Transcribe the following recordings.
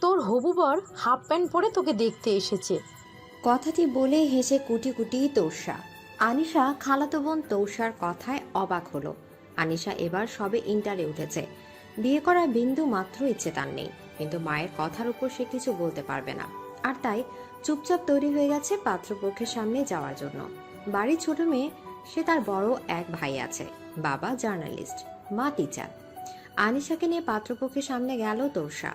তোর হবু বর হাফ প্যান্ট পরে তোকে দেখতে এসেছে। কথাটি বলে হেসে কুটি কুটি তৌসা। আনিশা খালাতো বোন তৌসার কথায় অবাক হলো। আনিশা এবার সবে ইন্টারে উঠেছে, বিয়ে করার বিন্দু মাত্র ইচ্ছে তার নেই, কিন্তু মায়ের কথার উপর সে কিছু বলতে পারবে না। আর তাই চুপচাপ তৈরি হয়ে গেছে পাত্রপক্ষের সামনে যাওয়ার জন্য। বাড়ির ছোট মেয়ে, সে তার বড় এক ভাই আছে, বাবা জার্নালিস্ট, মা টিচার। আনিশাকে নিয়ে পাত্রপক্ষের সামনে গেল তৌসা।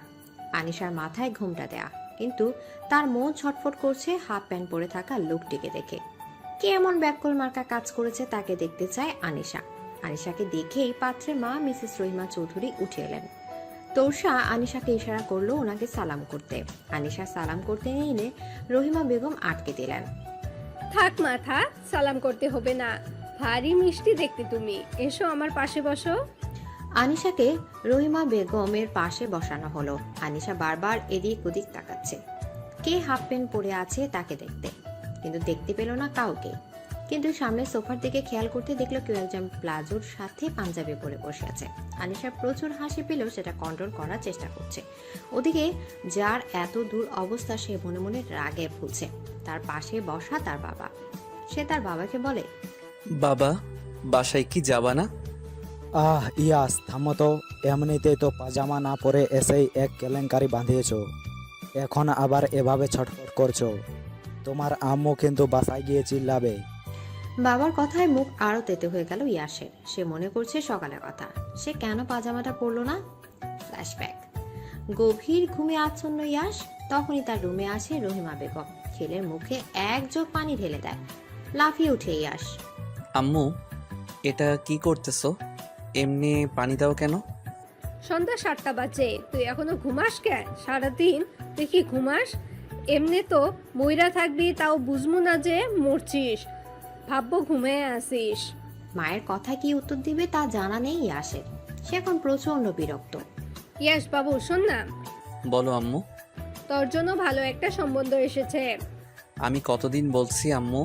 আনিশার মাথায় ঘুমটা দেয়া, কিন্তু তার মন ছটফট করছে হাফ প্যান্ট পরে থাকা লোকটিকে দেখে। কে এমন ব্যাককল মার্কা কাজ করেছে তাকে দেখতে চায় আনিশা। আনিশাকে দেখেই পাত্রের মা মিসেস রহিমা চৌধুরী উঠে এলেন। তৌসা আনিশাকে ইশারা করলো ওনাকে সালাম করতে। আনিশা সালাম করতে নিলে রহিমা বেগম আটকে দিলেন। থাক মা থাক, সালাম করতে হবে না। ভারী মিষ্টি দেখতে তুমি, এসো আমার পাশে বসো। আনিশাকে রহিমা বেগমের পাশে বসানো হলো। আনিশা বারবার এদিক ওদিক তাকাচ্ছে, কে হাফ প্যান্ট পরে আছে তাকে দেখতে, কিন্তু দেখতে পেল না কাউকে। কিন্তু সামনে সোফার দিকে খেয়াল করতে দেখলো কেউ একজন প্লাজোর সাথে পাঞ্জাবি পরে বসে আছে। আনিশা প্রচুর হাসি পেলেও সেটা কন্ট্রোল করার চেষ্টা করছে। ওদিকে যার এত দূর অবস্থা সে মনে মনে রাগে ফুলছে। তার পাশে বসা তার বাবা। সে তার বাবাকে বলে, বাবা, বাসায় কি যাবা না? ইয়াস, থামো তো। এমনিতেই তো পাজামা না পরে এসেই এক কেলেঙ্কারি বাঁধিয়েছো, এখন আবার এভাবে ছটফট করছো। তোমার আম্মু কিন্তু বাসায় গিয়ে চিল্লাবে। বাবার কথায় মুখ আরো তেতে হয়ে গেল ইয়াসের। সে মনে করছে সকালের কথা, সে কেন পাজামাটা পরলো না। ফ্ল্যাশব্যাক। গভীর ঘুমে আচ্ছন্ন ইয়াস। তখনই তার রুমে আসে রহিমা বেগম। ছেলের মুখে এক জগ পানি ঢেলে দেয়। লাফিয়ে উঠে ইয়াস। আম্মু, এটা কি করতেছো? এমনি পানি দাও কেন? সন্ধ্যা 7টা বাজে, তুই এখনো ঘুমাস কেন? সারাদিন তুই কি ঘুমাস? এমনি তো মইরা থাকবি, তাও বুঝবো না যে মরছিস, ভাববো ঘুমিয়ে আসিস। মায়ের কথা কি উত্তর দিবে তা জানা নেই ইয়াসের। সে এখন প্রচন্ড বিরক্ত। ইয়াস বাবু, শোন না, বলো আম্মু। তোর জন্য ভালো একটা সম্বন্ধ এসেছে। আমি কতদিন বলছি আম্মু,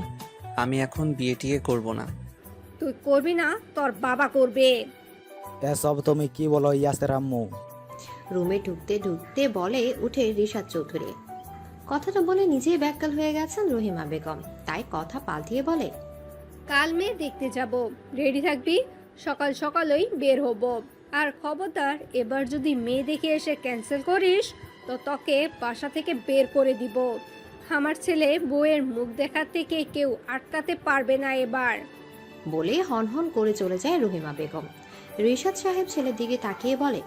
আমি এখন বিয়ে টিয়ে করবো না। তুই করবি না, তোর বাবা করবে। এসব তুমি কি বলো ইয়াসের আম্মু? রুমে ঢুকতে ঢুকতে বলে উঠে রিশাদ চৌধুরী। কথাটা বলে নিজেই ব্যাকল হয়ে গেছেন রহিমা বেগম, তাই কথা পাল্টিয়ে বলে, কাল মেয়ে দেখতে যাব, রেডি থাকবি, সকাল সকালই বের হব। আর খবরদার, এবার যদি মেয়ে দেখে এসে ক্যান্সেল করিস তো তোকে বাসা থেকে বের করে দিব। আমার ছেলে বউয়ের মুখ দেখার থেকে কেউ আটকাতে পারবে না এবার। বলে হনহন করে চলে যায় রহিমা বেগম। রিশাদ সাহেব ছেলের দিকে তাকিয়ে বলে,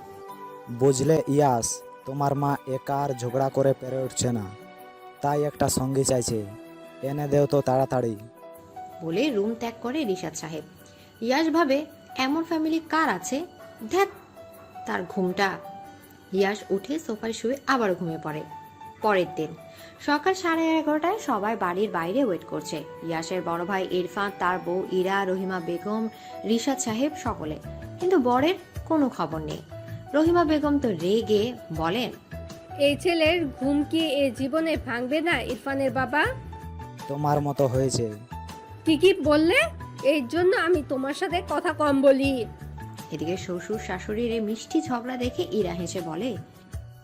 বুঝলে ইয়াস, তোমার মা একা আর ঝগড়া করে পেরে উঠছে না, তাই একটা সঙ্গী চাইছে, এনে দেও তো তাড়াতাড়ি। বলে রুম ত্যাগ করে রিশাদ সাহেব। ইয়াস ভাবে, এমন ফ্যামিলি কার আছে, ধ্যাত তার ঘুমটা। ইয়াস উঠে সোফায় শুয়ে আবার ঘুমিয়ে পড়ে। পরের দিন সকাল 11:30টায় সবাই বাড়ির বাইরে ওয়েট করছে। ইয়াসের বড় ভাই ইরফান, তার বউ ইরা, রহিমা বেগম, রিশাদ সাহেব সকলে, কিন্তু বরের কোনো খবর নেই। রহিমা বেগম তো রেগে বলেন, এই ছেলের ঘুম কি এ জীবনে ভাঙবে না ইরফানের বাবা? তোমার মতো হয়েছে। কি বললে? এই জন্য আমি তোমার সাথে কথা কম বলি। এদিকে শ্বশুর শাশুড়ির এই মিষ্টি ঝগড়া দেখে ইরা হেসে বলে,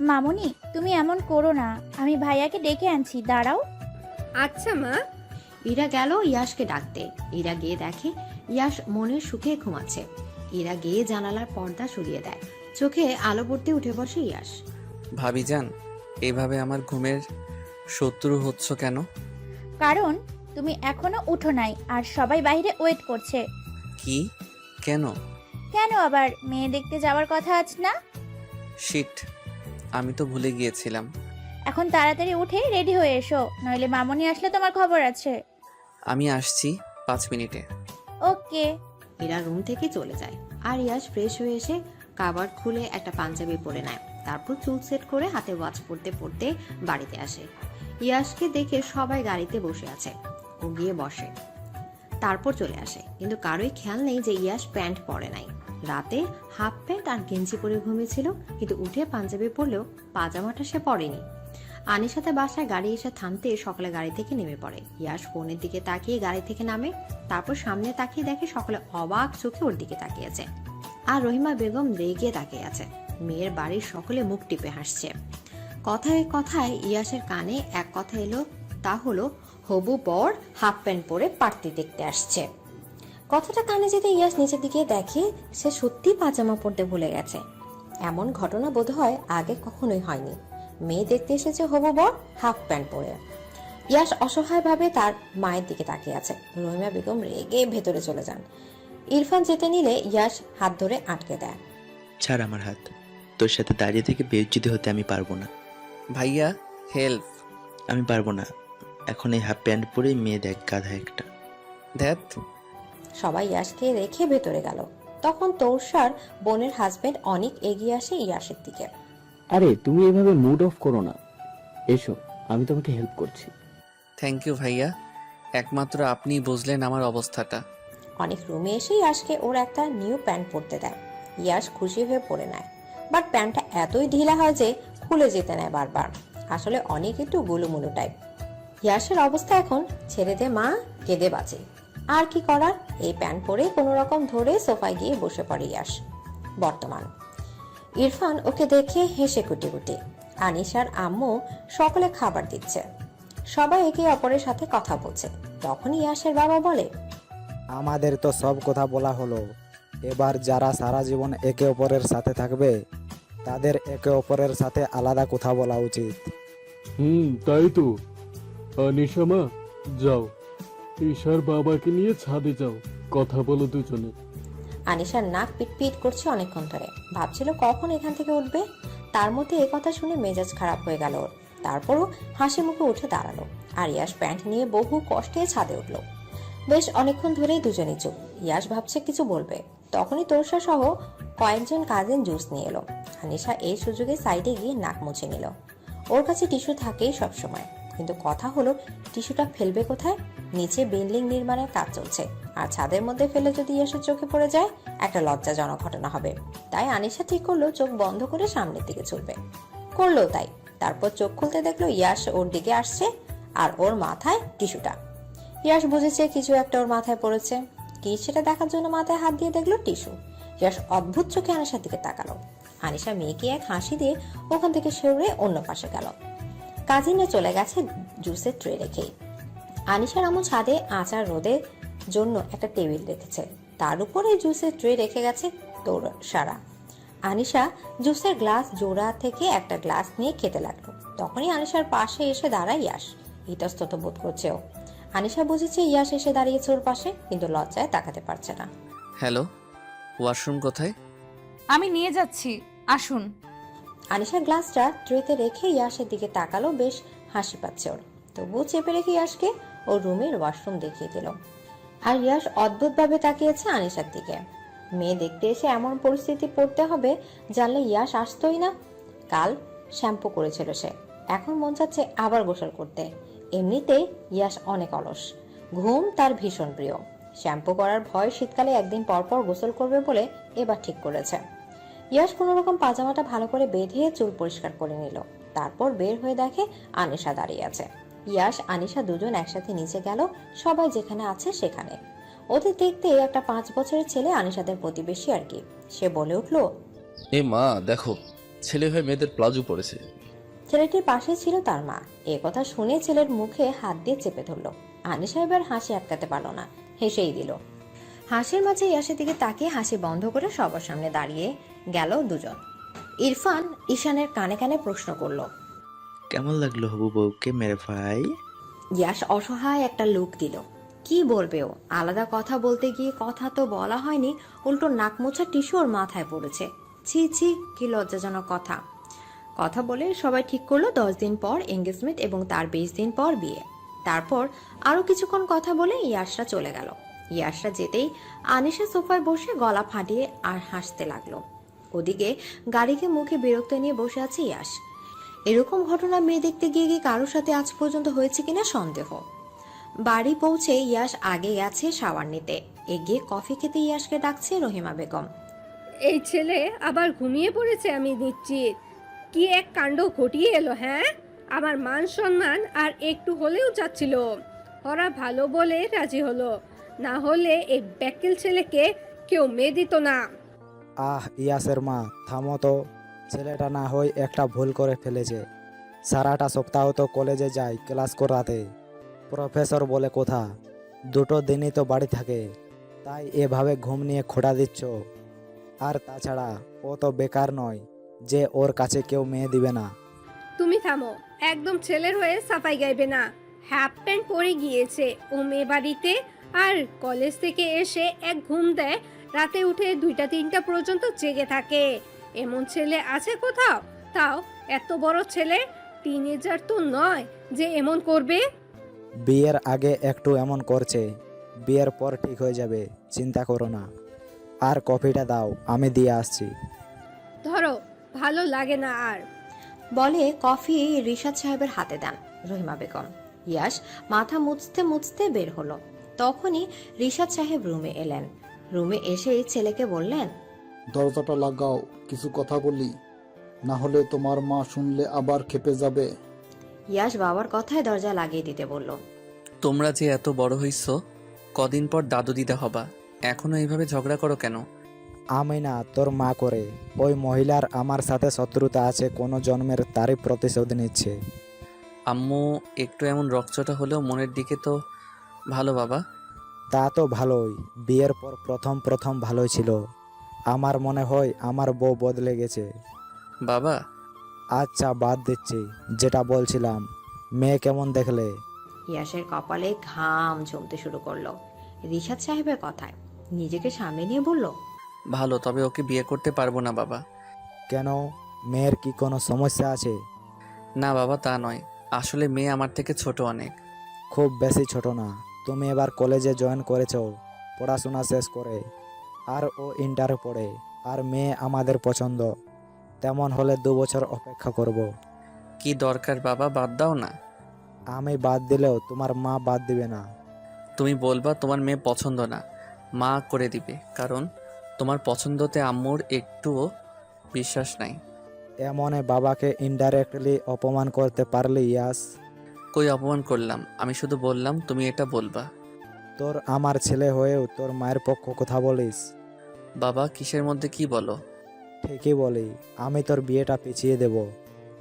মামুনি, তুমি এমন করো না, আমি ভাইয়াকে ডেকে আনছি, দাঁড়াও। আচ্ছা মা। ইরা গেল ইয়াসকে ডাকতে। ইরা গিয়ে দেখে ইয়াস মনের সুখে ঘুমাচ্ছে। ইরা গিয়ে জানালার পর্দা সরিয়ে দেয়। চোখে আলো পড়তে উঠে বসে ইয়াস। ভাবিজান, এভাবে আমার ঘুমের শত্রু হচ্ছ কেন? কারণ তুমি এখনো উঠো নাই আর সবাই বাইরে ওয়েট করছে। কি? কেন? কেন আবার? মেয়ে দেখতে যাওয়ার কথা আজ না? শিট, আমি তো ভুলে গিয়েছিলাম। এখন তাড়াতাড়ি উঠে রেডি হয়ে এসো, নইলে মামুনি আসলে তোমার খবর আছে। আমি আসছি 5 মিনিটে। ওকে। ইরা রুম থেকে চলে যায়। আর ইয়াস ফ্রেশ হয়ে এসে কাভার্ড খুলে একটা পাঞ্জাবি পরে নেয়। তারপর চুল সেট করে হাতে ওয়াচ পরতে পরতে বাড়িতে আসে। ইয়াসকে দেখে সবাই গাড়িতে বসে আছে। ও গিয়ে বসে, তারপর চলে আসে, কিন্তু কারোই খেয়াল নেই যে ইয়াস প্যান্ট পরে নাই। রাতে হাফ প্যান্ট আর গেঞ্জি পরে ঘুমিয়েছিল, কিন্তু উঠে পাঞ্জাবি পরলেও পাজামাটা সে পরেনি। আনিশাতে বাসায় গাড়ি এসে থামতে সকালে গাড়ি থেকে নেমে পড়ে। ইয়াস ফোনের দিকে তাকিয়ে গাড়ি থেকে নামে। তারপর সামনে তাকিয়ে দেখে সকলে অবাক চোখে ওর দিকে তাকিয়েছে। আর রহিমা বেগম রেগে তাকিয়ে আছে। মেয়ের বাড়ির সকলে মুখ টিপে হাসছে। কথায় কথায় ইয়াসের কানে এক কথা এলো, তা হলো হবু বর হাফ প্যান্ট পরে পার্টি দেখতে আসছে। কথাটা কানে যেতে ইয়াস নিচের দিকে দেখে সে সত্যি পাজামা পরতে ভুলে গেছে। এমন ঘটনা বোধহয় আগে কখনোই হয়নি। মেয়ে দেখতে এসেছে হবু বর হাফ প্যান্ট পরে। ইয়াস অসহায়ভাবে তার মায়ের দিকে তাকিয়ে আছে। রহিমা বেগম রেগে ভেতরে চলে যান। ইরফান যেতে নিলে ইয়াস হাত ধরে আটকে দেয়। ছাড় আমার হাত, তোর সাথে দাঁড়িয়ে থেকে বেইজ্জতি হতে আমি পারবো না। ভাইয়া হেল্প। আমি পারবো না, এখন এই হাফ প্যান্ট পরেই মেয়ে দেখ, গাধা একটা। ধ্যাত। সবাই ইয়াসকে রেখে ভেতরে গেল। তখন তৌসার বোনের হাজবেন্ড অনেক এগিয়ে আসে ইয়াসের দিকে। আরে তুমি এভাবে মুড অফ করো না, এসো আমি তোমাকে হেল্প করছি। থ্যাংক ইউ ভাইয়া, একমাত্র আপনিই বুঝলেন আমার অবস্থাটা। অনেক রুমে এসে ইয়াসকে ওর একটা নিউ প্যান্ট পরতে দেয়। ইয়াস খুশি হয়ে পরে নেয়, বাট প্যান্টটা এতই ঢিলা হয় যে খুলে যেতে নেয় বারবার। আসলে অনেক একটু গুলুমুলু টাইপ। ইয়াসের অবস্থা এখন ছেড়ে দে মা, কেঁদে বাঁচে। আর কি করার, এই প্যান্ট পরে কোনো রকম ধরে সোফায় গিয়ে বসে পড়ে ইয়াস। বর্তমান ইরফান ওকে দেখে হেসে কুটি কুটি। আনিশার আম্মু সকলে খাবার দিচ্ছে, সবাই একে অপরের সাথে কথা বলছে। তখনই ইয়াসের বাবা বলে, আমাদের তো সব কথা বলা হলো, এবার যারা সারা জীবন একে অপরের সাথে থাকবে তাদের একে অপরের সাথে আলাদা কথা বলা উচিত। তাই তো। আনিশা মা, যাও ঈশার বাবাকে নিয়ে ছাদে যাও, কথা বলো দুজনে। আনিশার নাক পিটপিট করছে অনেকক্ষণ ধরে, ভাবছিল কখন এখান থেকে উঠবে। তার মধ্যে এ কথা শুনে মেজাজ খারাপ হয়ে গেল ওর। তারপরও হাসি মুখে উঠে দাঁড়ালো আর ইয়াস প্যান্ট নিয়ে বহু কষ্টে ছাদে উঠলো। বেশ অনেকক্ষণ ধরেই দুজনই চুপ। ইয়াস ভাবছে কিছু বলবে, তখনই তোরসা সহ কয়েকজন কাজিন জুস নিয়ে এলো। আনিশা এই সুযোগে সাইডে গিয়ে নাক মুছে নিল। ওর কাছে টিস্যু থাকেই সবসময়, কিন্তু কথা হলো টিস্যুটা ফেলবে কোথায়? নিচে বিল্ডিং নির্মাণের কাজ চলছে, আর ছাদের মধ্যে ফেলে যদি ইয়াসের চোখে পড়ে যায় একটা লজ্জাজনক ঘটনা হবে। তাই আনিশা ঠিক করলো চোখ বন্ধ করে সামনের দিকে ছুটবে। করলো তাই। তারপর চোখ খুলতে দেখলো ইয়াস ওর দিকে আসছে আর ওর মাথায় টিস্যুটা। ইয়াস বুঝেছে কিছু একটা ওর মাথায় পড়েছে। কি সেটা দেখার জন্য মাথায় হাত দিয়ে দেখলো টিস্যু। ইয়াস অদ্ভুত চোখে আনিশার দিকে তাকালো। আনিশা মেয়েকে এক হাসি দিয়ে ওখান থেকে সরে অন্য পাশে গেল। কাজিনে চলে গেছে জুসের ট্রে রেখেই। আনিশার আম্মু ছাদে আচার রোদের জন্য একটা টেবিল রেখেছে, তার উপরে জুসের ট্রে রেখে গেছে সারা। আনিশা জুসের গ্লাস জোড়া থেকে একটা গ্লাস নিয়ে খেতে লাগলো। তখনই আনিশার পাশে এসে দাঁড়ায় ইয়াস। ইতস্তত বোধ করছে ও। আনিশা বুঝেছে ইয়াস এসে দাঁড়িয়েছে ওর পাশে, কিন্তু লজ্জায় তাকাতে পারছে না। হ্যালো, ওয়াশরুম কোথায়? আমি নিয়ে যাচ্ছি, আসুন। আনিশার গ্লাসটা ট্রেতে রেখে ইয়াসের দিকে তাকালো। বেশ হাসি পাচ্ছে ওর, তবুও চেপে রেখে ইয়াসকে ওর রুমের ওয়াশরুম দেখিয়ে দিল। আর ইয়াস অদ্ভুতভাবে তাকিয়েছে আনিশার দিকে। মেয়ে দেখতে এসে এমন পরিস্থিতি পড়তে হবে জানলে ইয়াস আসতোই না। কাল শ্যাম্পু করেছিল সে, এখন মন চাচ্ছে আবার গোসল করতে। এমনিতেই ইয়াস অনেক অলস, ঘুম তার ভীষণ প্রিয়। শ্যাম্পু করার ভয় শীতকালে একদিন পরপর গোসল করবে বলে এবার ঠিক করেছে। ইয়াস কোনো রকম পাজামাটা ভালো করে বেঁধে চুল পরিষ্কার করে নিল। তারপর বের হয়ে দেখে আনিশা দাঁড়িয়ে আছে। ইয়াস আনিশা দুজন একসাথে নিচে গেল, সবাই যেখানে আছে সেখানে। ওদের দেখতে একটা 5 বছরের ছেলে, আনিশাদের প্রতিবেশী আর কি। সে বলে উঠলো, এ মা দেখো, ছেলে হয়ে মেয়েদের প্লাজো পড়েছে। ছেলেটির পাশে ছিল তার মা। এ কথা শুনে ছেলের মুখে হাত দিয়ে চেপে ধরলো। আনিশা এবার হাসি আটকাতে পারল না, হেসেই দিল। হাসির মাঝে ইয়াসের দিকে তাকিয়ে হাসি বন্ধ করে সবার সামনে দাঁড়িয়ে গেল দুজন। ইরফান ঈশানের কানে কানে প্রশ্ন করলো, কেমন লাগলো হবু বউকে মেরে ভাই? ইয়াস অসহায় একটা লুক দিল। কি বলবে ও? আলাদা কথা বলতে গিয়ে কথা তো বলা হয়নি, উল্টো নাক মোছা টিস্যু ওর মাথায় পড়েছে। ছি ছি, কি লজ্জাজনক কথা। কথা বলে সবাই ঠিক করলো 10 দিন পর এঙ্গেজমেন্ট এবং তার 20 দিন পর বিয়ে। তারপর আরো কিছুক্ষণ কথা বলে ইয়াসরা চলে গেল। ইয়াসরা যেতেই আনিশা সোফায় বসে গলা ফাটিয়ে আর হাসতে লাগলো। ওদিকে গাড়িকে মুখে বিরক্ত নিয়ে বসে আছে ইয়াস। এরকম ঘটনা মেয়ে দেখতে গিয়ে গিয়ে কারোর সাথে আজ পর্যন্ত হয়েছে কিনা সন্দেহ। বাড়ি পৌঁছে ইয়াস আগে গেছে শাওয়ার নিতে। এগিয়ে কফি খেতে ইয়াসকে ডাকছে রহিমা বেগম। এই ছেলে আবার ঘুমিয়ে পড়েছে আমি নিশ্চিত। কি এক কাণ্ড ঘটিয়ে এলো, হ্যাঁ? আমার মান সম্মান আর একটু হলেও যাচ্ছিল। ওরা ভালো বলে রাজি হলো, না হলে এই ব্যাকেল ছেলেকে কেউ মেয়ে দিত না। ইয়াসের মা, থামো তো। ছেলেটা না হয় একটা ভুল করে ফেলেছে, সারাটা সপ্তাহ তো কলেজে যাই ক্লাস করাতে, প্রফেসর বলে কথা, দুটো দিনই তো বাড়ি থাকে, তাই এভাবে ঘুম নিয়ে খোঁড়া দিচ্ছ। আর তাছাড়া ও তো বেকার নয় যে ওর কাছে কেউ মেয়ে দিবে না। তুমি থামো, একদম ছেলের হয়ে সাফাই গাইবে না। হাফ প্যান্ট পরে গিয়েছে ও মেয়ে বাড়িতে, আর কলেজ থেকে এসে এক ঘুম দেয়, রাতে উঠে 2টা-3টা পর্যন্ত জেগে থাকে। এমন ছেলে আছে কোথাও? তাও এত বড় ছেলে, টিনেজার তো নয় যে এমন করবে। বিয়ের আগে একটু এমন করছে, বিয়ের পর ঠিক হয়ে যাবে, চিন্তা করো না। আর কফিটা দাও, আমি দিয়ে আসছি। ধরো, ভালো লাগে না আর। বলে কফি রিশাদ সাহেবের হাতে দেন রহিমা বেগম। ইয়াস মাথা মুছতে মুছতে বের হলো। তখনই রিশাদ সাহেব রুমে এলেন। রুমে এসেই ছেলেকে বললেন, দরজাটা লাগাও, কিছু কথা বলি, না হলে তোমার মা শুনলে আবার খেপে যাবে। ইয়াস বাবার কথায় দরজা লাগিয়ে দিতে বলল। তোমরা যে এত বড় হইছো, কদিন পর দাদু দিদা হবা, এখনো এইভাবে ঝগড়া করো কেন? আমি না, তোর মা করে। ওই মহিলার আমার সাথে শত্রুতা আছে, কোনো জন্মের তারই প্রতিশোধ নিচ্ছে। আম্মু একটু এমন রকচটা হলেও মনের দিকে তো ভালো বাবা। তা তো ভালোই, বিয়ের পর প্রথম প্রথম ভালোই ছিল। আমার মনে হয় আমার বউ বদলে গেছে। বাবা, আচ্ছা বাদ দিচ্ছি, যেটা বলছিলাম, মেয়ে কেমন দেখলে? ইয়াসের কপালে ঘাম জমতে শুরু করলো রিশাদ সাহেবের কথায়। নিজেকে সামনে নিয়ে বলল, ভালো, তবে ওকে বিয়ে করতে পারবো না বাবা। কেন, মেয়ের কি কোনো সমস্যা আছে? না বাবা, তা নয়, আসলে মেয়ে আমার থেকে ছোট অনেক। খুব বেশি ছোট না, তুমি এবার কলেজে জয়েন করেছো পড়াশোনা শেষ করে, আর ও ইন্টারে পড়ে, আর মেয়ে আমাদের পছন্দ। তেমন হলে 2 বছর অপেক্ষা করব। কি দরকার বাবা, বাদ দাও না। আমি বাদ দিলেও তোমার মা বাদ দিবে না। তুমি বলবা তোমার মেয়ে পছন্দ না, মা করে দিবে, কারণ তোমার পছন্দতে আম্মুর একটুও বিশ্বাস নাই। এমনে বাবাকে ইনডাইরেক্টলি অপমান করতে পারলে ইয়াস? কই অপমান করলাম? আমি শুধু বললাম তুমি এটা বলবা। তোর আমার ছেলে হয়েও তোর মায়ের পক্ষ কথা বলিস? বাবা, কিসের মধ্যে কি বলো? ঠিকই বলি, আমি তোর বিয়েটা পিছিয়ে দেব,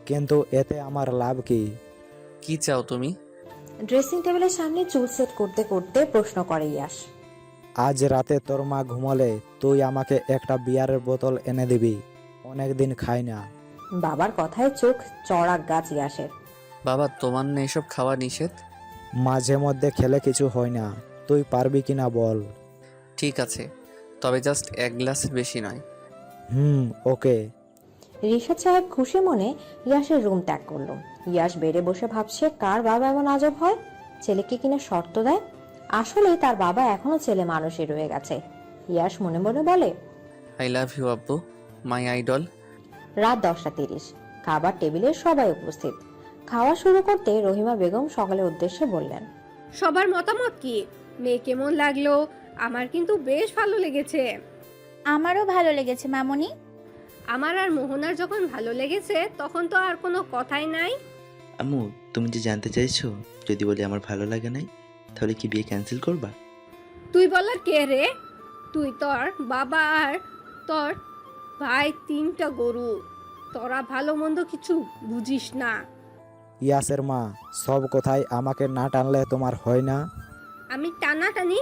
কিন্তু এতে আমার লাভ কি? কি চাও তুমি? ড্রেসিং টেবিলের সামনে চুল সেট করতে করতে প্রশ্ন করে ইয়াস। আজ রাতে তোর মা ঘুমালে তুই আমাকে একটা বিয়ারের বোতল এনে দিবি, অনেকদিন খাই না। বাবার কথায় চোখ চড়াক গাছ ইয়াসের। বাবা, তোমার না এসব খাওয়া নিষেধ? মাঝে মধ্যে খেলে কিছু হয় না, তুই পারবি কিনা বল? ঠিক আছে, তবে জাস্ট 1 গ্লাসের বেশি নয়। ওকে। রিশাদ সাহেব খুশি মনে ইয়াসের রুম ত্যাগ করলো। ইয়াস বেড়ে বসে ভাবছে, কার বাবা এমন আজব হয়, ছেলেকে কিনা শর্ত দেয়। আসলে তার বাবা এখনো ছেলে মানুষই রয়ে গেছে। ইয়াস মনে মনে বলে, আই লাভ ইউ আব্বু, মাই আইডল। রাত 10:30, খাবার টেবিলে সবাই উপস্থিত। খাওয়া শুরু করতে রহিমা বেগম সকলের উদ্দেশ্যে বললেন, সবার মতামত কি? মেয়ে কেমন লাগলো? আমার কিন্তু বেশ ভালো লেগেছে। আমারও ভালো লেগেছে মামুনি। আমার আর মোহনার যখন ভালো লেগেছে তখন তো আর কোনো কথাই নাই। আম্মু, তুমি যে জানতে চাইছো, যদি বলি আমার ভালো লাগে নাই, তাহলে কি বিয়ে ক্যান্সেল করবা? তুই বলার কে রে? তুই, তোর বাবা আর তোর ভাই 3টা গরু, তোরা ভালো মন্দ কিছু বুঝিস না। ইয়াসের মা, সব কথাই আমাকে না টানলে তোমার হয় না? আমি টানাটানি?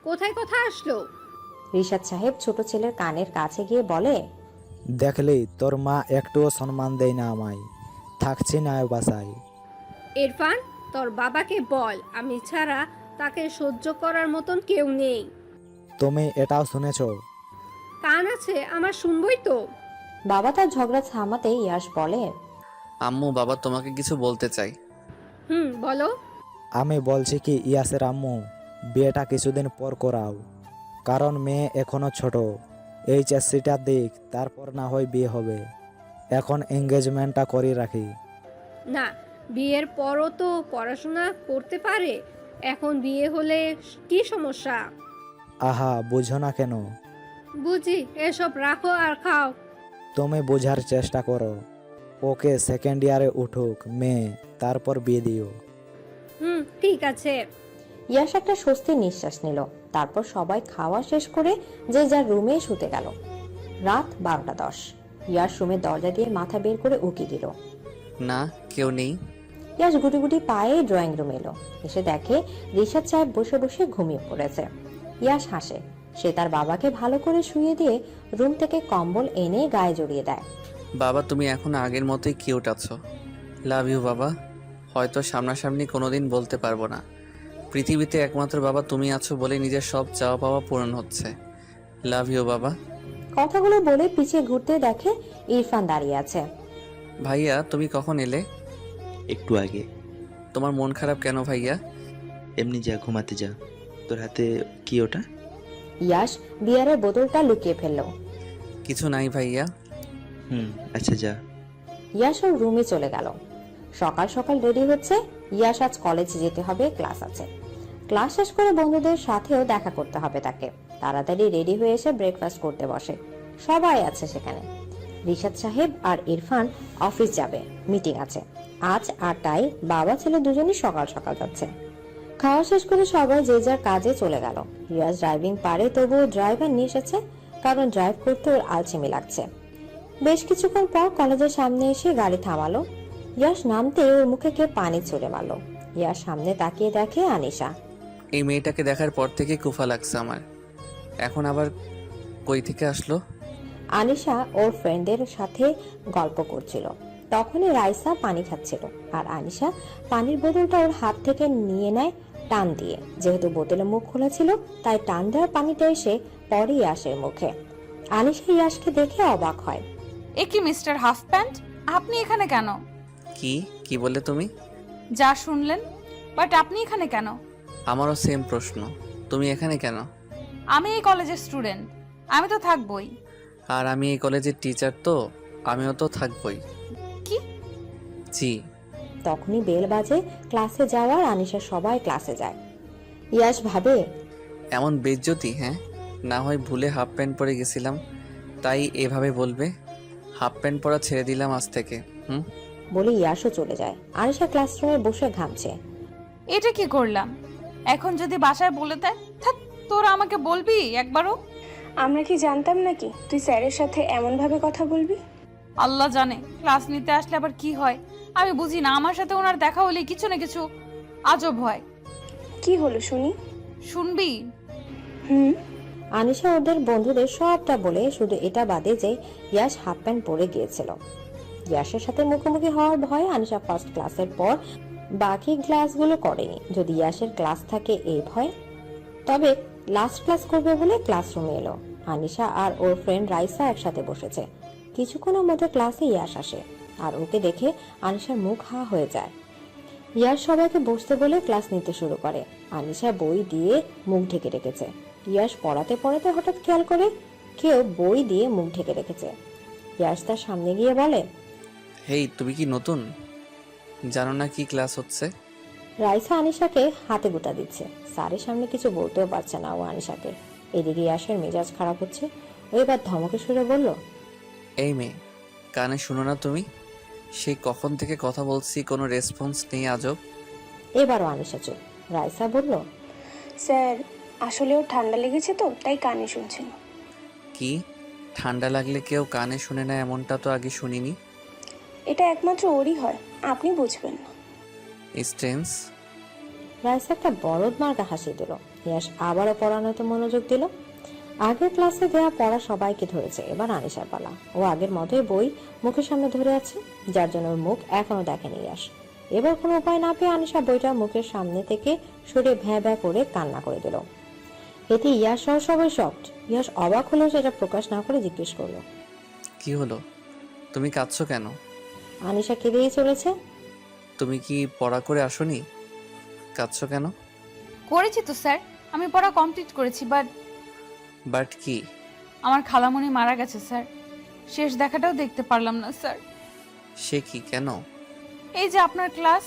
কোথায় কথা আসলো? রিশাদ সাহেব ছোট ছেলের কানের কাছে গিয়ে বলে, দেখলি তোর মা একটুও সম্মান দেয় না আমায়, থাকছি না এ বাসায়। ইরফান, তোর বাবাকে বল আমি ছাড়া তাকে সহ্য করার মতন কেউ নেই। তুমি এটাও শুনেছো? কান আছে আমার, শুনবই তো। বাবা তার ঝগড়া থামাতে ইয়াস বলে, আম্মু, বাবা তোমাকে কিছু বলতে চাই। বলো। আমি বলছি কি ইয়াসের আম্মু, বিয়েটা কিছুদিন পর করাও, কারণ মেয়ে এখনো ছোট, এইচএসসিটা দিক, তারপর না হয় বিয়ে হবে। এখন এঙ্গেজমেন্টটা করে রাখি। না, বিয়ের পরও তো পড়াশোনা করতে পারে, এখন বিয়ে হলে কি সমস্যা? আহা, বুঝো না কেন? বুঝি, এসব রাখো আর খাও। তুমি বোঝার চেষ্টা করো, ওকে সেকেন্ড ইয়ারে উঠুক মেয়ে, তারপর বিয়ে দিও। ঠিক আছে। ইয়াস একটা স্বস্তির নিঃশ্বাস নিল। তারপর সবাই খাওয়া শেষ করে যে যার রুমে শুতে গেল। রাত 12:10। ইয়াস রুমের দরজা দিয়ে মাথা বের করে উকি দিল। না, কেউ নেই। ইয়াস গুটি গুটি পায়ে ড্রয়িং রুমে এলো। এসে দেখে রিশাদ সাহেব বসে বসে ঘুমিয়ে পড়েছে। ইয়াস হাসে। সে তার বাবাকে ভালো করে শুইয়ে দিয়ে রুম থেকে কম্বল এনে গায়ে জড়িয়ে দেয়। বাবা, তুমি এখন আগের মতোই কিউট আছো। লাভ ইউ বাবা। হয়তো সামনাসামনি কোনোদিন বলতে পারবো না, পৃথিবীতে একমাত্র বাবা তুমি আছো বলে নিজের সব চাওয়া পাওয়া পূরণ হচ্ছে। লাভ ইউ বাবা। কথাগুলো বলে পিছিয়ে ঘুরতে দেখে ইরফান দাঁড়িয়ে আছে। ভাইয়া, তুমি কখন এলে? একটু আগে। তোমার মন খারাপ কেন ভাইয়া? এমনি যা, ঘুমাতে যা। তোর হাতে কি ওটা? ইয়াস বিয়ারের বোতলটা লুকিয়ে ফেললো। কিছু নাই ভাইয়া। আচ্ছা যা। ইয়াস ওর রুমে চলে গেল। সকাল সকাল রেডি হচ্ছে। ইয়াস আজ কলেজে যেতে হবে, ক্লাস আছে। ক্লাস শেষ করে বন্ধুদের সাথেও দেখা করতে হবে তাকে। তাড়াতাড়ি রেডি হয়ে এসে ব্রেকফাস্ট করতে বসে। সবাই আছে সেখানে। রিশাদ সাহেব আর ইরফান অফিস যাবে, মিটিং আছে আজ 8টায়। বাবা ছেলে দুজনই সকাল সকাল যাচ্ছে। খাওয়া শেষ করে সবাই যে যার কাজে চলে গেল। ইয়াস ড্রাইভিং পারে, তবুও ড্রাইভার নিয়ে এসেছে, কারণ ড্রাইভ করতে ওর আলসেমি লাগছে। বেশ কিছুক্ষণ পর কলেজের সামনে এসে গাড়ি থামালো। ইয়াস নামতে ওর মুখে কেউ পানি ছুঁড়ে মারলো। ইয়াস সামনে তাকিয়ে দেখে আনিশা। এই মেয়েটাকে দেখার পর থেকে কুফা লাগছে আমার। এখন আবার কই থেকে আসলো? আনিশা ওর ফ্রেন্ডের সাথে গল্প করছিল। তখনই রাইসা পানি খাচ্ছিল, আর আনিশা পানির বোতলটা ওর হাত থেকে নিয়ে নেয় টান দিয়ে। যেহেতু বোতলের মুখ খোলা ছিল, তাই টান দেওয়ার পানিটা এসে পরে ইয়াসের মুখে। আনিশা ইয়াসকে দেখে অবাক হয়। এ কি মিস্টার হাফ প্যান্ট, আপনি এখানে কেন? কি বললে তুমি? যা শুনলেন, বাট আপনি এখানে কেন? আমারও সেম প্রশ্ন, তুমি এখানে কেন? আমি এই কলেজের স্টুডেন্ট, আমি তো থাকবই। আর আমি এই কলেজের টিচার, তো আমিও তো থাকবই। কি? জি। তখনই বেল বাজে ক্লাসে যাওয়ার। আনিশা সবাই ক্লাসে যায়। ইয়াস ভাবে, এমন বেজ্জতি? হ্যাঁ, না হয় ভুলে হাফ প্যান্ট পরে গেছিলাম, তাই এভাবে বলবে। হাফ প্যান্ট পরা ছেড়ে দিলাম আজ থেকে। বলে ইয়াসও চলে যায়। আনিশা ক্লাসরুমে বসে ঘামছে। এটা কি করলাম? এখন যদি বাসায় বলে দেয়, থাক, তোরা আমাকে বলবি একবারও? আমরা কি জানতাম নাকি তুই স্যারের সাথে এমন ভাবে কথা বলবি? আল্লাহ জানে ক্লাস নিতে আসলে আবার কি হয়। আমি বুঝি না, আমার সাথে ওনার দেখা হলে কিছু না কিছু আজব হয়। কি হলো শুনি? শুনবি? আনিশা ওদের বন্ধুদের সবটা বলে, শুধু এটা বাদে যে ইয়াস হাফ প্যান্ট পরে গিয়েছিল। ইয়াসের সাথে মুখোমুখি হওয়ার ভয়ে আনিশা ফার্স্ট ক্লাসের পর বাকি ক্লাসগুলো করেনি। যদি ইয়াসের ক্লাস থাকে এই ভয়। তবে লাস্ট ক্লাস করবে বলে ক্লাসরুমে এলো। আনিশা আর ওর ফ্রেন্ড রাইসা একসাথে বসেছে। কিছুক্ষণের মধ্যে ক্লাসে ইয়াস আসে, আর ওকে দেখে আনিশার মুখ হা হয়ে যায়। ইয়াস সবাইকে বসতে বলে ক্লাস নিতে শুরু করে। আনিশা বই দিয়ে মুখ ঢেকে রেখেছে। ইয়াস পড়াতে পড়াতে হঠাৎ খেয়াল করে কেউ বই দিয়ে মুখ ঢেকে রেখেছে। ইয়াস তার সামনে গিয়ে বলে, হেই, তুমি কি নতুন? জানো না কি ক্লাস হচ্ছে? রাইসা আনিশাকে হাতে গোটা দিচ্ছে। স্যারের সামনে কিছু বলতেও পারছে না ও আনিশাকে। এদিকে ইয়াসের মেজাজ খারাপ হচ্ছে। ও এবার ধমকে সুরে বলল, এই মেয়ে, কানে শুনো না তুমি? সেই কখন থেকে কথা বলছি, কোনো রেসপন্স নেই, আজব। এবারও আনিশা চুপ। রাইসা বলল, স্যার আসলে ওর ঠান্ডা লেগেছে তো, তাই কানে শুনছেন। কি? ঠান্ডা লাগলে কেউ কানে শুনে না, এমনটা তো আগে শুনিনি। এটা একমাত্র ওরই হয়, আপনি বুঝবেন না। স্ট্রেন্স। রাইসা একটা বরদ মার্কা হাসি দিল। ইয়াস আবারও পড়ানোতে মনোযোগ দিল। আগের ক্লাসে দেয়া পড়া সবাইকে ধরেছে, এবার আনিশার পালা। ও আগের মতোই বই মুখের সামনে ধরে আছে, যার জন্য ওর মুখ এখনো দেখেনি ইয়াস। এবার কোনো উপায় না পেয়ে আনিশা বইটা মুখের সামনে থেকে সরে ভ্যাঁ ভ্যাঁ করে কান্না করে দিল। এতে ইয়াস সহ সবাই শকড। ইয়াস অবাক হলো, সেটা প্রকাশ না করে জিজ্ঞেস করলো, কি হলো? তুমি কাঁদছো কেন? আনিশা কেঁদেই চলেছে। তুমি কি পড়া করে আসোনি? কাঁদছো কেন? করেছি তো স্যার, আমি পড়া কমপ্লিট করেছি, বাট কি? আমার খালামণি মারা গেছে স্যার। শেষ দেখাটাও দেখতে পারলাম না স্যার। সে কি, কেন? এই যে আপনার ক্লাস।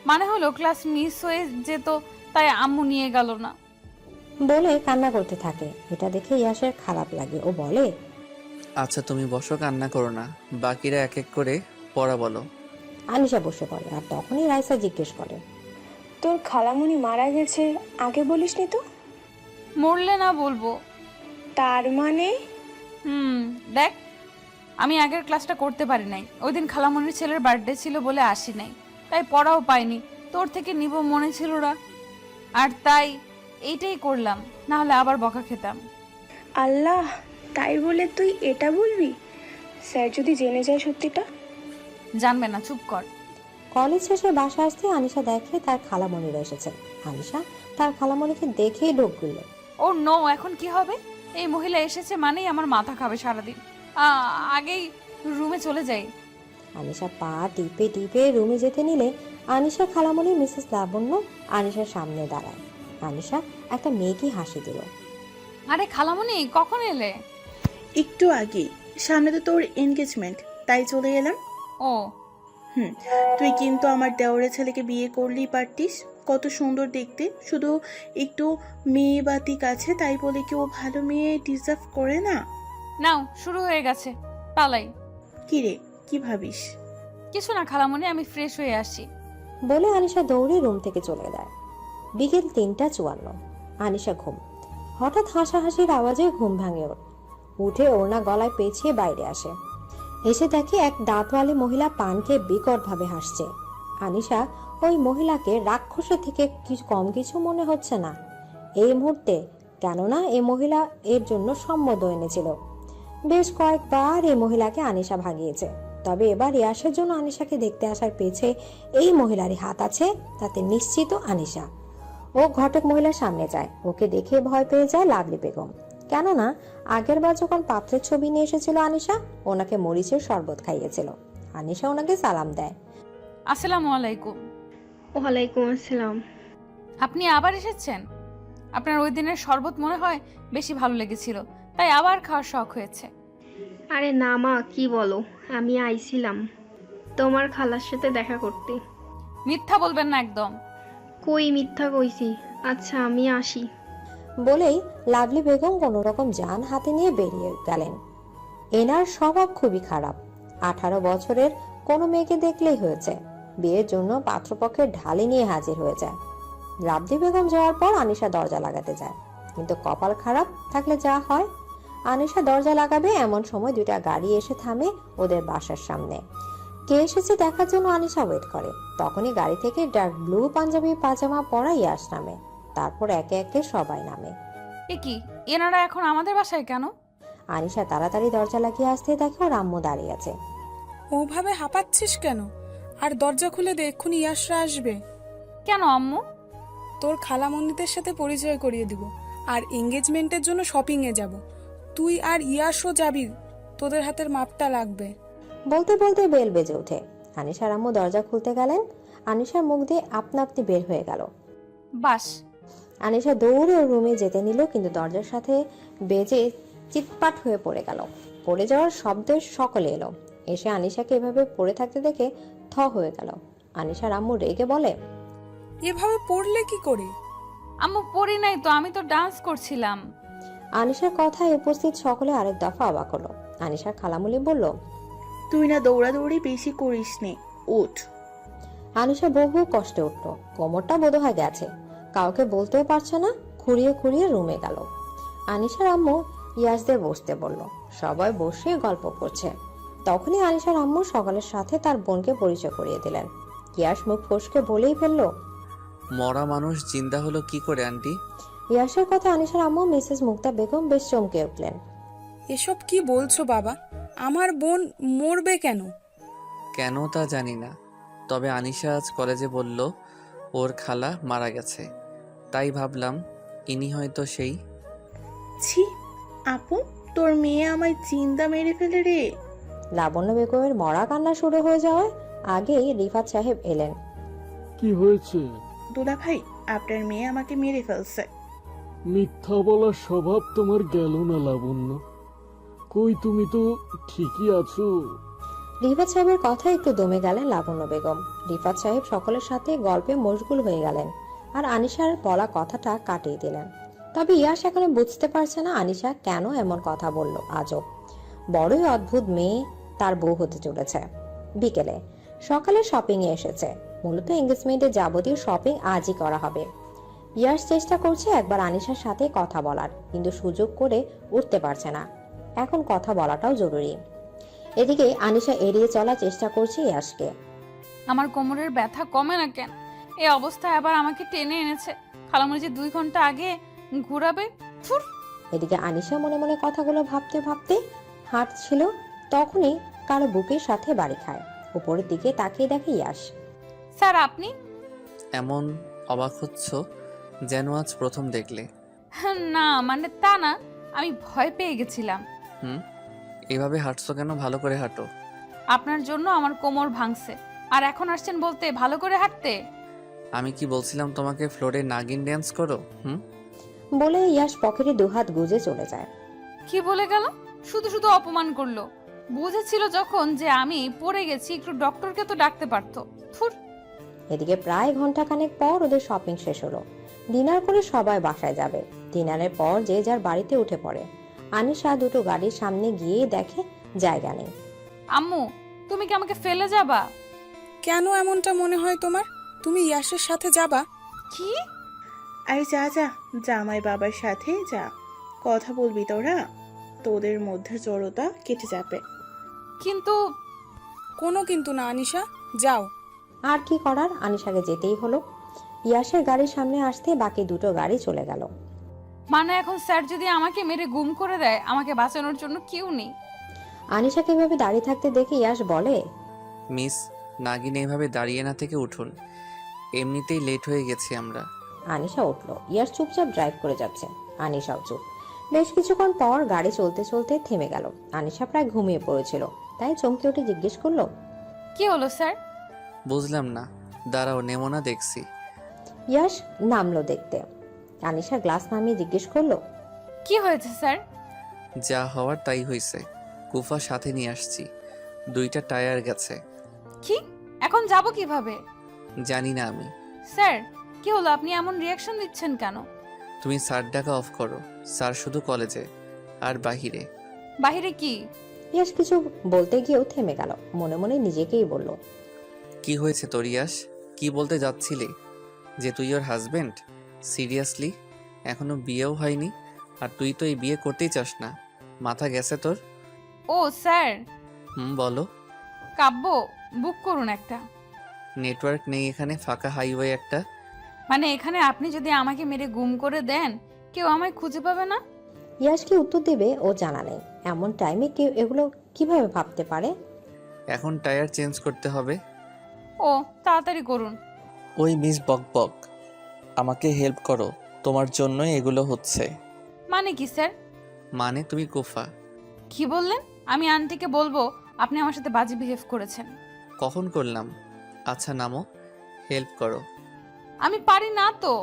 মানে হলো ক্লাস মিস হয়ে যেত, তাই আম্মু নিয়ে গেল না। বলে কান্না করতে থাকে। এটা দেখে ইয়াসের খারাপ লাগে। ও বলে, আচ্ছা তুমি বসো, কান্না করো না, বাকিরা এক এক করে পড়া বলো। আনিশা বসে পড়ে। আর তখনই রাইসা জিজ্ঞেস করে, তোর খালামণি মারা গেছে, আগে বলিসনি তো? মরলে না বলবো। তার মানে? দেখ, আমি আগের ক্লাসটা করতে পারি নাই, ওই দিন খালামণির ছেলের বার্থডে ছিল বলে আসি নাই, তাই পড়াও পাইনি। তোর থেকে নিব মনে ছিল না, আর তাই এইটাই করলাম, না হলে আবার বকা খেতাম। আল্লাহ, তাই বলে তুই এটা বলবি? স্যার যদি জেনে যায় সত্যিটা? জানবে না, চুপ কর। কলেজ শেষে বাসা আসতে আনিশা দেখে তার খালামণিরা এসেছে। আনিশা তার খালামণিকে দেখেই ঢোক গেল। ও নো, এখন কি হবে? এই মহিলা এসেছে মানেই আমার মাথা খাবে সারাদিন। আগেই রুমে চলে যাই। আনিশা পা টিপে টিপে রুমে যেতে নিলে আনিশা খালামণি মিসেস লাবণ্য আনিশার সামনে দাঁড়ায়। আনিশা একটা মেয়েকে হাসি দিল। আরে খালামণি, কখন এলে? একটু আগে। সামনে তো তোর এনগেজমেন্ট, তাই চলে এলাম। ও তুই কিন্তু আমার দেওরের ছেলেকে বিয়ে করলেই পারতিস। কত সুন্দর দেখতে, শুধু একটু মেয়ে বাতিক আছে, তাই বলে কি ও ভালো মেয়ে ডিজার্ভ করে না? নাও, শুরু হয়ে গেছে, পালাই। কি রে, কি ভাবিস? কিছু না খালামণি, আমি ফ্রেশ হয়ে আসি। বলে আনিশা দৌড়ে রুম থেকে চলে যায়। বিকেল 3:54। আনিশা ঘুম। হঠাৎ হাসাহাসির আওয়াজে ঘুম ভাঙে ওর। উঠে ওড়না গলায় পেঁচিয়ে বাইরে আসে। এসে দেখে এক দাঁতওয়ালি মহিলা পান খেয়ে বিকট ভাবে হাসছে। আনিশা ওই মহিলাকে রাক্ষসের থেকে কম কিছু মনে হচ্ছে না এই মুহূর্তে, কেননা এই মহিলা এর জন্য সম্মত এনেছিল। বেশ কয়েকবার এই মহিলাকে আনিশা ভাগিয়েছে, তবে এবার ইয়াসের জন্য আনিশাকে দেখতে আসার পেছে এই মহিলারই হাত আছে, তাতে নিশ্চিত আনিশা। ও ঘটক মহিলার সামনে যায়। ওকে দেখে ভয় পেয়ে যায় লাভলি বেগম, কেননা আগের বার যখন পাত্রের ছবি নিয়ে এসেছিল আনিশা, ওনাকে মরিচের শরবত খাইয়েছিল। আনিশা ওনাকে সালাম দেয়। আসসালামু আলাইকুম। ওয়ালাইকুম আসসালাম। আপনি আবার এসেছেন? আপনার ওই দিনের শরবত মনে হয় বেশি ভালো লেগেছিল, তাই আবার খাওয়ার শখ হয়েছে। আরে না মা, কি বলো, আমি আইছিলাম তোমার খালার সাথে দেখা করতে। মিথ্যা বলবেন না একদম। কই মিথ্যা কইছি। আচ্ছা আমি আসি। বলেই লাভলি বেগম কোনো রকম যান হাতে নিয়ে বেরিয়ে গেলেন। এনার স্বভাব খুবই খারাপ। 18 বছরের কোনো মেয়েকে দেখলেই হয়েছে বিয়ের জন্য পাত্রপক্ষের ঢালি নিয়ে হাজির হয়ে যায়। লাভলি বেগম যাওয়ার পর আনিশা দরজা লাগাতে যায়, কিন্তু কপাল খারাপ থাকলে যা হয়। আনিশা দরজা লাগাবে এমন সময় 2টা গাড়ি এসে থামে ওদের বাসার সামনে। কে এসেছে দেখার জন্য আনিশা ওয়েট করে। তখনই গাড়ি থেকে ডার্ক ব্লু পাঞ্জাবি পাজামা পরা ইয়াস নামে। তারপর একে একে সবাই নামে। এ কি, এনারা এখন আমাদের বাসায় কেন? আনিশা তাড়াতাড়ি দরজা লাগিয়ে আসতে দেখে ওর আম্মু দাঁড়িয়ে আছে। ওভাবে হাঁপাচ্ছিস কেন? আর দরজা খুলে দে, এক্ষুনি ইয়াসরা আসবে। কেন আম্মু? তোর খালামণিদের সাথে পরিচয় করিয়ে দিব, আর এঙ্গেজমেন্টের জন্য শপিং এ যাব। তুই আর ইয়াসও যাবি, তোদের হাতের মাপটা লাগবে। বলতে বলতে বেল বেজে ওঠে। আনিশার আম্মু দরজা খুলতে গেলেন। আনিশার মুখ দিয়ে আপনা আপনি বের হয়ে গেল। বাস। আনিশা দৌড়ে ওর রুমে যেতে নিল, কিন্তু দরজার সাথে বেজে চিৎপাট হয়ে পড়ে গেল। পড়ে যাওয়ার শব্দে সকলে এলো। এসে আনিশাকে এভাবে পড়ে থাকতে দেখে থ হয়ে গেল। আনিশার আম্মু রেগে বলে, এভাবে পড়লে কি করে? আম্মু পড়ি নাই তো, আমি তো ডান্স করছিলাম। আনিশার কথায় উপস্থিত সকলে আরেক দফা অবাক হলো। আনিশার খালামুলি বলল, তুই না দৌড়াদৌড়ি বেশি করিস নে, ওঠ। আনিশা বহু কষ্টে উঠল। কোমরটা বোধহয় গেছে, কাউকে বলতেও পারছে না। খুঁড়িয়ে খুঁড়িয়ে রুমে গেল। আনিশার আম্মু ইয়াসদের বসতে বলল। সবাই বসে গল্প করছে। তখনই আনিশার আম্মু সকালের সাথে তার বোনকে পরিচয় করিয়ে দিলেন। ইয়াস মুখ ফসকে বলেই ফেলল, মরা মানুষ জিন্দা হলো কি করে আন্টি? ইয়াসের কথা আনিশার আম্মু মিসেস মুক্তা বেগম বেশ চমকে উঠলেন। এসব কি বলছো বাবা? আমার বোন মরবে কেন? কেন তা জানি না, তবে আনিশা আজ কলেজে বলল ওর খালা মারা গেছে, তাই ভাবলাম ইনি হয়তো সেই। ছি আপু, তোর মেয়ে আমায় চিন্তা মেরে ফেলে রে। লাবণ্য বেগমের মরা কান্না শুরু হয়ে যাওয়ায় আগেই রিফাত সাহেব এলেন। কি হয়েছে? দুলা ভাই, আপনার মেয়ে আমাকে মেরে ফেলছে। মিথ্যা বলার স্বভাব তোমার গেল না লাবণ্য। কই, তুমি তো ঠিকই আছো। রিফাত সাহেবের কথা একটু দমে গেলেন লাবণ্য বেগম। রিফাত সাহেব সকলের সাথে গল্পে মশগুল হয়ে গেলেন আর আনিশার বলা কথাটা কাটিয়ে দিলেন। তবে ইয়াস এখনো বুঝতে পারছে না আনিশা কেন এমন কথা বলল। আজব, বড়ই অদ্ভুত মেয়ে তার বউ হতে চলেছে। বিকেলে সকালে শপিং এ এসেছে। মূলত এঙ্গেজমেন্টের যাবতীয় শপিং আজই করা হবে। ইয়াস চেষ্টা করছে একবার আনিশার সাথে কথা বলার, কিন্তু সুযোগ করে উঠতে পারছে না। এখন কথা বলাটাও জরুরি। এদিকে আনিশা এড়িয়ে চলার চেষ্টা করছে ইয়াশকে। আমার কোমরের ব্যথা কমে না কেন? এই অবস্থায় আবার আমাকে টেনে এনেছে। খালামণি যে 2 ঘন্টা আগে ঘুরাবে। ফুর। এদিকে আনিশা মনে মনে কথাগুলো ভাবতে ভাবতে হাঁটছিল, তখনই কারো বুকের সাথে বাড়ি খায়। উপরের দিকে তাকিয়ে দেখে ইয়াশ। স্যার আপনি? এমন অবাক হচ্ছ যেন আজ প্রথম দেখলে। না মানে তা না, আমি ভয় পেয়ে গেছিলাম। এভাবে হাঁটছো কেন? ভালো করে হাঁটো। আপনার জন্য আমার কোমর ভাঙছে, আর এখন আসছেন বলতে ভালো করে হাঁটতে? আমি কি বলছিলাম তোমাকে ফ্লোরে নাগিন ড্যান্স করো? বলে ইয়াশ পকেটে দুহাত গুজে চলে যায়। কি বলে গেল? শুধু শুধু অপমান করলো। বুঝেছিল যখন যে আমি পড়ে গেছি, একটু ডক্টরকে তো ডাকতে পারতো। ফুর। এদিকে প্রায় ঘন্টাখানেক পর ওদের শপিং শেষ হলো। ডিনার করে সবাই বাসায় যাবে। ডিনারের পর যে যার বাড়িতে উঠে পড়ে। আনিশা দুটো গাড়ির সামনে গিয়ে দেখে জায়গা নেই। আম্মু, তুমি কি আমাকে ফেলে যাবা? কেন এমনটা মনে হয় তোমার? তুমি ইয়াশের সাথে যাবা? কি? আরে যা যা, জামাই বাবার সাথে যা, কথা বলবি তোরা, তোদের মধ্যে জড়তা কেটে যাবে। কিন্তু কোনো কিন্তু না আনিশা, যাও। আর কি করার, আনিশাকে যেতেই হলো। ইয়াশের গাড়ির সামনে আসতে বাকি দুটো গাড়ি চলে গেল। মানে এখন স্যার যদি আমাকে মেরে গুম করে দেয়, আমাকে বাঁচানোর জন্য কেউ নেই। আনিশাকে এভাবে দাঁড়িয়ে থাকতে দেখে ইয়াশ বলে, মিস, নাগিন এভাবে দাঁড়িয়ে না থেকে উঠুন, এমনিতেই লেট হয়ে গেছি আমরা। আনিশা উঠলো। ইয়াশ চুপচাপ ড্রাইভ করে যাচ্ছে, আনিশাও চুপ। বেশ কিছুক্ষণ পর গাড়ি চলতে চলতে থেমে গেল। আনিশা প্রায় ঘুমিয়ে পড়েছিল, তাই চমকে উঠে জিজ্ঞেস করলো, কি হলো স্যার? বুঝলাম না, দাঁড়াও নেমোনা দেখছি। ইয়াশ নামলো দেখতে। আনিশা গ্লাস নামিয়ে জিজ্ঞেস করলো, কি হয়েছে স্যার? যা হওয়ার তাই হয়েছে, কুফা সাথে নিয়ে আসছি, 2টা টায়ার গেছে। কি? এখন যাব কিভাবে? জানি না আমি। স্যার কি হলো, আপনি এমন রিয়াকশন দিচ্ছেন কেন? তুমি স্যার ডাকা অফ করো। স্যার শুধু কলেজে আর বাহিরে। বাহিরে কি? ইয়াশ কিছু বলতে গিয়েও থেমে গেল। মনে মনে নিজেকেই বলল, কি হয়েছে তোর ইয়াশ? কি বলতে যাচ্ছিলে? যে তুই ওর হাজবেন্ড? সিরিয়াসলি? এখনো বিয়েও হয়নি, আর তুই তো এই বিয়ে করতেই চাস না। মাথা গেছে তোর? ও স্যার। বলো। কাব্য বুক করুন একটা। নেটওয়ার্ক নেই এখানে, ফাঁকা হাইওয়ে একটা। মানে এখানে আপনি যদি আমাকে মেরে গুম করে দেন, কেউ আমায় খুঁজে পাবে না? ইয়াশ কি উত্তর দেবে ও জানা নেই। এমন টাইমে কেউ এগুলো কিভাবে ভাবতে পারে? এখন টায়ার চেঞ্জ করতে হবে। ও তাড়াতাড়ি করুন। ওই মিস বকবক, আমাকে হেল্প করো, তোমার জন্যই এগুলো হচ্ছে। মানে কি স্যার? মানে তুমি কুফা। কি বললেন? আমি আন্টিকে বলবো আপনি আমার সাথে বাজে বিহেভ করেছেন। কখন করলাম? আচ্ছা নামো, হেল্প করো। আমি পারি না তো।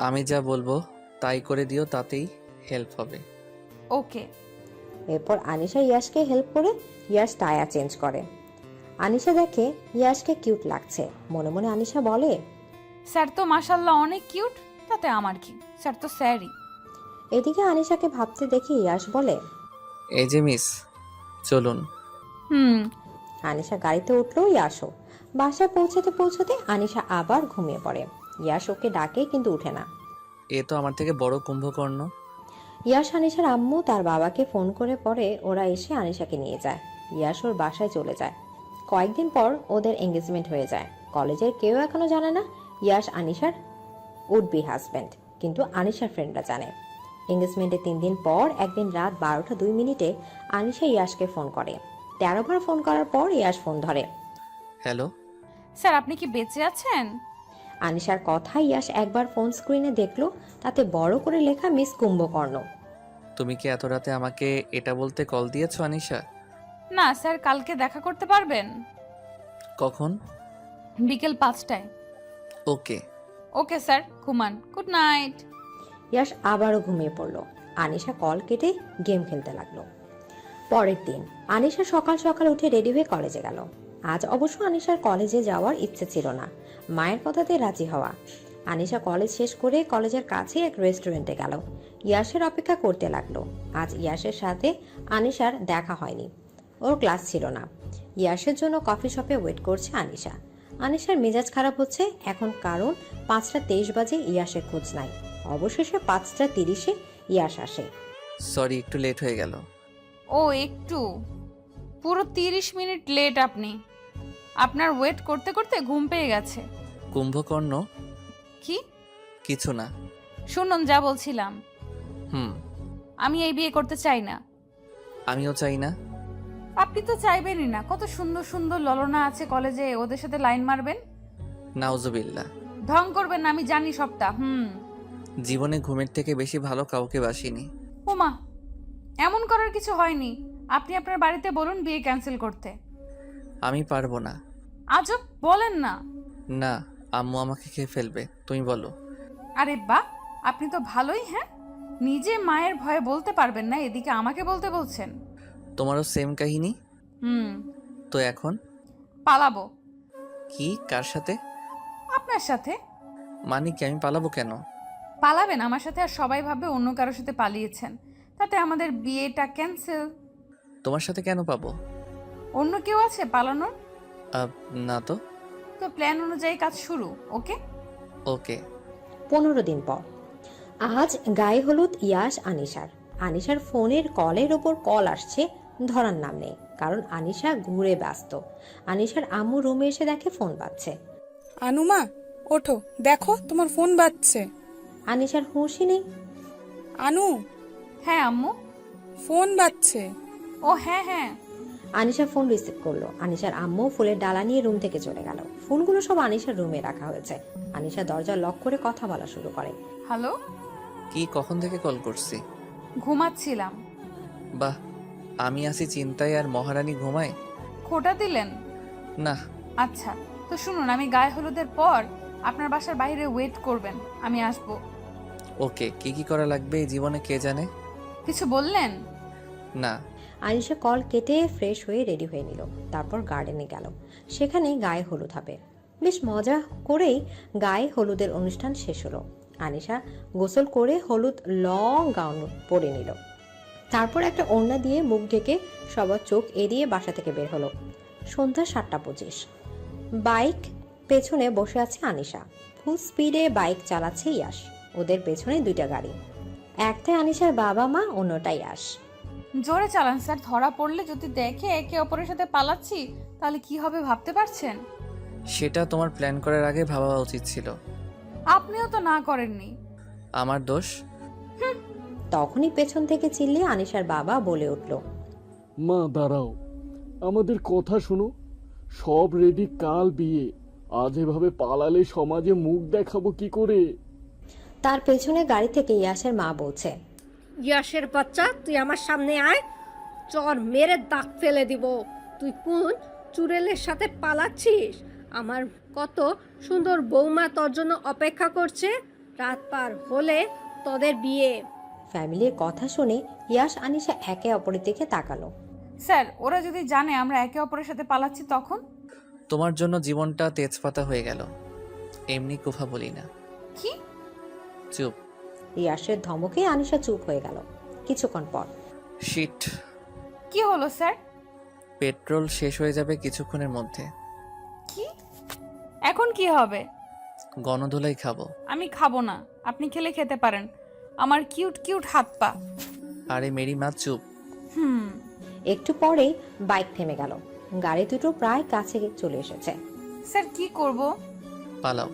আমি যা বলবো তাই করে দিও, তাতেই হেল্প হবে। ওকে। এরপর আনিশা ইয়াশকে হেল্প করে ইয়াশ টায়ার চেঞ্জ করে। আনিশা দেখে ইয়াশকে কিউট লাগছে। মনে মনে আনিশা বলে, স্যার তো মাশাল্লাহ অনেক কিউট, তাতে আমার কি, স্যার তো স্যারই। এদিকে আনিশাকে ভাবতে দেখে ইয়াশ বলে, এই যে মিস, চলুন। আনিশা গাড়িতে উঠলো, ইয়াশও। বাসায় পৌঁছাতে পৌঁছাতে আনিশা আবার ঘুমিয়ে পড়ে। ইয়াশ ওকে ডাকে কিন্তু উঠে না। এ তো আমার থেকে বড় কুম্ভকর্ণ। ইয়াশ আনিশার আম্মু তার বাবাকে ফোন করে পরে ওরা এসে আনিশাকে নিয়ে যায়। ইয়াশ ওর বাসায় চলে যায়। কয়েকদিন পর ওদের এঙ্গেজমেন্ট হয়ে যায়। কলেজের কেউ এখনো জানে না ইয়াশ আনিশার উড বি হাজব্যান্ড, কিন্তু আনিশার ফ্রেন্ডরা জানে। এঙ্গেজমেন্টের 3 দিন পর একদিন রাত 12টা 2 আনিশা ইয়াশকে ফোন করে। 13 বার ফোন করার পর ইয়াশ ফোন ধরে। হ্যালো স্যার, আপনি কি বেঁচে আছেন? আনিশার কথা ইয়াশ একবার ফোন স্ক্রিনে দেখলো, তাতে বড় করে লেখা মিস কুম্ভকর্ণ। তুমি কি এত রাতে আমাকে এটা বলতে কল দিয়েছো আনিশা? না স্যার, কালকে দেখা করতে পারবেন? কখন? বিকেল 5টায়। ওকে। ওকে স্যার, ঘুমান। Good night. ইয়াশ আবারও ঘুমিয়ে পড়লো। আনিশা কল কেটে গেম খেলতে লাগলো। পরের দিন আনিশা সকাল সকাল উঠে রেডি হয়ে কলেজে গেল। আজ অবশ্য আনিশার কলেজে যাওয়ার ইচ্ছে ছিল না, মায়ের কথাতে রাজি হওয়া। আনিশা কলেজ শেষ করে কলেজের কাছে এক রেস্টুরেন্টে গেল। ইয়াশের অপেক্ষা করতে লাগলো। আজ ইয়াশের সাথে আনিশার দেখা হয়নি, ওর ক্লাস ছিল না। ইয়াশের জন্য কফি শপে ওয়েট করছে আনিশা। আনিশার মেজাজ খারাপ হচ্ছে এখন, কারণ 5টা 23 বাজে ইয়াশের খোঁজ নাই। অবশেষে 5টা 30 ইয়াশ আসে। সরি, একটু লেট হয়ে গেল। ও একটু, পুরো 30 মিনিট লেট আপনি। আপনার ওয়েট করতে করতে ঘুম পেয়ে গেছে। কুম্ভকর্ণ। কি? কিছু না। শুনুন যা বলছিলাম, হুম। আমি এই বিয়ে করতে চাই না। আমিও চাই না। আপনি তো চাইবেনই না। কত সুন্দর সুন্দর ললনা আছে কলেজে, ওদের সাথে লাইন মারবেন। নাউজুবিল্লাহ। ঢং করবেন না, আমি জানি সবটা। জীবনে ঘুমের থেকে বেশি ভালো কাউকে বাসিনি। ওমা, এমন করার কিছু হয়নি। আপনি আপনার বাড়িতে বলুন বিয়ে ক্যান্সেল করতে। আমি পারবো না। আজব বলেন না। না, আম্মু আমাকে খেয়ে ফেলবে। তুমি বলো। আরে বাহ, আপনি তো ভালোই। হ্যাঁ, নিজে মায়ের ভয়ে বলতে পারবেন না, এদিকে আমাকে বলতে বলছেন। তোমারও সেম কাহিনী। তো এখন পালাবো। কি? কার সাথে? আপনার সাথে। মানে কি, আমি পালাবো কেন? পালাবেন আমার সাথে আর সবাই ভাবে অন্য কারোর সাথে পালিয়েছেন, তাতে আমাদের বিয়েটা ক্যান্সেল। তোমার সাথে কেন পাবো? অন্য কেউ আছে পালানোর? না তো। তো প্ল্যান অনুযায়ী কাজ শুরু। ওকে ওকে। 15 দিন পর আজ গায়ে হলুদ ইয়াশ আনিশার। আনিশার ফোনের কলের ওপর কল আসছে, ধরার নাম নেই, কারণ আনিশা ঘুরে ব্যস্ত। আনিশার আম্মু রুমে এসে দেখে ফোন বাজছে। আনুমা ওঠো, দেখো তোমার ফোন বাজছে। আনিশার হুঁশই নেই। আনু। হ্যাঁ আম্মু। ফোন বাজছে। ও হ্যাঁ হ্যাঁ। আনিশা ফোন রিসিভ করলো। আনিশার আম্মু ফুলের ডালা নিয়ে রুম থেকে চলে গেল। ফুলগুলো সব আনিশার রুমে রাখা হয়েছে। আনিশা দরজা লক করে কথা বলা শুরু করে। হ্যালো। কি, কখন থেকে কল করছি? ঘুমাচ্ছিলাম। বাহ, আমি আছি চিন্তায় আর মহারানী ঘুমায়। খোটা দিলেন? না। আচ্ছা, তো শুনুন, আমি গায়ে হলুদের পর আপনার বাসার বাইরে ওয়েট করবেন, আমি আসব। ওকে। কি কি করা লাগবে এই জীবনে কে জানে? কিছু বললেন না। আনিশা কল কেটে ফ্রেশ হয়ে রেডি হয়ে নিল। তারপর গার্ডেনে গেল। সেখানে গায়ে হলুদ হবে। বেশ মজা করেই গায়ে হলুদের অনুষ্ঠান শেষ হলো। আনিশা গোসল করে হলুদ লং গাউন পরে নিল। তারপর একটা ওড়না দিয়ে মুখ ঢেকে সবার চোখ এড়িয়ে বাসা থেকে বের হলো। সন্ধ্যা 7:25। বাইক পেছনে বসে আছে আনিশা। ফুল স্পিডে বাইক চালাচ্ছে ইয়াশ। ওদের পেছনে 2টা গাড়ি, একটাই আনিশার বাবা মা, অন্যটাই ইয়াশ। জোরে চালান স্যার, ধরা পড়লে যদি দেখে একে অপরের সাথে পালাচ্ছি তাহলে কি হবে ভাবতে পারছেন? সেটা তোমার প্ল্যান করার আগে ভাবা উচিত ছিল। আপনিও তো না করেননি। আমার দোষ? তখনই পেছন থেকে চিল্লিয়ে আনিশার বাবা বলে উঠল, মা দাঁড়াও, আমাদের কথা শোনো। সব রেডি, কাল বিয়ে। আজ এভাবে পালালে সমাজে মুখ দেখাবো কি করে? তার পেছনে গাড়ি থেকে ইয়াশের মা বলছে, ইয়াশের বাচ্চা, তুই আমার সামনে আয়, চর মেরে দাগ ফেলে দিব। তুই কোন চুড়েলের সাথে পালাচ্ছিস? আমার কত সুন্দর বৌমা তোর জন্য অপেক্ষা করছে। রাত পার হলে তোদের বিয়ে। ফ্যামিলির কথা শুনে ইয়াশ আনিশা একে অপরের দিকে তাকালো। স্যার, ওরা যদি জানে আমরা একে অপরের সাথে পালাচ্ছি তখন? তোমার জন্য জীবনটা তেজপাতা হয়ে গেল। এমনি কথা বলি না। কি? চুপ। ইয়াশের ধমকে আনিশা চুপ হয়ে গেল। কিছুক্ষণ পর, শিট। কি হলো স্যার? পেট্রোল শেষ হয়ে যাবে কিছুক্ষণের মধ্যে। কি? এখন কি হবে? গণধোলাই খাবো। আমি খাবো না, আপনি খেলে খেতে পারেন। আমার কিউট কিউট হাত পা। আরে মেরি মা, চুপ। একটু পরেই বাইক থেমে গেল। গাড়ি দুটো প্রায় কাছে চলে এসেছে। স্যার কি করব? পালাও।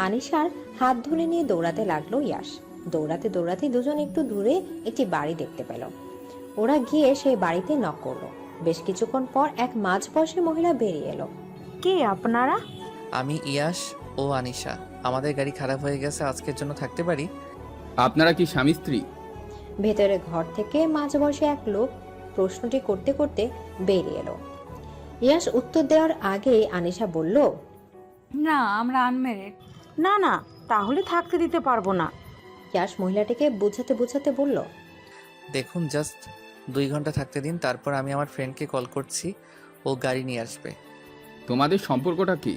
আনিশার হাত ধরে নিয়ে দৌড়াতে লাগলো ইয়াশ। দৌড়াতে দৌড়াতে দুজন একটু দূরে একটি বাড়ি দেখতে পেল। ওরা গিয়ে সেই বাড়িতে নক করলো। বেশ কিছুক্ষণ পর এক মাঝবয়সী মহিলা বেরিয়ে এলো। কে আপনারা? আমি ইয়াশ ও আনিশা। আমাদের গাড়ি খারাপ হয়ে গেছে, আজকের জন্য থাকতে পারি? আপনারা কি স্বামী স্ত্রী? ভেতরে ঘর থেকে মাঝবয়সী এক লোক প্রশ্নটি করতে করতে বেরিয়ে এলো। ইয়াশ উত্তর দেওয়ার আগে আনিশা বলল, না, আমরা আনমেরিড। না না, তাহলে থাকতে দিতে পারবো না। ইয়াশ মহিলাটিকে বোঝাতে বোঝাতে বলল, দেখুন, জাস্ট 2 ঘন্টা থাকতে দিন, তারপর আমি আমার ফ্রেন্ডকে কল করছি, ও গাড়ি নিয়ে আসবে। তোমাদের সম্পর্কটা কি?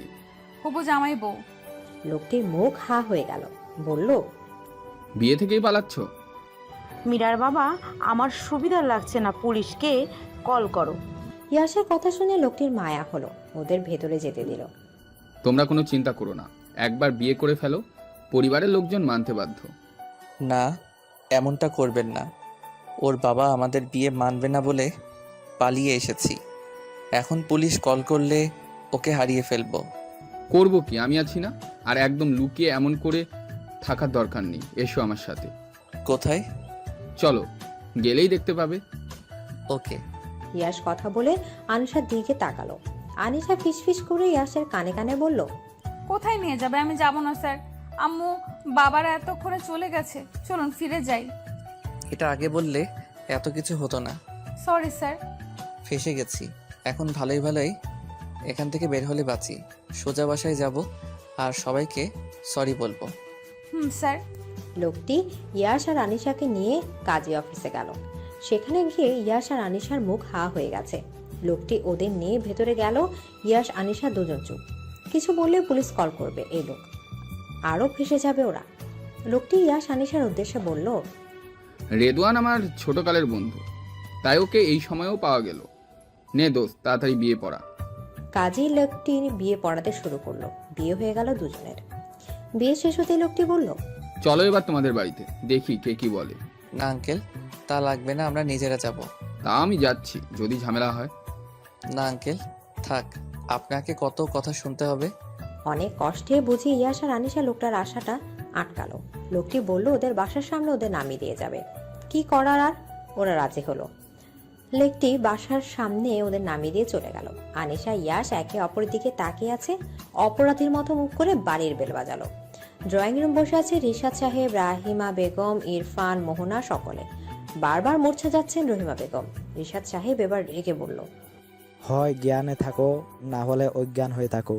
হবু জামাই বউ। লোকটির মুখ হা হয়ে গেল। বলল, বিয়ে থেকেই পালাচ্ছ? মীরার বাবা, আমার সুবিধা লাগছে না, পুলিশকে কল করো। ইয়াশের কথা শুনে লোকটির মায়া হলো। ওদের ভেতরে যেতে দিল। তোমরা কোনো চিন্তা করো না, একবার বিয়ে করে ফেলো, পরিবারের লোকজন মানতে বাধ্য। না, এমনটা করবেন না। ওর বাবা আমাদের বিয়ে মানবে না বলে পালিয়ে এসেছি। এখন পুলিশ কল করলে ওকে হারিয়ে ফেলবো। করব কি, আমি আছি না। আর একদম লুকিয়ে এমন করে থাকার দরকার নেই, এসো আমার সাথে। কোথায়? চলো, গেলেই দেখতে পাবে। ওকে। ইয়াশ কথা বলে আনিশার দিকে তাকালো। আনিশা ফিসফিস করে ইয়াশের কানে কানে বলল, কোথায় নিয়ে যাবে? আমি যাব না স্যার। আম্মু বাবারা এতক্ষণে চলে গেছে, চলুন ফিরে যাই। এটা আগে বললে এত কিছু হতো না। Sorry sir. ফেসে গেছি। এখন ভালোই ভালোই এখান থেকে বের হলে বাঁচি। সোজা বাসায় যাব আর সবাইকে সরি বলবো। স্যার। লোকটি ইয়াশ আর আনিশাকে নিয়ে কাজী অফিসে গেল। সেখানে গিয়ে ইয়াশ আর আনিশার মুখ হা হয়ে গেছে। লোকটি ওদের নিয়ে ভেতরে গেল। ইয়াশ আনিশা দুজন চুপ। কিছু বললে পুলিশ কল করবে এই লোক, আরও ফেসে যাবে ওরা। লোকটি ইয়াশ আনিশার উদ্দেশ্যে বলল, রেদওয়ান আমার ছোটকালের বন্ধু, তাই ওকে এই সময়েও পাওয়া গেল। নে দোস্ত, তাড়াতাড়ি বিয়ে পড়া। কাজী লোকটির বিয়ে পড়াতে শুরু করলো। বিয়ে হয়ে গেল দুজনের। বিয়ে শেষ হতে লোকটি বলল, চলো এবার তোমাদের বাড়িতে, দেখি কে কি বলে। না আঙ্কেল, তা লাগবে না, আমরা নিজেরা যাব। তা আমি যাচ্ছি, যদি ঝামেলা হয়। না আঙ্কেল থাক, আপনাকে কত কথা শুনতে হবে। অনেক কষ্টে বুঝি ইয়াশ আর আনিশা লোকটার আশাটা আটকালো। লোকটি বলল ওদের বাসার সামনে ওদের নামিয়ে দিয়ে যাবে। কি করার আর, ওরা রাজি হলো। লোকটি বাসার সামনে ওদের নামিয়ে দিয়ে চলে গেল। আনিশা ইয়াশ একে অপরের দিকে তাকিয়ে আছে। অপরাধীর মতো মুখ করে বাড়ির বেল বাজালো। ড্রয়িং রুম বসে আছে রিশাদ সাহেব, রাহিমা বেগম, ইরফান, মোহনা সকলে। বারবার মূর্ছা যাচ্ছেন রহিমা বেগম। রিশাদ সাহেব এবার রেগে বলল, হয় জ্ঞানে থাকো, না হলে অজ্ঞান হয়ে থাকো।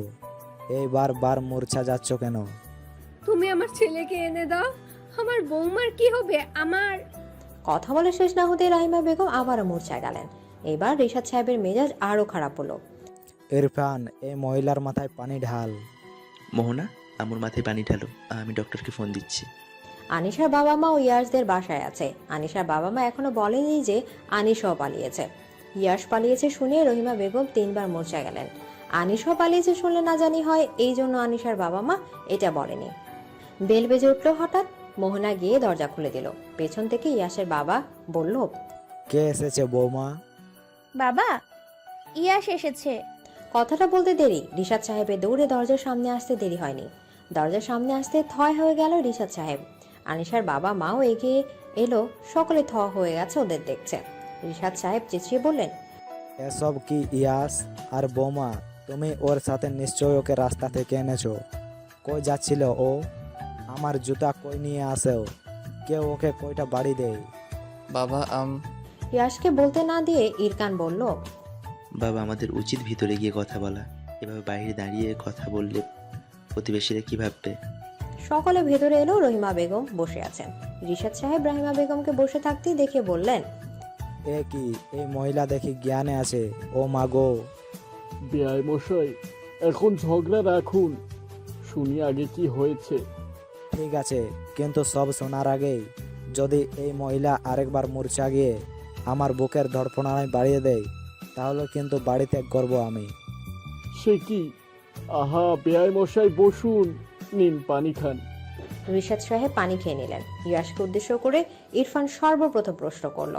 এইবার বার মূর্ছা যাচ্ছ কেন? তুমি আমার ছেলেকে এনে দাও, আমার বৌমার কি হবে? আমার কথা বলে শেষ না হতে রাহিমা বেগম আবারও মূর্ছায় গেলেন। এবার রিশাদ সাহেবের মেজাজ আরো খারাপ হলো। ইরফান, এই মহিলার মাথায় পানি ঢাল। মোহনা, আমার মাথায় পানি ঢালো, আমি ডক্টরকে ফোন দিচ্ছি। আনিশার বাবা মা ও ইয়াশদের বাসায় আছে। আনিশার বাবা মা এখনো বলেনি যে আনিশাও পালিয়েছে। ইয়াশ পালিয়েছে শুনে রহিমা বেগম 3 বার মূর্ছা গেলেন। আনিশাও পালিয়েছে শুনলে না জানি হয়, এই জন্য আনিশার বাবা মা এটা বলেনি। বেল বেজে উঠলো হঠাৎ। মোহনা গিয়ে দরজা খুলে দিল। পেছন থেকে ইয়াশের বাবা বলল, কে এসেছে বৌমা? বাবা, ইয়াশ এসেছে। কথাটা বলতে দেরি রিশাদ সাহেবের দৌড়ে দরজার সামনে আসতে দেরি হয়নি। দরজার সামনে আসতে থয় হয়ে গেল রিশাদ সাহেব। আনিশার বাবা মাও এগিয়ে এলো। সকলে থ হয়ে গেছে ওদের দেখছে। রিশাদ সাহেব চেঁচিয়ে বললেন, এসব কি ইয়াস? আর বৌমা, তুমি ওর সাথে নিশ্চয় ওকে রাস্তা থেকে এনেছো। কই যাচ্ছিল ও? আমার জুতা কই নিয়ে আসেও? কেউ ওকে কয়টা বাড়ি দেয়? বাবা ইয়াশকে বলতে না দিয়ে ইরকান বলল, বাবা, আমাদের উচিত ভিতরে গিয়ে কথা বলা। এভাবে বাইরে দাঁড়িয়ে কথা বললে প্রতিবেশীরা কি ভাববে? সকলে ভেতরে এলো। রহিমা বেগম বসে আছেন। রিশাদ সাহেব রাহিমা বেগমকে বসে থাকতেই দেখে বললেন, এ কি, এই মহিলা দেখি জ্ঞানে আছে। ও মাগো! বেআই মশাই, এখন ঝগড়া রাখুন, শুনি আগে কি হয়েছে। ঠিক আছে, কিন্তু সব শোনার আগেই যদি এই মহিলা আরেকবার মূর্ছা গিয়ে আমার বুকের ধড়ফড়ানি বাড়িয়ে দেয়, তাহলে কিন্তু বাড়ি ত্যাগ করবো আমি। সে কি? আহা, বেআই মশাই বসুন, নিন পানি খান। রিশাদ সাহেব পানি খেয়ে নিলেন। ইয়াশকে উদ্দেশ্য করে ইরফান সর্বপ্রথম প্রশ্ন করল,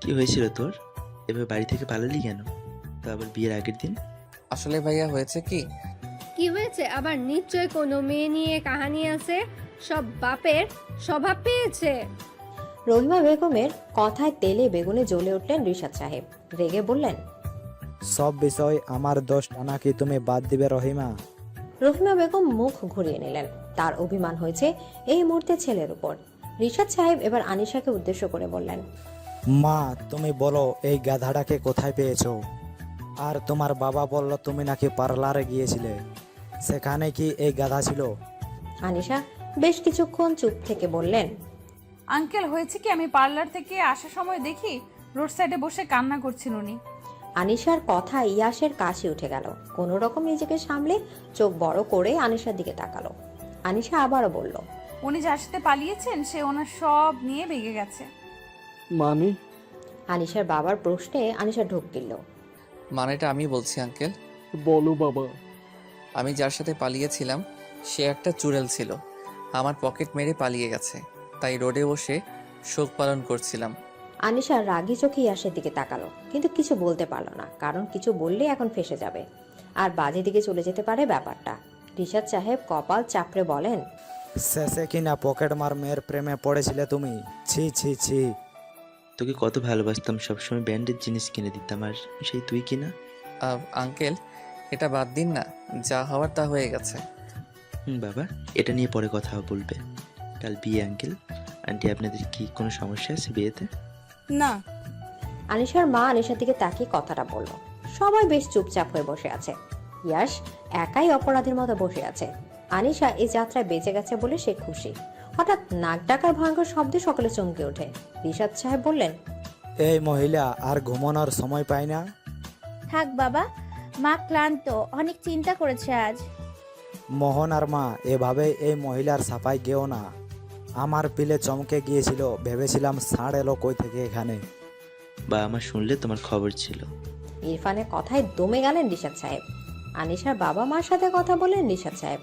কি হয়েছিল তোর? এভাবে বাড়ি থেকে পালালি কেন? তো আবার বিয়ের আগের দিন? আসলে ভাইয়া হয়েছে কি? কি হয়েছে আবার? নিশ্চয় কোনো মেয়ে নিয়ে কাহিনী আছে। সব বাপের স্বভাব পেয়েছে। রহিমা বেগমের কথায় তেলে বেগুনে জ্বলে উঠলেন রিশাদ সাহেব। রেগে বললেন, সব বিষয় আমার দোষ টানা কি তুমি বাদ দিবে রহিমা? রহিমা বেগম মুখ ঘুরিয়ে নিলেন। তার অভিমান হয়েছে এই মুহূর্তে ছেলের উপর। রিশাদ সাহেব এবার আনিশাকে উদ্দেশ্য করে বললেন, মা, তুমি বলো এই গাধাটাকে কোথায় পেয়েছো? আর তোমার বাবা বলল তুমি নাকি পার্লারে গিয়েছিলে, সেখানে কি এই গাধা ছিল? আনিশা বেশ কিছুক্ষণ চুপ থেকে বললেন, আঙ্কেল, হয়েছে কি, আমি পার্লার থেকে আসার সময় দেখি রোড সাইডে বসে কান্না করছেন উনি। আনিশার কথা ইয়াশের কাশি উঠে গেল। কোনো রকম নিজেকে সামলে চোখ বড় করে আনিশার দিকে তাকালো। আনিশা আবারও বলল, উনি যার সাথে পালিয়েছেন সে ওনার সব নিয়ে ভেগে গেছে। মানে? আনিশার বাবার প্রশ্নে আনিশা ঢোক গিলল। মানেটা আমি বলছি আঙ্কেল। বলো বাবা। আমি যার সাথে পালিয়েছিলাম সে একটা চুড়েল ছিল। আমার পকেট মেরে পালিয়ে গেছে, তাই রোডে বসে শোক পালন করছিলাম। আনিশা রাগী চোখে ইয়াসের দিকে তাকালো, কিন্তু কিছু বলতে পারলো না, কারণ কিছু বললে এখন ফেঁসে যাবে আর বাজে দিকে চলে যেতে পারে ব্যাপারটা। রিশাদ সাহেব কপাল চাপড়ে বলেন, শেষে কিনা পকেট মার মেয়ের প্রেমে পড়েছিলে তুমি। ছি ছি ছি। তোকে কত ভালোবাসতাম, সবসময় ব্র্যান্ডের জিনিস কিনে দিতাম, আর সেই তুই কিনা। আঙ্কেল, এটা বাদ দিন না, যা হওয়ার তা হয়ে গেছে। বাবা, এটা নিয়ে পরে কথা বলবে। কাল বিয়ে আঙ্কেল আন্টি, আপনাদের কি কোনো সমস্যা আছে বিয়েতে? না। আনিশার মা আনিশার দিকে তাকিয়ে কথাটা বলল। সবাই বেশ চুপচাপ হয়ে বসে আছে। ইয়াশ একাই অপরাধীর মতো বসে আছে। আনিশা এই যাত্রায় বেঁচে গেছে বলে সে খুশি। হঠাৎ নাক ডাকার ভয়ঙ্কর শব্দে সকলে চমকে ওঠে। রিশাদ সাহেব বললেন, এই মহিলা আর ঘুমানোর সময় পায় না। থাক বাবা, মা ক্লান্ত, অনেক চিন্তা করেছে আজ। মোহন আর মা, এভাবে এই মহিলার সাফাই গেও না। আমার পিলে চমকে গিয়েছিল, ভেবেছিলাম ষাঁড় এলো কই থেকে এখানে। বা আমার শুনলে তোমার খবর ছিল। ইরফানের কথায় দমে গেলেন রিশাদ সাহেব। আনিশার বাবা মার সাথে কথা বলেন রিশাদ সাহেব।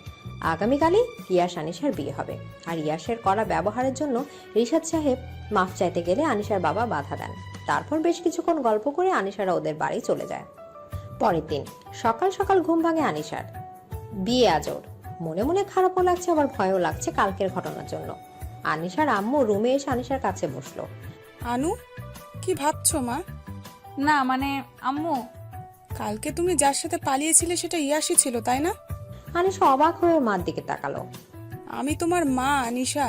আগামীকালই ইয়াশ আনিশার বিয়ে হবে, আর ইয়াশের করা ব্যবহারের জন্য রিশাদ সাহেব মাফ চাইতে গেলে আনিশার বাবা বাধা দেন। তারপর বেশ কিছুক্ষণ গল্প করে আনিশারা ওদের বাড়ি চলে যায়। পরের দিন সকাল সকাল ঘুম ভাঙে আনিশার। বিয়ে আজর। মনে মনে খারাপও লাগছে, আবার ভয়ও লাগছে কালকের ঘটনার জন্য। আনিশার আম্মু রুমে এসে আনিশার কাছে বসলো। আনু, কি ভাবছো মা? না মানে আম্মু, কালকে তুমি যার সাথে পালিয়েছিলে সেটা ইয়াসই ছিল, তাই না? আনিশা অবাক হয়ে মার দিকে তাকালো। আমি তোমার মা আনিশা,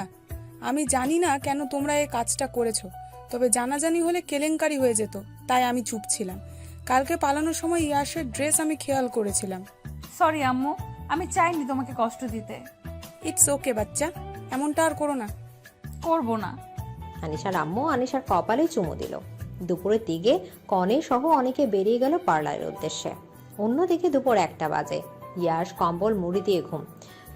আমি জানি না কেন তোমরা এই কাজটা করেছো, তবে জানাজানি হলে কেলেঙ্কারি হয়ে যেত, তাই আমি চুপ ছিলাম। কালকে পালানোর সময় ইয়াসের ড্রেস আমি খেয়াল করেছিলাম। সরি আম্মু, আমি চাইনি তোমাকে কষ্ট দিতে। ইটস ওকে বাচ্চা, এমনটা আর করো না। করবো না। আনিশার আম্মু আনিশার কপালে চুমু দিল। দুপুরের দিকে কনে সহ অনেকে বেরিয়ে গেল পার্লারের উদ্দেশ্যে। অন্যদিকে দুপুর 1টা বাজে। ইয়াশ কম্বল মুড়ি দিয়ে ঘুম।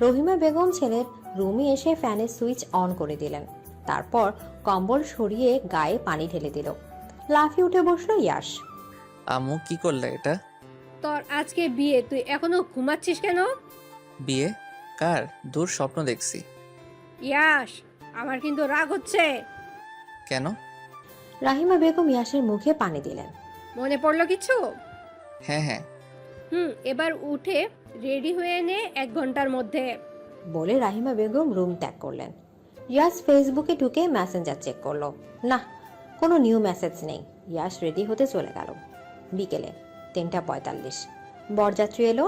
রহিমা বেগম ছেলের রুমে এসে ফ্যানের সুইচ অন করে দিলেন। তারপর কম্বল সরিয়ে গায়ে পানি ঢেলে দিল। লাফিয়ে উঠে বসলো ইয়াশ। আম্মু, কি করলে এটা? তোর আজকে বিয়ে, তুই এখনো ঘুমাচ্ছিস কেন? বিয়ে? কার? দূর স্বপ্ন দেখছি। ইয়াশ, আমার কিন্তু রাগ হচ্ছে। কেন? রাহিমা বেগম ইয়াশের মুখে পানি দিলেন। মনে পড়লো কিছু? হ্যাঁ হ্যাঁ। এবার উঠে রেডি হয়ে নে 1 ঘন্টার মধ্যে, বলে রাহিমা বেগম রুম ত্যাগ করলেন। ইয়াশ ফেসবুকে ঢুকে মেসেঞ্জার চেক করলো। না, কোনো নিউ মেসেজ নেই। ইয়াশ রেডি হতে চলে গেল। বিকেলে 3:45 বরযাত্রী এলো।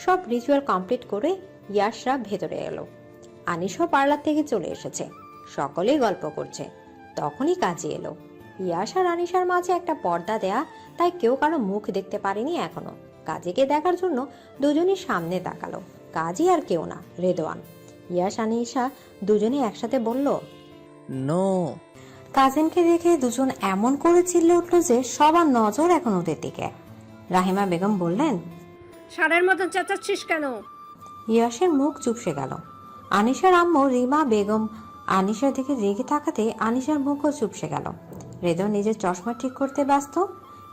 সব রিচুয়াল কমপ্লিট করে ইয়াশরা ভেতরে এলো। আনিশও পার্লার থেকে চলে এসেছে। সকলেই গল্প করছে। তখনই কাজী এলো। ইয়াশ আর আনিশার মাঝে একটা পর্দা দেয়া, তাই কেউ কারো মুখ দেখতে পারেনি এখনো। কাজীকে দেখার জন্য দুজনই সামনে তাকালো। কাজী আর কেউ না, রেদওয়ান। ইয়াশ আনিশা দুজনে একসাথে বলল, নো। কাজিনকে দেখে দুজন এমন করে চিল্লে উঠল যে সবার নজর এখন ওদের দিকে। রাহিমা বেগম বললেন, ষাঁড়ের মতন চেঁচাচ্ছিস কেন? ইয়াশের মুখ চুপসে গেল। আনিশার আম্মু রিমা বেগম আনিশার দিকে রেগে তাকাতে আনিশার মুখও চুপসে গেল। রেদওয়ান নিজের চশমা ঠিক করতে ব্যস্ত।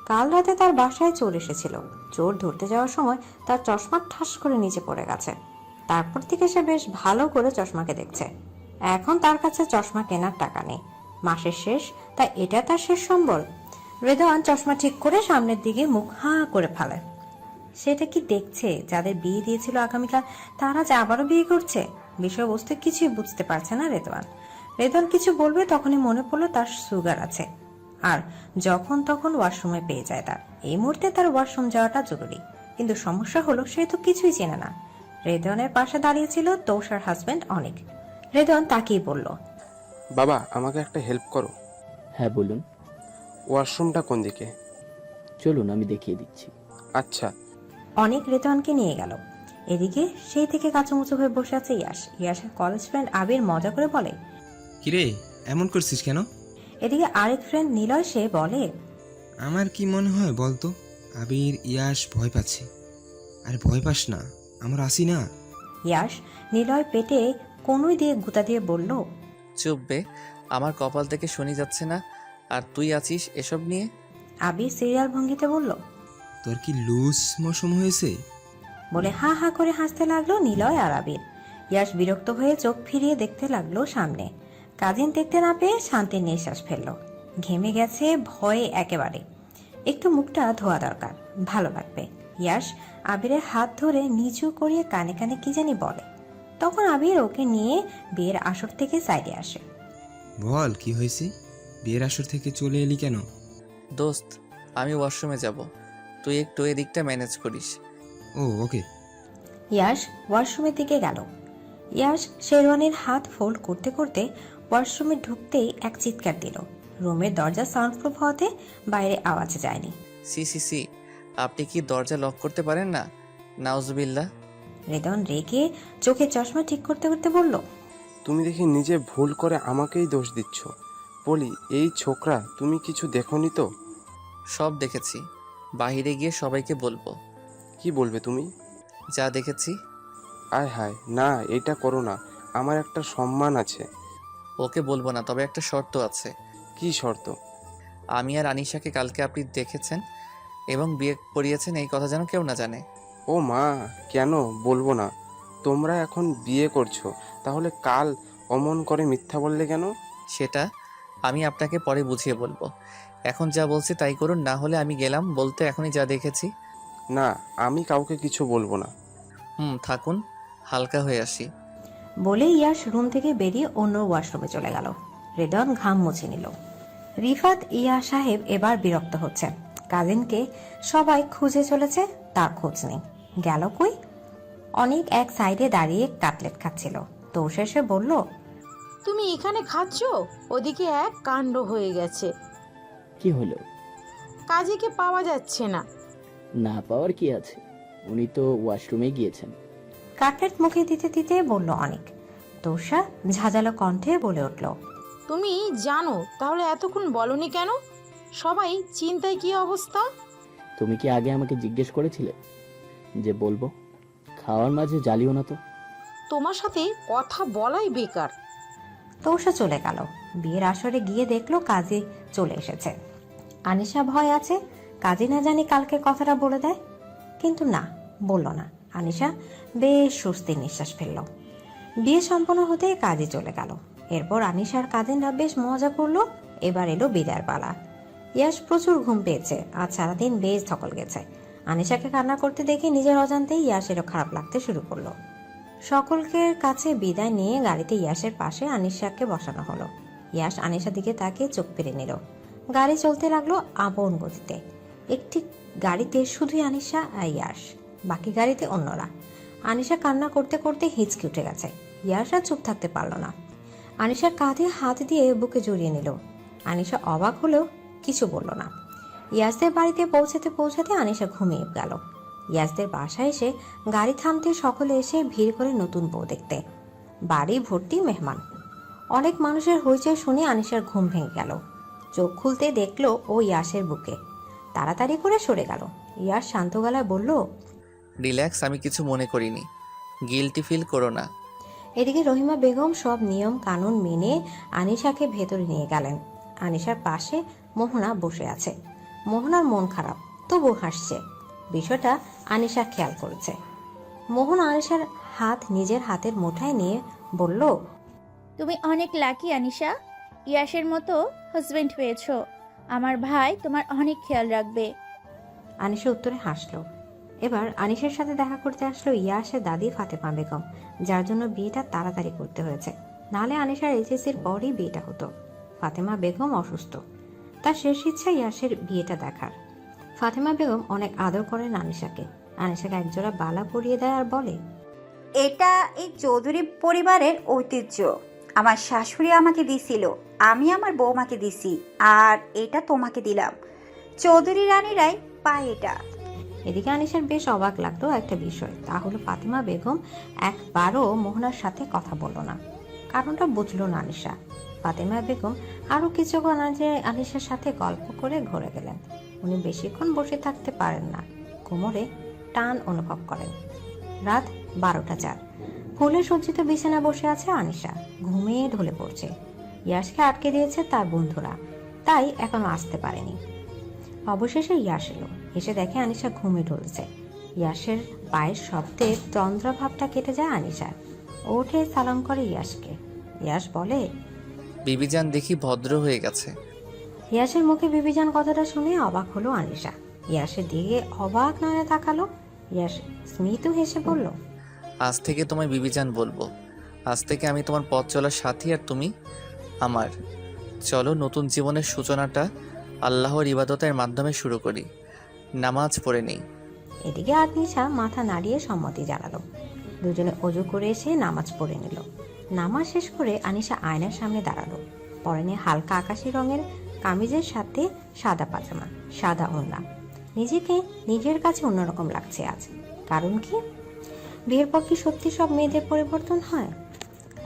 কাল রাতে তার বাসায় চোর এসেছিল। চোর ধরতে যাওয়ার সময় তার চশমা ঠাস করে নিচে পড়ে গেছে। তারপর থেকে সে বেশ ভালো করে চশমাকে দেখছে। এখন তার কাছে চশমা কেনার টাকা নেই, মাসের শেষ, তাই এটা তার শেষ সম্বল। রেদওয়ান চশমা ঠিক করে সামনের দিকে মুখ হাঁ করে ফেলে। সেটা কি দেখছে? যাদের বিয়ে দিয়েছিল আগামীকাল, তারা যে আবারও বিয়ে করছে। বিষয়বস্তু কিছুই বুঝতে পারছে না রেদওয়ান। রেদওয়ান কিছু বলবে তখনই মনে পড়লো তার সুগার আছে, আর যখন তখন ওয়াশরুমে পেয়ে যায় তার। এই মুহূর্তে তার ওয়াশরুম যাওয়াটা জরুরি, কিন্তু সমস্যা হলো সে তো কিছুই চেনে না। রেদওয়ানের পাশে দাঁড়িয়েছিল তৌসার হাজবেন্ড অনেক। রেদওয়ান তাকেই বলল, বাবা, আমাকে একটা হেল্প করো। হ্যাঁ বলুন। ওয়াশরুমটা কোন দিকে? চলুন আমি দেখিয়ে দিচ্ছি। আচ্ছা। অনেক রেদওয়ানকে নিয়ে গেল। এদিকে সেই থেকে কাঁচুমুচু হয়ে বসে আছে ইয়াশ। ইয়াশের কলেজ ফ্রেন্ড আবির মজা করে বলে, কিরে এমন করছিস কেন? এদিকে আরেক ফ্রেন্ড নিলয় সে বলে, আমার কি মনে হয় বলতো, আবির ইয়াশ ভয় পাচ্ছে। আরে ভয় পাস না, আমরা আসি না। ইয়াশ নিলয় পেটে কনুই দিয়ে গুতা দিয়ে বলল, চুপ বে, আমার কপাল থেকে শনি যাচ্ছে না, আর তুই আছিস এসব নিয়ে। আবির সিরিয়াল ভঙ্গিতে বলল, তোর কি লুজ মৌসুম হয়েছে? বলে হা হা করে হাসতে লাগলো নিলয় আর আবির। ইয়াশ বিরক্ত হয়ে চোখ ফিরিয়ে দেখতে লাগলো সামনে। কাজিন দেখতে না পেয়ে শান্তির নিঃশ্বাস ফেললো। ঘেমে গেছে ভয়ে একেবারে। একটু মুখটা ধোয়া দরকার, ভালো লাগবে। ইয়াশ আবিরের হাত ধরে নিচু করিয়ে কানে কানে কি জানি বলে। তখন আবির ওকে নিয়ে বিয়ের আসর থেকে সাইডে আসে। বল কি হয়েছে, বিয়ের আসর থেকে চলে এলি কেন? দোস্ত, আমি ওয়াশরুমে যাব, তুই একটু এদিকটা ম্যানেজ করিস। ও ওকে। ইয়াশ ওয়াশরুমের দিকে গেল। ইয়াশ শেরওয়ানির হাত ফোল্ড করতে করতে ওয়াশরুমে ঢুকতেই এক চিৎকার দিল। রুমের দরজা সাউন্ডপ্রুফ হতে বাইরে আওয়াজ যায়নি। সি সি সি, আপনি কি দরজা লক করতে পারেন না? নাউজুবিল্লাহ। রেদন রেগে চোখে চশমা ঠিক করতে করতে বলল, তুমি দেখি নিজে ভুল করে আমাকেই দোষ দিচ্ছ। বলি এই ছোকরা, তুমি কিছু দেখোনি তো? সব দেখেছি, বাইরে গিয়ে সবাইকে বলবো। কি বলবে তুমি? যা দেখেছি। আয় হায়, না এটা করো না, আমার একটা সম্মান আছে। ওকে বলবো না, তবে একটা শর্ত আছে। কি শর্ত? আমি আর আনিশাকে কালকে আপনি দেখেছেন এবং বিয়ে করিয়েছেন, এই কথা যেন কেউ না জানে। ও মা, কেন বলবো না? তোমরা এখন বিয়ে করছো, তাহলে কাল অমন করে মিথ্যা বললে কেন? সেটা আমি আপনাকে পরে বুঝিয়ে বলবো। এখন যা বলছি তাই করুন, না হলে আমি গেলাম বলতে এখনই যা দেখেছি। না, আমি কাউকে কিছু বলবো না। থাকুন, হালকা হয়ে আসি। বলে ইয়াশ রুম থেকে বেরিয়ে অন্য ওয়াশরুমে চলে গেল। রেদন ঘাম মুছে নিল। রিফাত ইয়া সাহেব এবার বিরক্ত হচ্ছে। কাজিনকে সবাই খুঁজে চলেছে, তার খোঁজ নেই। গেল কই? অনেক এক সাইডে দাঁড়িয়ে কাটলেট খাচ্ছিল। তো শেষে বলল, তুমি এখানে খাচ্ছ? ওদিকে এক কাণ্ড হয়ে গেছে। কি হলো? কাজীকে পাওয়া যাচ্ছে না। না পাওয়ার কি আছে, উনি তো ওয়াশরুমে গিয়েছেন। কাটলেট মুখে দিতে দিতে বলল অনেক। তোষা ঝাঁঝালো কণ্ঠে বলে উঠল, তুমি জানো, তাহলে এতক্ষণ বলনি কেন? সবাই চিন্তায় কি অবস্থা? তুমি কি আগে আমাকে জিজ্ঞেস করেছিলে যে বলবো? খাওয়ার মাঝে জ্বালিও না তো। তোমার সাথে কথা বলাই বেকার। তোষা চলে গেল। বিয়ের আসরে গিয়ে দেখলো কাজী চলে এসেছে। আনিশা ভয় আছে কাজী না জানি কালকে কথাটা বলে দেয়, কিন্তু না, বলল না। আনিশা বেশ স্বস্তির নিঃশ্বাস ফেলল। বিয়ে সম্পন্ন হতে কাজী চলে গেল। এরপর আনিশার কাজিনরা বেশ মজা করলো। এবার এলো বিদায়ের পালা। ইয়াশ প্রচুর ঘুম পেয়েছে, আজ সারাদিন বেশ ধকল গেছে। আনিশাকে কান্না করতে দেখে নিজের অজান্তেই ইয়াশেরও খারাপ লাগতে শুরু করলো। সকলকে কাছে বিদায় নিয়ে গাড়িতে ইয়াশের পাশে আনিশাকে বসানো হলো। ইয়াশ আনিশার দিকে তাকিয়ে চোখ পেরে নিল। গাড়ি চলতে লাগলো আপন গতিতে। একটি গাড়িতে শুধুই আনিশা আর ইয়াশ, বাকি গাড়িতে অন্যরা। আনিশা কান্না করতে করতে হিচকি উঠে গেছে। ইয়াশ আর চুপ থাকতে পারল না। আনিশার কাঁধে হাত দিয়ে বুকে জড়িয়ে নিল। আনিশা অবাক হলেও কিছু বলল না। ইয়াসদের বাড়িতে পৌঁছাতে পৌঁছাতে আনিশা ঘুমিয়ে গেল। ইয়াসদের বাসায় এসে গাড়ি থামতে সকলে এসে ভিড় করে নতুন বউ দেখতে। বাড়ি ভর্তি মেহমান। অনেক মানুষের হইচই শুনে আনিশার ঘুম ভেঙে গেল। চোখ খুলতে দেখলো ও ইয়াসের বুকে। তাড়াতাড়ি করে সরে গেল। ইয়াস শান্ত গলায় বলল, রিল্যাক্স, আমি কিছু মনে করিনি, গিল্টি ফিল করো না। এদিকে রহিমা বেগম সব নিয়ম কানুন মেনে আনিশাকে ভেতরে নিয়ে গেলেন। আনিশার পাশে মোহনা বসে আছে। মোহনার মন খারাপ, তবু হাসছে। বিষয়টা আনিশা খেয়াল করেছে। মোহন আনিশার হাত নিজের হাতের মুঠায় নিয়ে বলল, তুমি অনেক লাকি আনিশা, ইয়াশের মতো হাজবেন্ড পেয়েছো। আমার ভাই তোমার অনেক খেয়াল রাখবে। আনিশা উত্তরে হাসলো। এবার আনিশার সাথে দেখা করতে আসলো ইয়াশের দাদি ফাতেমা বেগম, যার জন্য বিয়েটা তাড়াতাড়ি করতে হয়েছে। নাহলে আনিশার এইচএসসির পরই বিয়েটা হতো। ফাতেমা বেগম অসুস্থ, তার শেষ ইচ্ছা ইয়াশের বিয়েটা দেখার। ফাতেমা বেগম অনেক আদর করেন আনিশাকে। আনিশাকে একজোড়া বালা পরিয়ে দেয় আর বলে, এটা এই চৌধুরী পরিবারের ঐতিহ্য। আমার শাশুড়ি আমাকে দিছিল, আমি আমার বৌমাকে দিছি, আর এটা তোমাকে দিলাম। চৌধুরী রানীরাই পায় এটা। এদিকে আনিশার বেশ অবাক লাগতো একটা বিষয়, তা হলো ফাতেমা বেগম একবারও মোহনার সাথে কথা বলল না। কারণটা বুঝলো না আনিশা। ফাতেমা বেগম আরো কিছুক্ষণ আনিশার সাথে গল্প করে ঘুরে গেলেন। উনি বেশিক্ষণ বসে থাকতে পারেন না, কোমরে টান অনুভব করেন। রাত 12টা 4। ফুলে সজ্জিত বিছানা বসে আছে আনিশা, ঘুমিয়ে ঢলে পড়ছে। ইয়াশকে আটকে দিয়েছে তার বন্ধুরা, তাই এখনো আসতে পারেনি। অবশেষে ইয়াশ এলো। এসে দেখে আনিশা ঘুমিয়ে ঢলছে। ইয়াশের পায়ের শব্দে তন্দ্রা ভাবটা কেটে যায় আনিশার। ও উঠে সালাম করে ইয়াশকে। ইয়াশ বলে, বিবিজান দেখি ভদ্র হয়ে গেছে। ইয়াসের মুখে বিবিজান কথাটা শুনে অবাক হলো আনিশা। ইয়াসের দিকে অবাক নয়নে তাকালো। ইয়াস স্মিত হেসে বলল, আজ থেকে তোমায় বিবিজান বলবো। আজ থেকে আমি তোমার পথ চলার সাথী আর তুমি আমার। চলো নতুন জীবনের সূচনাটা আল্লাহর ইবাদতের মাধ্যমে শুরু করি। নামাজ পড়ে নেই। এদিকে আনিশা মাথা নাড়িয়ে সম্মতি জানালো। দুজনে অজু করে এসে নামাজ পড়ে নিল। নামাজ শেষ করে আনিশা আয়নার সামনে দাঁড়ালো। পরনে হালকা আকাশি রঙের কামিজের সাথে সাদা পাজামা, সাদা ওড়না। নিজেকে নিজের কাছে অন্যরকম লাগছে আজ। কারণ কি? বিয়ের পর কি সত্যি সব মেয়েদের পরিবর্তন হয়?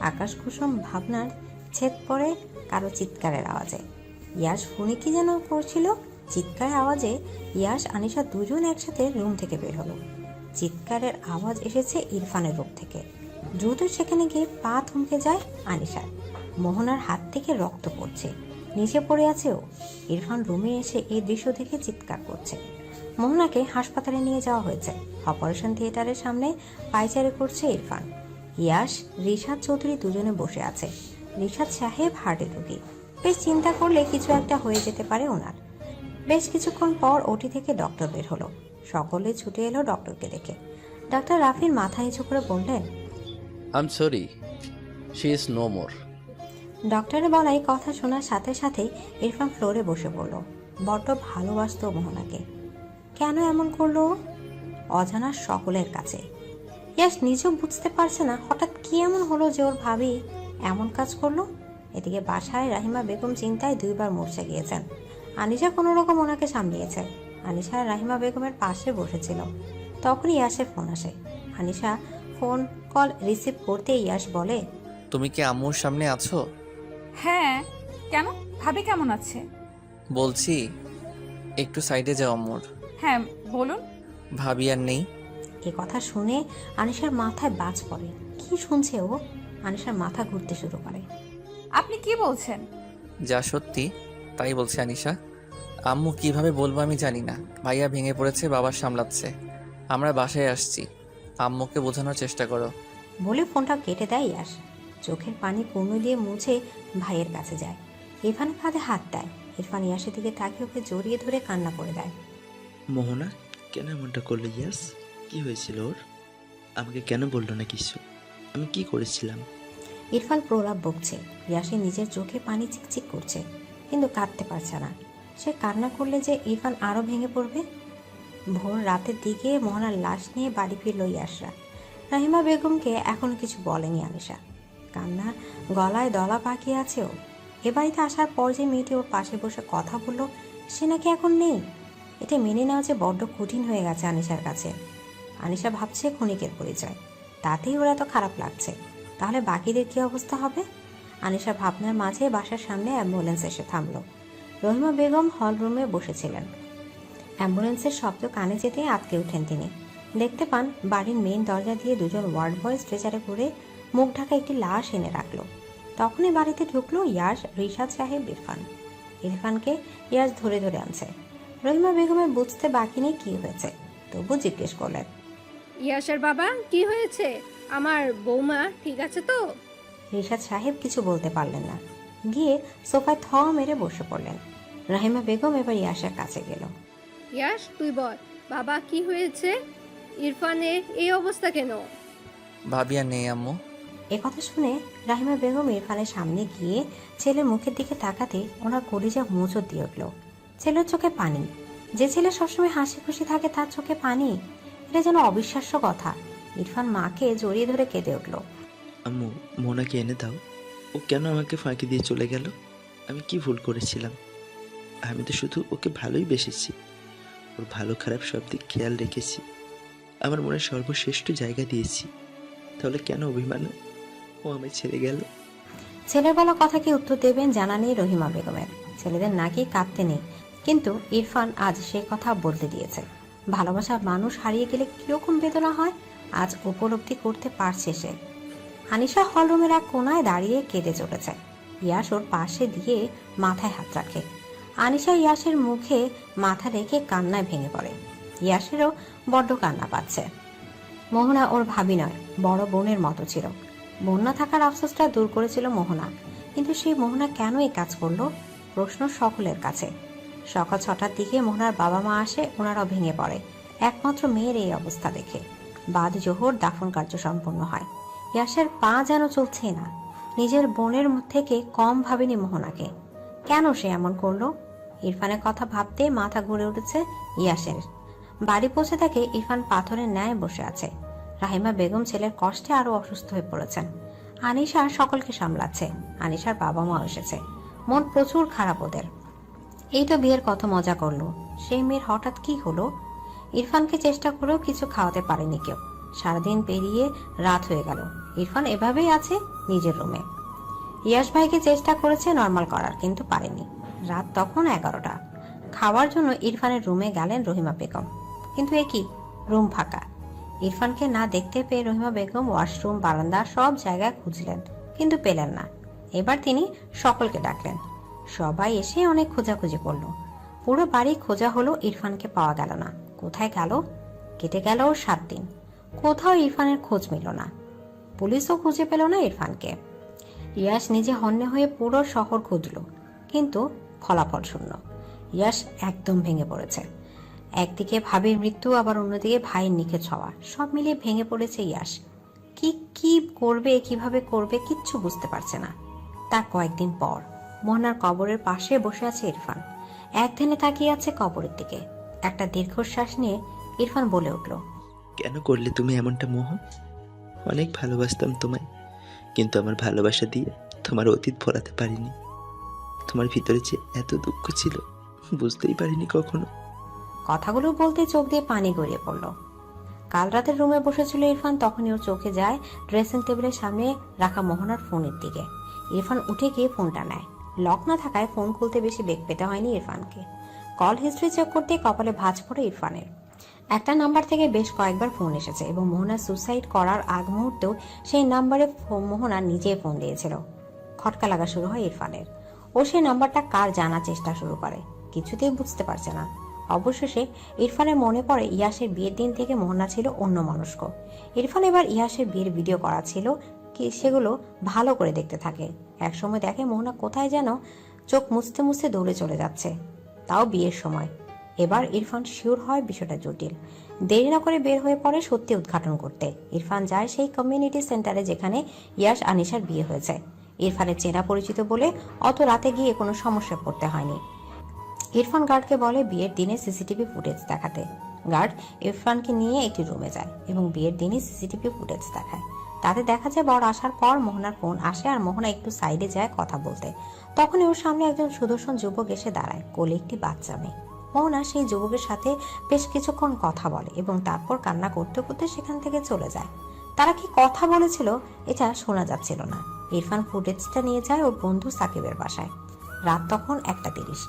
আকাশ কুসুম ভাবনার ছেদ পড়ে কারো চিৎকারের আওয়াজে। ইয়াস ফোনে কি যেন করছিল। চিৎকারের আওয়াজে ইয়াস আনিশা দুজন একসাথে রুম থেকে বের হলো। চিৎকারের আওয়াজ এসেছে ইরফানের রূপ থেকে। দ্রুত সেখানে গিয়ে পা থমকে যায় আনিশার। মোহনার হাত থেকে রক্ত পড়ছে, নিচে পড়ে আছে ও। ইরফান রুমে এসে এই দৃশ্য দেখে চিৎকার করছে। মোহনাকে হাসপাতালে নিয়ে যাওয়া হয়েছে। অপারেশন থিয়েটারের সামনে পায়চারি করছে ইরফান। ইয়াস, রিশাদ চৌধুরী দুজনে বসে আছে। রিশাদ সাহেব হার্টে রোগী। বেশ চিন্তা করলে কিছু একটা হয়ে যেতে পারে ওনার। বেশ কিছুক্ষণ পর ওটি থেকে ডক্টর বের হলো। সকলে ছুটে এলো ডক্টরকে দেখে। ডাক্তার রাফির মাথা নিচু করে বললেন, I am sorry, she is no more. ডক্টরের বলাই কথা শোনার সাথে সাথেই ইরফান ফ্লোরে বসে পড়ল। বড্ড ভালোবাসত মোহনাকে। কেন এমন করলো? অজানা সকলের কাছে। ইয়াস নিজেও বুঝতে পারছে না হঠাৎ কি এমন হলো যে ওর ভাবি এমন কাজ করলো। এদিকে বাসায় রাহিমা বেগম চিন্তায় দুইবার মূর্ছা গিয়েছেন। আনিশা কোনো রকম ওনাকে সামলিয়েছে। আনিশা রাহিমা বেগমের পাশে বসেছিল। তখনই ইয়াসের ফোন আসে। আনিশা ফোন কল রিসিভ করতে ইয়াস বলে, তুমি কি আম্মুর সামনে আছো? হ্যাঁ, কেন? ভাবি কেমন আছে? বলছি একটু সাইডে যাও আম্মুর। হ্যাঁ বলুন। ভাবি আর নেই। এ কথা শুনে আনিশার মাথায় বাজ পড়ে। কি শুনছে ও? আনিশার মাথা ঘুরতে শুরু করে। আপনি কি বলছেন? যা সত্যি তাই বলছে আনিশা। আম্মু কিভাবে বলবো আমি জানি না। ভাইয়া ভেঙে পড়েছে, বাবা সামলাচ্ছে। আমরা বাসায় আসছি, আম্মুকে বোঝানোর চেষ্টা করো। বলে ফোনটা কেটে দেয় ইয়াস। চোখের পানি কনুই দিয়ে মুছে ভাইয়ের কাছে যায়। ইরফানের কাঁধে হাত দেয়। ইরফান ইয়াসের দিকে তাকিয়ে ওকে জড়িয়ে ধরে কান্না করে দেয়। মোহনা কেন এমনটা করলো ইয়াস? কি হয়েছিল ওর? আমাকে কেন বললো না কিছু? আমি কি করেছিলাম? ইরফান প্রলাপ বকছে। ইয়াসের নিজের চোখে পানি চিকচিক করছে, কিন্তু কাঁদতে পারছে না। সে কান্না করলে যে ইরফান আরও ভেঙে পড়বে। ভোর রাতের দিকে মোহনার লাশ নিয়ে বাড়ি ফিরল ইয়াসরা। রাহিমা বেগমকে এখনো কিছু বলেনি আনিশা। কান্না গলায় দলা পাকিয়ে আছে ও। এ বাড়িতে আসার পর যে মেয়েটি ওর পাশে বসে কথা বললো, সে নাকি এখন নেই। এটা মেনে নেওয়া যে বড্ড কঠিন হয়ে গেছে আনিশার কাছে। আনিশা ভাবছে ক্ষণিকের পরিচয়, তাতেই ওরা এত খারাপ লাগছে। তাহলে বাকিদের কি অবস্থা হবে? আনিশা ভাবনার মাঝে বাসার সামনে অ্যাম্বুলেন্স এসে থামল। রহিমা বেগম হল রুমে বসেছিলেন। অ্যাম্বুলেন্সের শব্দ কানে যেতেই আটকে ওঠেন তিনি। দেখতে পান বাড়ির মেইন দরজা দিয়ে দুজন ওয়ার্ড বয় স্ট্রেচারে করে মুখ ঢাকা একটি লাশ এনে রাখলো। তখনই বাড়িতে ঢুকলো ইয়াস, রিশাদ সাহেব, ইরফান। ইরফানকে ইয়াস ধরে ধরে আনছে। রহিমা বেগমের বুঝতে বাকি নেই কি হয়েছে, তবু জিজ্ঞেস করলেন, ইয়াসের বাবা কি হয়েছে? আমার বৌমা ঠিক আছে তো? রিশাদ সাহেব কিছু বলতে পারলেন না, গিয়ে সোফায় থ মেরে বসে পড়লেন। রাহিমা বেগম এবার ইয়াসের কাছে গেল। ইয়াস তুই বল, বাবা কি হয়েছে? ইরফানের এই অবস্থা কেন? ভাবি আর নেই আম্মু। এ কথা শুনে রাহিমা বেগম ইরফানের সামনে গিয়ে ছেলের মুখের দিকে তাকাতে ওনার কলিজা মোচড় দিয়ে উঠল। ছেলের চোখে পানি। যে ছেলে সবসময় হাসি খুশি থাকে তার চোখে পানি, এটা যেন অবিশ্বাস্য কথা। ইরফান মাকে জড়িয়ে ধরে কেঁদে উঠল। আম্মু, মোনাকে এনে দাও। ও কেন আমাকে ফাঁকি দিয়ে চলে গেল? আমি কি ভুল করেছিলাম? আমি তো শুধু ওকে ভালোই বেসেছি। ওর ভালো খারাপ সব দিক খেয়াল রেখেছি। আমার মনে সর্বশ্রেষ্ঠ জায়গা দিয়েছি। তাহলে কেন অভিমান ও আমায় ছেড়ে গেল? ছেলের বলা কথা কি উত্তর দেবেন জানা নেই রহিমা বেগমের। ছেলেদের নাকি কাঁদতে নেই, কিন্তু ইরফান আজ সে কথা বলতে দিয়েছে। ভালোবাসার মানুষ হারিয়ে গেলে কিরকম বেদনা হয় আজ উপলব্ধি করতে পারছে সে। আনিশা হলরুমের এক কোনায় দাঁড়িয়ে কেঁদে চলেছে। ইয়াস ওর পাশে দিয়ে মাথায় হাত রাখে। আনিশা ইয়াসের মুখে মাথা রেখে কান্নায় ভেঙে পড়ে। ইয়াসেরও বড্ড কান্না পাচ্ছে। মোহনা ওর ভাবি নয়, বড় বোনের মতো ছিল। বোন না থাকার আফসোসটা দূর করেছিল মোহনা, কিন্তু সেই মোহনা কেন এই কাজ করলো? প্রশ্ন সকলের কাছে। সকাল 6টার দিকে মোহনার বাবা মা আসে, ওনারাও ভেঙে পড়ে একমাত্র মেয়ের এই অবস্থা দেখে। বাদ জোহর দাফন কার্য সম্পন্ন হয়। ইয়াসের পা যেন চলছে না। নিজের বোনের থেকে কম ভাবেনি মোহনাকে। কেন সে এমন করলো? ইরফানের কথা ভাবতে মাথা ঘুরে উঠেছে ইয়াসের। বাড়ি পৌঁছে দেখে ইরফান পাথরের ন্যায় বসে আছে। রাহিমা বেগম ছেলের কষ্টে আরো অসুস্থ হয়ে পড়েছেন। আনিশা সকলকে সামলাচ্ছে। আনিশার বাবা মা এসেছে। মন প্রচুর খারাপ ওদের। এই তো বিয়ের কত মজা করলো, সেই মেয়ের হঠাৎ কি হলো? ইরফানকে চেষ্টা করেও কিছু খাওয়াতে পারেনি কেউ। সারাদিন পেরিয়ে রাত হয়ে গেল। ইরফান এভাবেই আছে নিজের রুমে। ইয়াস ভাইকে চেষ্টা করেছে নর্মাল করার, কিন্তু পারেনি। রাত তখন 11টা। খাওয়ার জন্য ইরফানের রুমে গেলেন রহিমা বেগম, কিন্তু এ কি, রুম ফাঁকা। ইরফানকে না দেখতে পেয়ে রহিমা বেগম ওয়াশরুম, বারান্দা সব জায়গায় খুঁজলেন, কিন্তু পেলেন না। এবার তিনি সকলকে ডাকলেন। সবাই এসে অনেক খোঁজাখুঁজি করলো। পুরো বাড়ি খোঁজা হলো, ইরফানকে পাওয়া গেল না। কোথায় গেল? কেটে গেল 7 দিন। কোথাও ইরফানের খোঁজ মিলল না। পুলিশও খুঁজে পেল না ইরফানকে। ইয়াস নিজে হন্যে হয়ে পুরো শহর খুঁজল, কিন্তু ফলাফল শূন্য। ইয়াস একদম ভেঙে পড়েছে। একদিকে ভাবির মৃত্যু, আবার অন্যদিকে ভাইয়ের নিখোঁজ হওয়া, সব মিলিয়ে ভেঙে পড়েছে ইয়াস। কি করবে, কিভাবে করবে কিচ্ছু বুঝতে পারছে না। তার কয়েকদিন পর মোহনার কবরের পাশে বসে আছে ইরফান। একদিনে তাকিয়ে আছে কবরের দিকে। একটা দীর্ঘশ্বাস নিয়ে ইরফান বলে উঠল, কেন করলে তুমি এমনটা মোহ? অনেক ভালোবাসতাম তোমায়, কিন্তু আমার ভালোবাসা দিয়ে তোমার অতীত ভরাতে পারিনি। তোমার ভিতরে যে এত দুঃখ ছিল বুঝতেই পারিনি কখনো। কথাগুলো বলতে চোখ দিয়ে পানি গড়িয়ে পড়ল। কাল রাতের রুমে বসেছিল ইরফান, তখনই ওর চোখে যায় ড্রেসিং টেবিলের সামনে রাখা মোহনার ফোনের দিকে। ইরফান উঠে গিয়ে ফোনটা নেয়। লক না থাকায় ফোন খুলতে বেশি বেগ পেতে হয়নি ইরফানকে। কল হিস্ট্রি চেক করতে কপালে ভাঁজ পড়ে ইরফানের। একটা নাম্বার থেকে বেশ কয়েকবার ফোন এসেছে এবং মোহনা সুসাইড করার আগ মুহূর্তেও সেই নাম্বারে মোহনা নিজেই ফোন দিয়েছিল। খটকা লাগা শুরু হয় ইরফানের। ও সেই নাম্বারটা কার জানার চেষ্টা শুরু করে, কিছুতেই বুঝতে পারছে না। অবশেষে ইরফানের মনে পড়ে ইয়াসের বিয়ের দিন থেকে মোহনা ছিল অন্য মনস্ক। ইরফান এবার ইয়াসের বিয়ের ভিডিও করা ছিল কি সেগুলো ভালো করে দেখতে থাকে। একসময় দেখে মোহনা কোথায় যেন চোখ মুছতে মুছতে দৌড়ে চলে যাচ্ছে, তাও বিয়ের সময়। এবার ইরফান শিওর হয় বিষয়টা জটিল। দেরি না করে বের হয়ে পড়ে সত্যি উদ্ঘাটন করতে। ইরফান যায় সেই কমিউনিটি সেন্টারে যেখানে ইয়াস আনিশার বিয়ে হয়েছে। ইরফানের চেনা পরিচিত বলে অত রাতে গিয়ে কোনো সমস্যা পড়তে হয়নি। ইরফান গার্ডকে বলে বিয়ের দিনে সিসিটিভি ফুটেজ দেখাতে। গার্ড ইরফানকে নিয়ে একটি রুমে যায় এবং বিয়ের দিনে সিসিটিভি ফুটেজ দেখায়। তাতে দেখা যায় বর আসার পর মোহনার ফোন আসে আর মোহনা একটু সাইডে যায় কথা বলতে। তখনই ওর সামনে একজন সুদর্শন যুবক এসে দাঁড়ায়, কোলে একটি বাচ্চা মেয়ে। মোহনা সেই যুবকের সাথে বেশ কিছুক্ষণ কথা বলে এবং তারপর কান্না করতে করতে সেখান থেকে চলে যায়। তারা কি কথা বলেছিল এটা শোনা যাচ্ছিল না। ইরফান ফুটেজটা নিয়ে যায় ওর বন্ধু সাকিবের বাসায়। রাত তখন 1:30।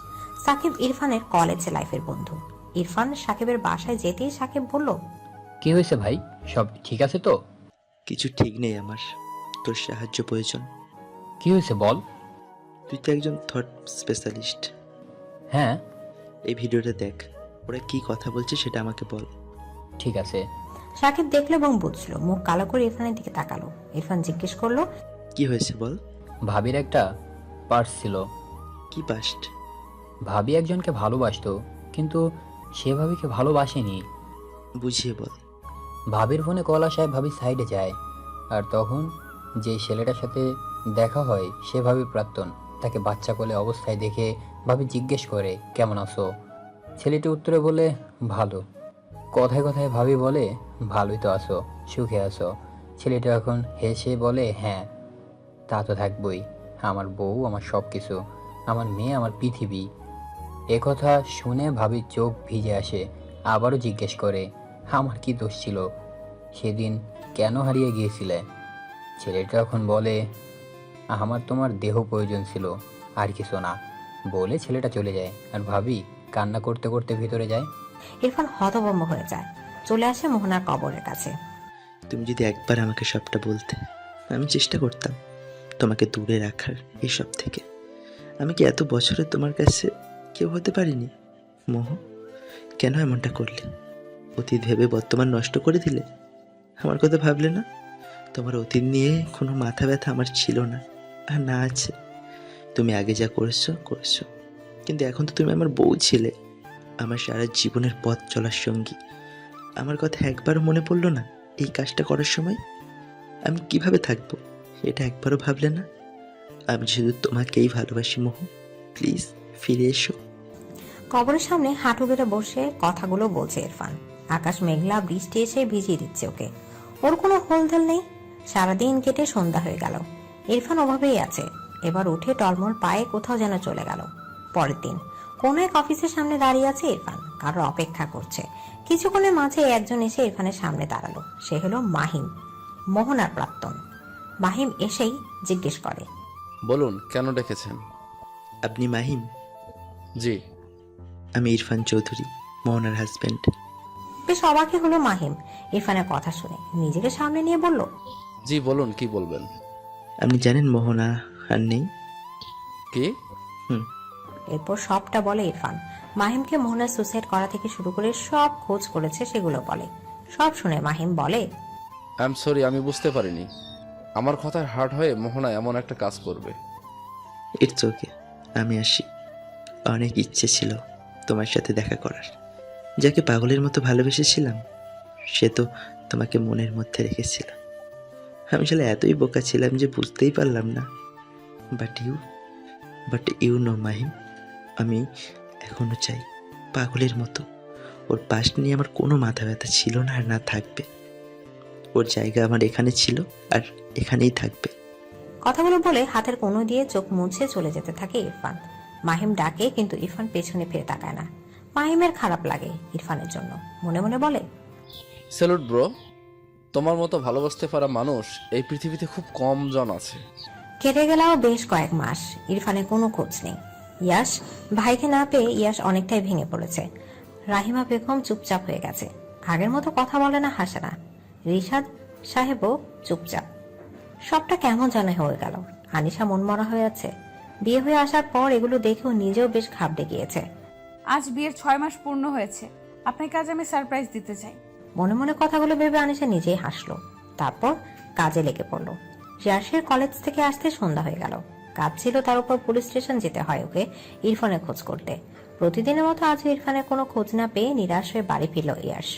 সাকিব ইরফানের কলেজ লাইফের বন্ধু। ইরফান সাকিবের বাসায় যেতেই সাকিব বলল, কি হয়েছে ভাই, সব ঠিক আছে তো? কিছু ঠিক নেই আমার, তোর সাহায্য প্রয়োজন। কি হয়েছে বল। তুই তো একজন থট স্পেশালিস্ট। হ্যাঁ। এই ভিডিওটা দেখ, ওরা কি কথা বলছে সেটা আমাকে বল। ঠিক আছে। সাকিব দেখলো এবং বুঝলো। মুখ কালো করে ইরফানের দিকে তাকালো। ইরফান জিজ্ঞেস করলো, কি হয়েছে বল। ভাবির একটা পার্স ছিল। কি পাস্ট? ভাবি একজনকে ভালোবাসতো, কিন্তু সে ভাবিকে ভালোবাসেনি। বুঝিয়ে বল। ভাবির ফোনে কল আসায় ভাবি সাইডে যায়, আর তখন যে ছেলেটার সাথে দেখা হয় সে ভাবির প্রাক্তন। তাকে বাচ্চা কোলে অবস্থায় দেখে ভাবি জিজ্ঞেস করে, কেমন আছো? ছেলেটি উত্তরে বলে, ভালো। কথায় কথায় ভাবি বলে, ভালোই তো আছো, সুখে আছো? ছেলেটা এখন হেসে বলে, হ্যাঁ তা তো থাকবই, আমার বউ আমার সব কিছু, আমার মেয়ে আমার পৃথিবী। একথা শুনে ভাবির চোখ ভিজে আসে। আবারও জিজ্ঞেস করে, আমার কি দোষ ছিল, সেদিন কেন হারিয়ে গিয়েছিলে? ছেলেটা এখন বলে, আমার তোমার দেহ প্রয়োজন ছিল, আর কিছু না। বলে ছেলেটা চলে যায় আর ভাবি কান্না করতে করতে ভিতরে যায়। ইরফান হতভম্ব হয়ে যায়। চলে আসে মোহনার কবরের কাছে। তুমি যদি একবার আমাকে সবটা বলতে, আমি চেষ্টা করতাম তোমাকে দূরে রাখার এসব থেকে। আমি কি এত বছরে তোমার কাছে কেউ হতে পারিনি? মোহ, কেন এমনটা করলে? অতীত ভেবে বর্তমান নষ্ট করে দিলে। আমার কথা ভাবলে না? তোমার অতীত নিয়ে কোনো মাথা ব্যথা আমার ছিল না, আর না আছে। তুমি আগে যা করেছো করেছো, কিন্তু এখন তো তুমি আমার বউ ছিলে, আমার সারা জীবনের পথ চলার সঙ্গী। আমার কথা একবারও মনে পড়লো না এই কাজটা করার সময়? আমি কিভাবে থাকবো এটা একবারও ভাবলে না? আমি শুধু তোমাকেই ভালোবাসি মোহ, প্লিজ ফিরে এসো। কবরের সামনে হাঁটু গেড়ে বসে কথাগুলো বলছে ইরফান। আকাশ মেঘলা, বৃষ্টি এসে ভিজিয়ে দিচ্ছে ওকে। ওর কোনো হোলদোল নেই। সারাদিন কেটে সন্ধ্যা হয়ে গেল। ইরফান ওভাবেই আছে। এবার উঠে টলমল পায়ে কোথাও যেন চলে গেল। পরের দিন কোনো এক অফিসের সামনে দাঁড়িয়ে আছে ইরফান, কারোর অপেক্ষা করছে। কিছুক্ষণের মাঝে একজন এসে ইরফানের সামনে দাঁড়ালো। সে হলো মাহিম, মোহনার প্রাক্তন। মাহিম এসেই জিজ্ঞেস করে, বলুন কেন ডেকেছেন? আপনি মাহিম? জি। আমি ইরফান চৌধুরী, মোহনার হাজব্যান্ড। বেশ অবাকই হলো মাহিম ইরফানের কথা শুনে। নিজেকে সামনে নিয়ে বলল, জি বলুন, কি বলবেন? আপনি জানেন মোহনা আর নেই? কি? এরপর সবটা বলে ইরফান। মাহিমকে মোহনার সুসাইড করা থেকে শুরু করে সব খোঁজ করেছে সেগুলো বলে। সব শুনে মাহিম বলে, আই এম সরি, আমি বুঝতে পারিনি। আমার কথায় হার্ট হয়ে মোহনা এমন একটা কাজ করবে। ইটস ওকে, আমি আসি। অনেক ইচ্ছে ছিল তোমার সাথে দেখা করার। যাকে পাগলের মতো ভালোবেসেছিলাম সে তো তোমাকে মনের মধ্যে রেখেছিলাম। আমি আসলে এতই বোকা ছিলাম যে বুঝতেই পারলাম না। বাট ইউ নো মাহিম, আমি এখনো চাই পাগলের মতো। ওর পাশ নিয়ে আমার কোনো মাথা ব্যথা ছিল না আর না থাকবে। ওর জায়গা আমার এখানে ছিল আর এখানেই থাকবে। কথাগুলো বলে হাতের কোণো দিয়ে চোখ মুছে চলে যেতে থাকে ইরফান। মাহিম ডাকে কিন্তু ইরফান পেছনে ফিরে তাকায় না। মাহিমের খারাপ লাগে ইরফানের জন্য। মনে মনে বলে, স্যালুট ব্রো, তোমার মতো ভালোবাসতে পারা মানুষ এই পৃথিবীতে খুব কম জন আছে। কেটে গেলেও বেশ কয়েক মাস ইরফানের কোনো খোঁজ নেই। ইয়াশ ভাইকে না পেয়ে ইয়াশ অনেকটাই ভেঙে পড়েছে। রাহিমা বেগম চুপচাপ হয়ে গেছে, আগের মতো কথা বলে না, হাসে না। রিশাদ সাহেবও চুপচাপ। সবটা কেমন জানা হয়ে গেল। আনিশা মনমরা হয়ে আছে। বিয়ে হয়ে আসার পর এগুলো দেখেও নিজেও বেশ ঘাবড়ে গিয়েছে। আজ বিয়ের 6 মাস পূর্ণ হয়েছে। আপনাকে আজ আমি সারপ্রাইজ দিতে চাই। মনে মনে কথাগুলো ভেবে আনিশা নিজেই হাসলো। তারপর কাজে লেগে পড়লো। ইয়াশের কলেজ থেকে আসতে সন্ধ্যা হয়ে গেল। কাজ ছিল, তার উপর পুলিশ স্টেশন যেতে হয় ওকে ইরফানের খোঁজ করতে। প্রতিদিনের মতো আজ ইরফানের কোনো খোঁজ না পেয়ে নিরাশ হয়ে বাড়ি ফিরল ইয়াশ।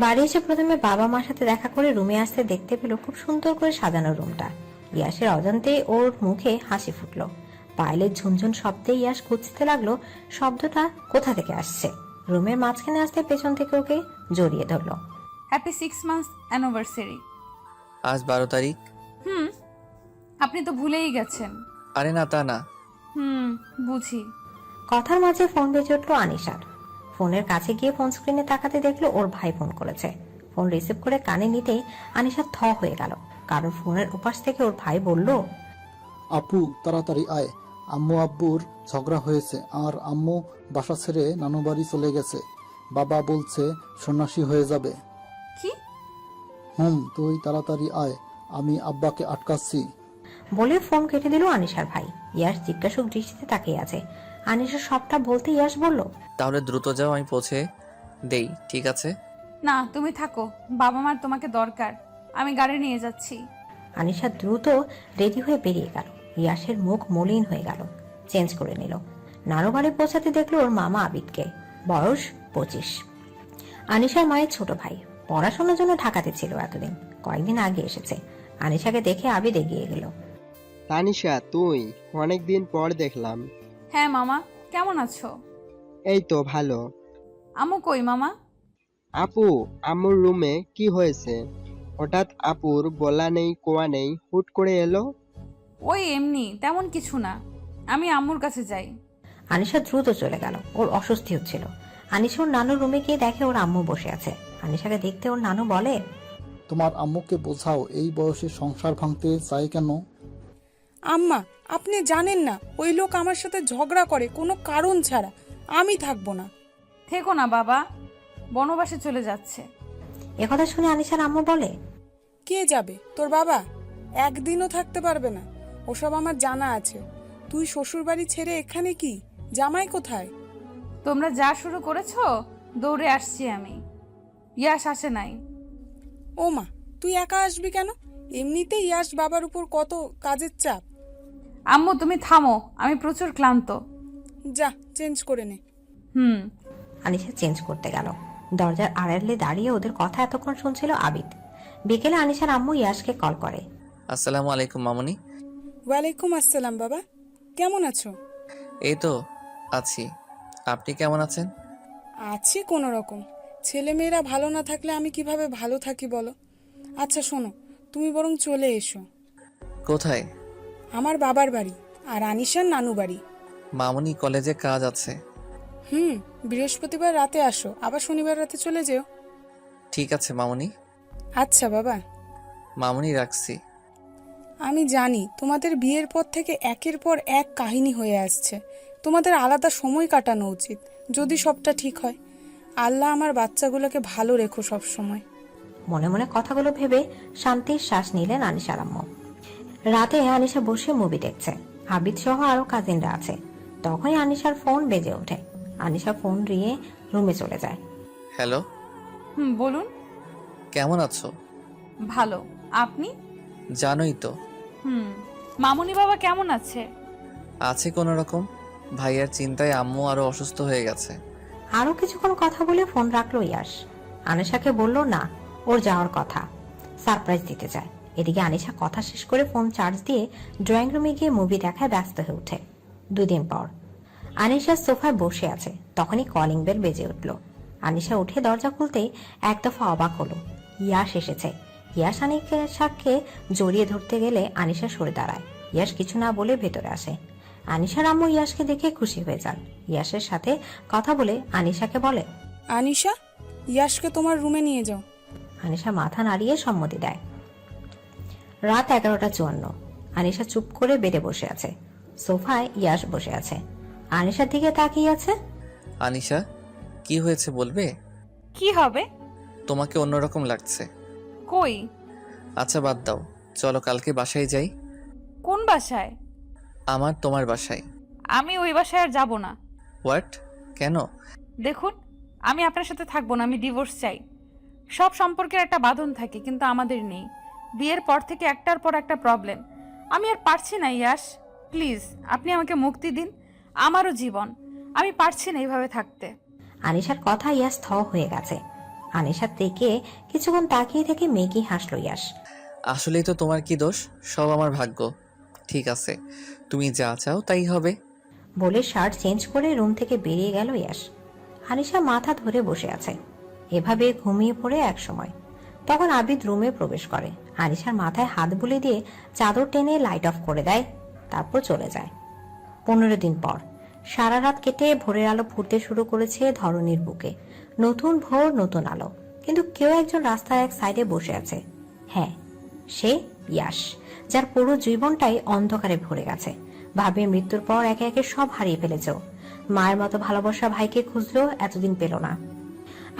বাড়ি এসে প্রথমে বাবা মার সাথে দেখা করে রুমে আসতে দেখতে পেল খুব সুন্দর করে সাজানো রুমটা। ইয়াশের অজান্তে ওর মুখে হাসি ফুটলো। পায়েলের ঝুনঝুন শব্দে ইয়াশ খুঁজতে লাগলো শব্দটা কোথা থেকে আসছে। রুমের মাঝখানে আসতে পেছন থেকে ওকে জড়িয়ে ধরলো। Happy 6 months anniversary. আজ 12 তারিখ। আপনি তো ভুলেই গেছেন। আরে না, তা না। বুঝি। কথার মাঝে ফোন বেজে উঠলো আনিশার। ফোনের কাছে গিয়ে ফোন স্ক্রিনে তাকাতে দেখলো ওর ভাই ফোন করেছে। ফোন রিসিভ করে কানে নিতেই আনিশা থ হয়ে গেল, কারণ ফোনের উপাস থেকে ওর ভাই বলল, আপু তাড়াতাড়ি আয়, আম্মু আব্বুর ঝগড়া হয়েছে আর আম্মু বাসা ছেড়ে নানু বাড়ি চলে গেছে। বাবা বলছে সন্ন্যাসী হয়ে যাবে। কি? তুই তাড়াতাড়ি আয়, আমি আব্বাকে আটকাচ্ছি। বলে ফোন কেটে দিল আনিশার ভাই। ইয়াশ জিজ্ঞাসুক দৃষ্টিতে তাকিয়ে আছে। আনিশা সবটা বলতে ইয়াশ বলল, তাহলে দ্রুত যাও, আমি পৌঁছে দেই, ঠিক আছে? না, তুমি থাকো, বাবা মার তোমাকে দরকার, আমি গাড়ি নিয়ে যাচ্ছি। আনিশা দ্রুত রেডি হয়ে বেরিয়ে গেল। ইয়াশের মুখ মলিন হয়ে গেল, চেঞ্জ করে নিল। নানু বাড়ি পৌঁছাতে দেখলো ওর মামা আবিদকে, বয়স 25। আনিশার মায়ের ছোট ভাই, পড়াশোনার জন্য ঢাকাতে ছিল এতদিন, কয়েকদিন আগে এসেছে। আনিশাকে দেখে আবিদ এগিয়ে গেল। তানিশা, তুই? অনেকদিন পর দেখলাম। হ্যাঁ মামা, কেমন আছো? এই তো ভালো। আম্মু কই মামা? আপু আম্মুর রুমে। কি হয়েছে? হঠাৎ আপুর বলা নেই কোয়া নেই, হুট করে এলো। ওই এমনি, তেমন কিছু না, আমি আম্মুর কাছে যাই। আনিশা দ্রুত চলে গেল, ওর অস্বস্তি হচ্ছিল। আনিশা ওর নানুর রুমে গিয়ে দেখে ওর আম্মু বসে আছে। আনিশাকে দেখতে ওর নানু বলে, তোমার আম্মুকে বোঝাও এই বয়সে সংসার ভাঙতে চাই কেন। আম্মা, আপনি জানেন না ওই লোক আমার সাথে ঝগড়া করে কোনো কারণ ছাড়া। আমি থাকবো না। থেকো না বাবা, বনবাসে চলে যাচ্ছে। একথা শুনে আনিশার আম্মু বলে, কে যাবে? তোর বাবা? একদিনও থাকতে পারবে না, ওসব আমার জানা আছে। তুই শ্বশুর বাড়ি ছেড়ে এখানে কি? জামাই কোথায়? তোমরা যা শুরু করেছো, দৌড়ে আসছি আমি। ইয়াশ আসে নাই। ও মা, তুই একা আসবি কেন? এমনিতেই ইয়াশ বাবার উপর কত কাজের চাপ। আম্মু তুমি থামো, আমি প্রচুর ক্লান্ত। যা চেঞ্জ করে নে। আনিশা চেঞ্জ করতে গেল। দরজার আড়ালে দাঁড়িয়ে ওদের কথা এতক্ষণ শুনছিল আবিদ। বিকেলে আনিশার আম্মু ইয়াশকে কল করে। আসসালামু আলাইকুম মামুনি। ওয়ালাইকুম আসসালাম বাবা, কেমন আছো? এই তো আছি, আপনি কেমন আছেন? আছি কোনো রকম। ছেলেমেয়েরা ভালো না থাকলে আমি কিভাবে ভালো থাকি বলো? আচ্ছা শোনো, তুমি বরং চলে এসো। কোথায়? আমার বাবার বাড়ি আর আনিশার নানু বাড়ি। মামুনি কলেজে কাজ আছে। বৃহস্পতিবার রাতে আসো, আবার শনিবার রাতে চলে যেও। ঠিক আছে মামুনি। আচ্ছা বাবা। মামুনি রাখছি। আমি জানি তোমাদের বিয়ের পর থেকে একের পর এক কাহিনী হয়ে আসছে। তোমাদের আলাদা সময় কাটানো উচিত যদি সবটা ঠিক হয়। আল্লাহ আমার বাচ্চাগুলোকে ভালো রেখো সব সময়। মনে মনে কথাগুলো ভেবে শান্তির শ্বাস নিলেন আনিশার আম্মু। রাতে আনিশা বসে মুভি দেখছে, আবিদ সহ আরো কাজিনরা আছে। তখনই আনিশার ফোন বেজে ওঠে। আনিশা ফোন নিয়ে রুমে চলে যায়। হ্যালো। বলুন। কেমন আছো? ভালো, আপনি? জানোই তো। মামুনি বাবা কেমন আছে? আছে কোনো রকম। ভাইয়ার চিন্তায় আম্মু আরো অসুস্থ হয়ে গেছে। আরো কিছুক্ষণ কথা বলে ফোন রাখলো ইয়াশ। আনিশাকে বলল না, ওর যাওয়ার কথা, সারপ্রাইজ দিতে চায়। এদিকে আনিশা কথা শেষ করে ফোন চার্জ দিয়ে ড্রয়িং রুমে গিয়ে মুভি দেখায় ব্যস্ত হয়ে ওঠে। 2 দিন পর আনিশা সোফায় বসে আছে, তখনই কলিং বেল বেজে উঠল। আনিশা উঠে দরজা খুলতেই এক দফা অবাক হলো, ইয়াশ এসেছে। ইয়াশ আনিশাকে জড়িয়ে ধরতে গেলে আনিশা সরে দাঁড়ায়। ইয়াশ কিছু না বলে ভেতরে আসে। আনিশার আম্মু ইয়াশকে দেখে খুশি হয়ে যান। ইয়াশের সাথে কথা বলে আনিশাকে বলে, আনিশা, ইয়াশকে তোমার রুমে নিয়ে যাও। আনিশা মাথা নাড়িয়ে সম্মতি দেয়। রাত 11:54। আনিশা চুপ করে বেডে বসে আছে। সোফায় ইয়াশ বসে আছে, আনিশার দিকে তাকিয়ে আছে। আনিশা, কি হয়েছে বলবে? কি হবে? তোমাকে অন্যরকম লাগছে। কই? আচ্ছা বাদ দাও, চলো কালকে বাসায় যাই। কোন বাসায়? আমার তোমার বাসায়। আমি ওই বাসায় আর যাব না। হোয়াট? কেন? দেখুন, আমি আপনার সাথে থাকবো না, আমি ডিভোর্স চাই। সব সম্পর্কের একটা বাঁধন থাকে, কিন্তু আমাদের নেই। বিয়ের পর থেকে একটার পর একটা প্রবলেম। আমি আর পারছি না ইয়াশ, প্লিজ আপনি আমাকে মুক্তি দিন। আমারও জীবন, আমি পারছি না এইভাবে থাকতে। আনিশার কথা ইয়াশ থ হয়ে গেছে। আনিশার থেকে কিছুক্ষণ তাকিয়ে থেকে মেকি হাসলো ইয়াশ। আসলেই তো তোমার কি দোষ, সব আমার ভাগ্য। ঠিক আছে, তুমি যা চাও তাই হবে। বলে শার্ট চেঞ্জ করে রুম থেকে বেরিয়ে গেল ইয়াশ। আনিশা মাথা ধরে বসে আছে। এভাবে ঘুমিয়ে পড়ে এক সময়। তখন আবিদ রুমে প্রবেশ করে। আনিশার মাথায় হাত বুলিয়ে দিয়ে চাদর টেনে লাইট অফ করে দেয়, তারপর চলে যায়। 15 দিন পর সারা রাত কেটে ভোরের আলো ফুটতে শুরু করেছে ধরণীর বুকে। নতুন ভোর, নতুন আলো। কিন্তু কেউ একজন রাস্তায় এক সাইডে বসে আছে। হ্যাঁ, সে ইয়াশ, যার পুরো জীবনটাই অন্ধকারে ভরে গেছে। ভাবির মৃত্যুর পর একে একে সব হারিয়ে ফেলেছ। মায়ের মতো ভালোবাসা ভাইকে খুঁজলো, এতদিন পেল না।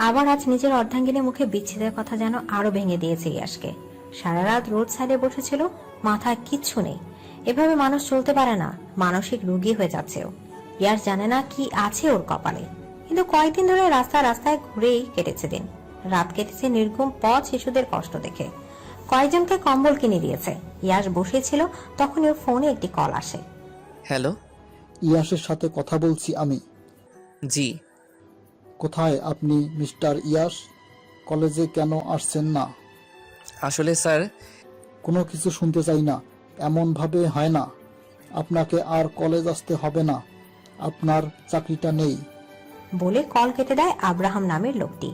আবার আজ নিজের অর্ধাঙ্গিনী মুখে বিচ্ছেদের কথা যেন আরো ভেঙে দিয়েছে ইয়াশকে। সারা রাত রোড সাইডে বসেছিল, মাথায় কিচ্ছু নেই। এভাবে মানুষ চলতে পারে না, মানসিক রোগী হয়ে যাচ্ছে ও। ইয়াশ জানে না কি আছে ওর কপালে। কিন্তু কয়েকদিন ধরে রাস্তায় ঘুরেই কেটেছে দিন। রাত কেটেছে নির্ঘুম পথ, শিশুদের কষ্ট দেখে। কয়েকজনকে কম্বল কিনে দিয়েছে। ইয়াশ বসেছিল, তখন ওর ফোনে একটি কল আসে। হ্যালো। ইয়াশের সাথে কথা বলছি আমি। জি। কোথায় আপনি মিস্টার ইয়াশ? কলেজে কেন আসছেন না? আসলে স্যার, কোনো কিছু শুনতে চাই না, এমন ভাবে হয় না। আপনাকে আর কলেজ আসতে হবে না, আপনার চাকরিটা নেই। বলে কল কেটে দেয় আব্রাহাম নামের লোকটি।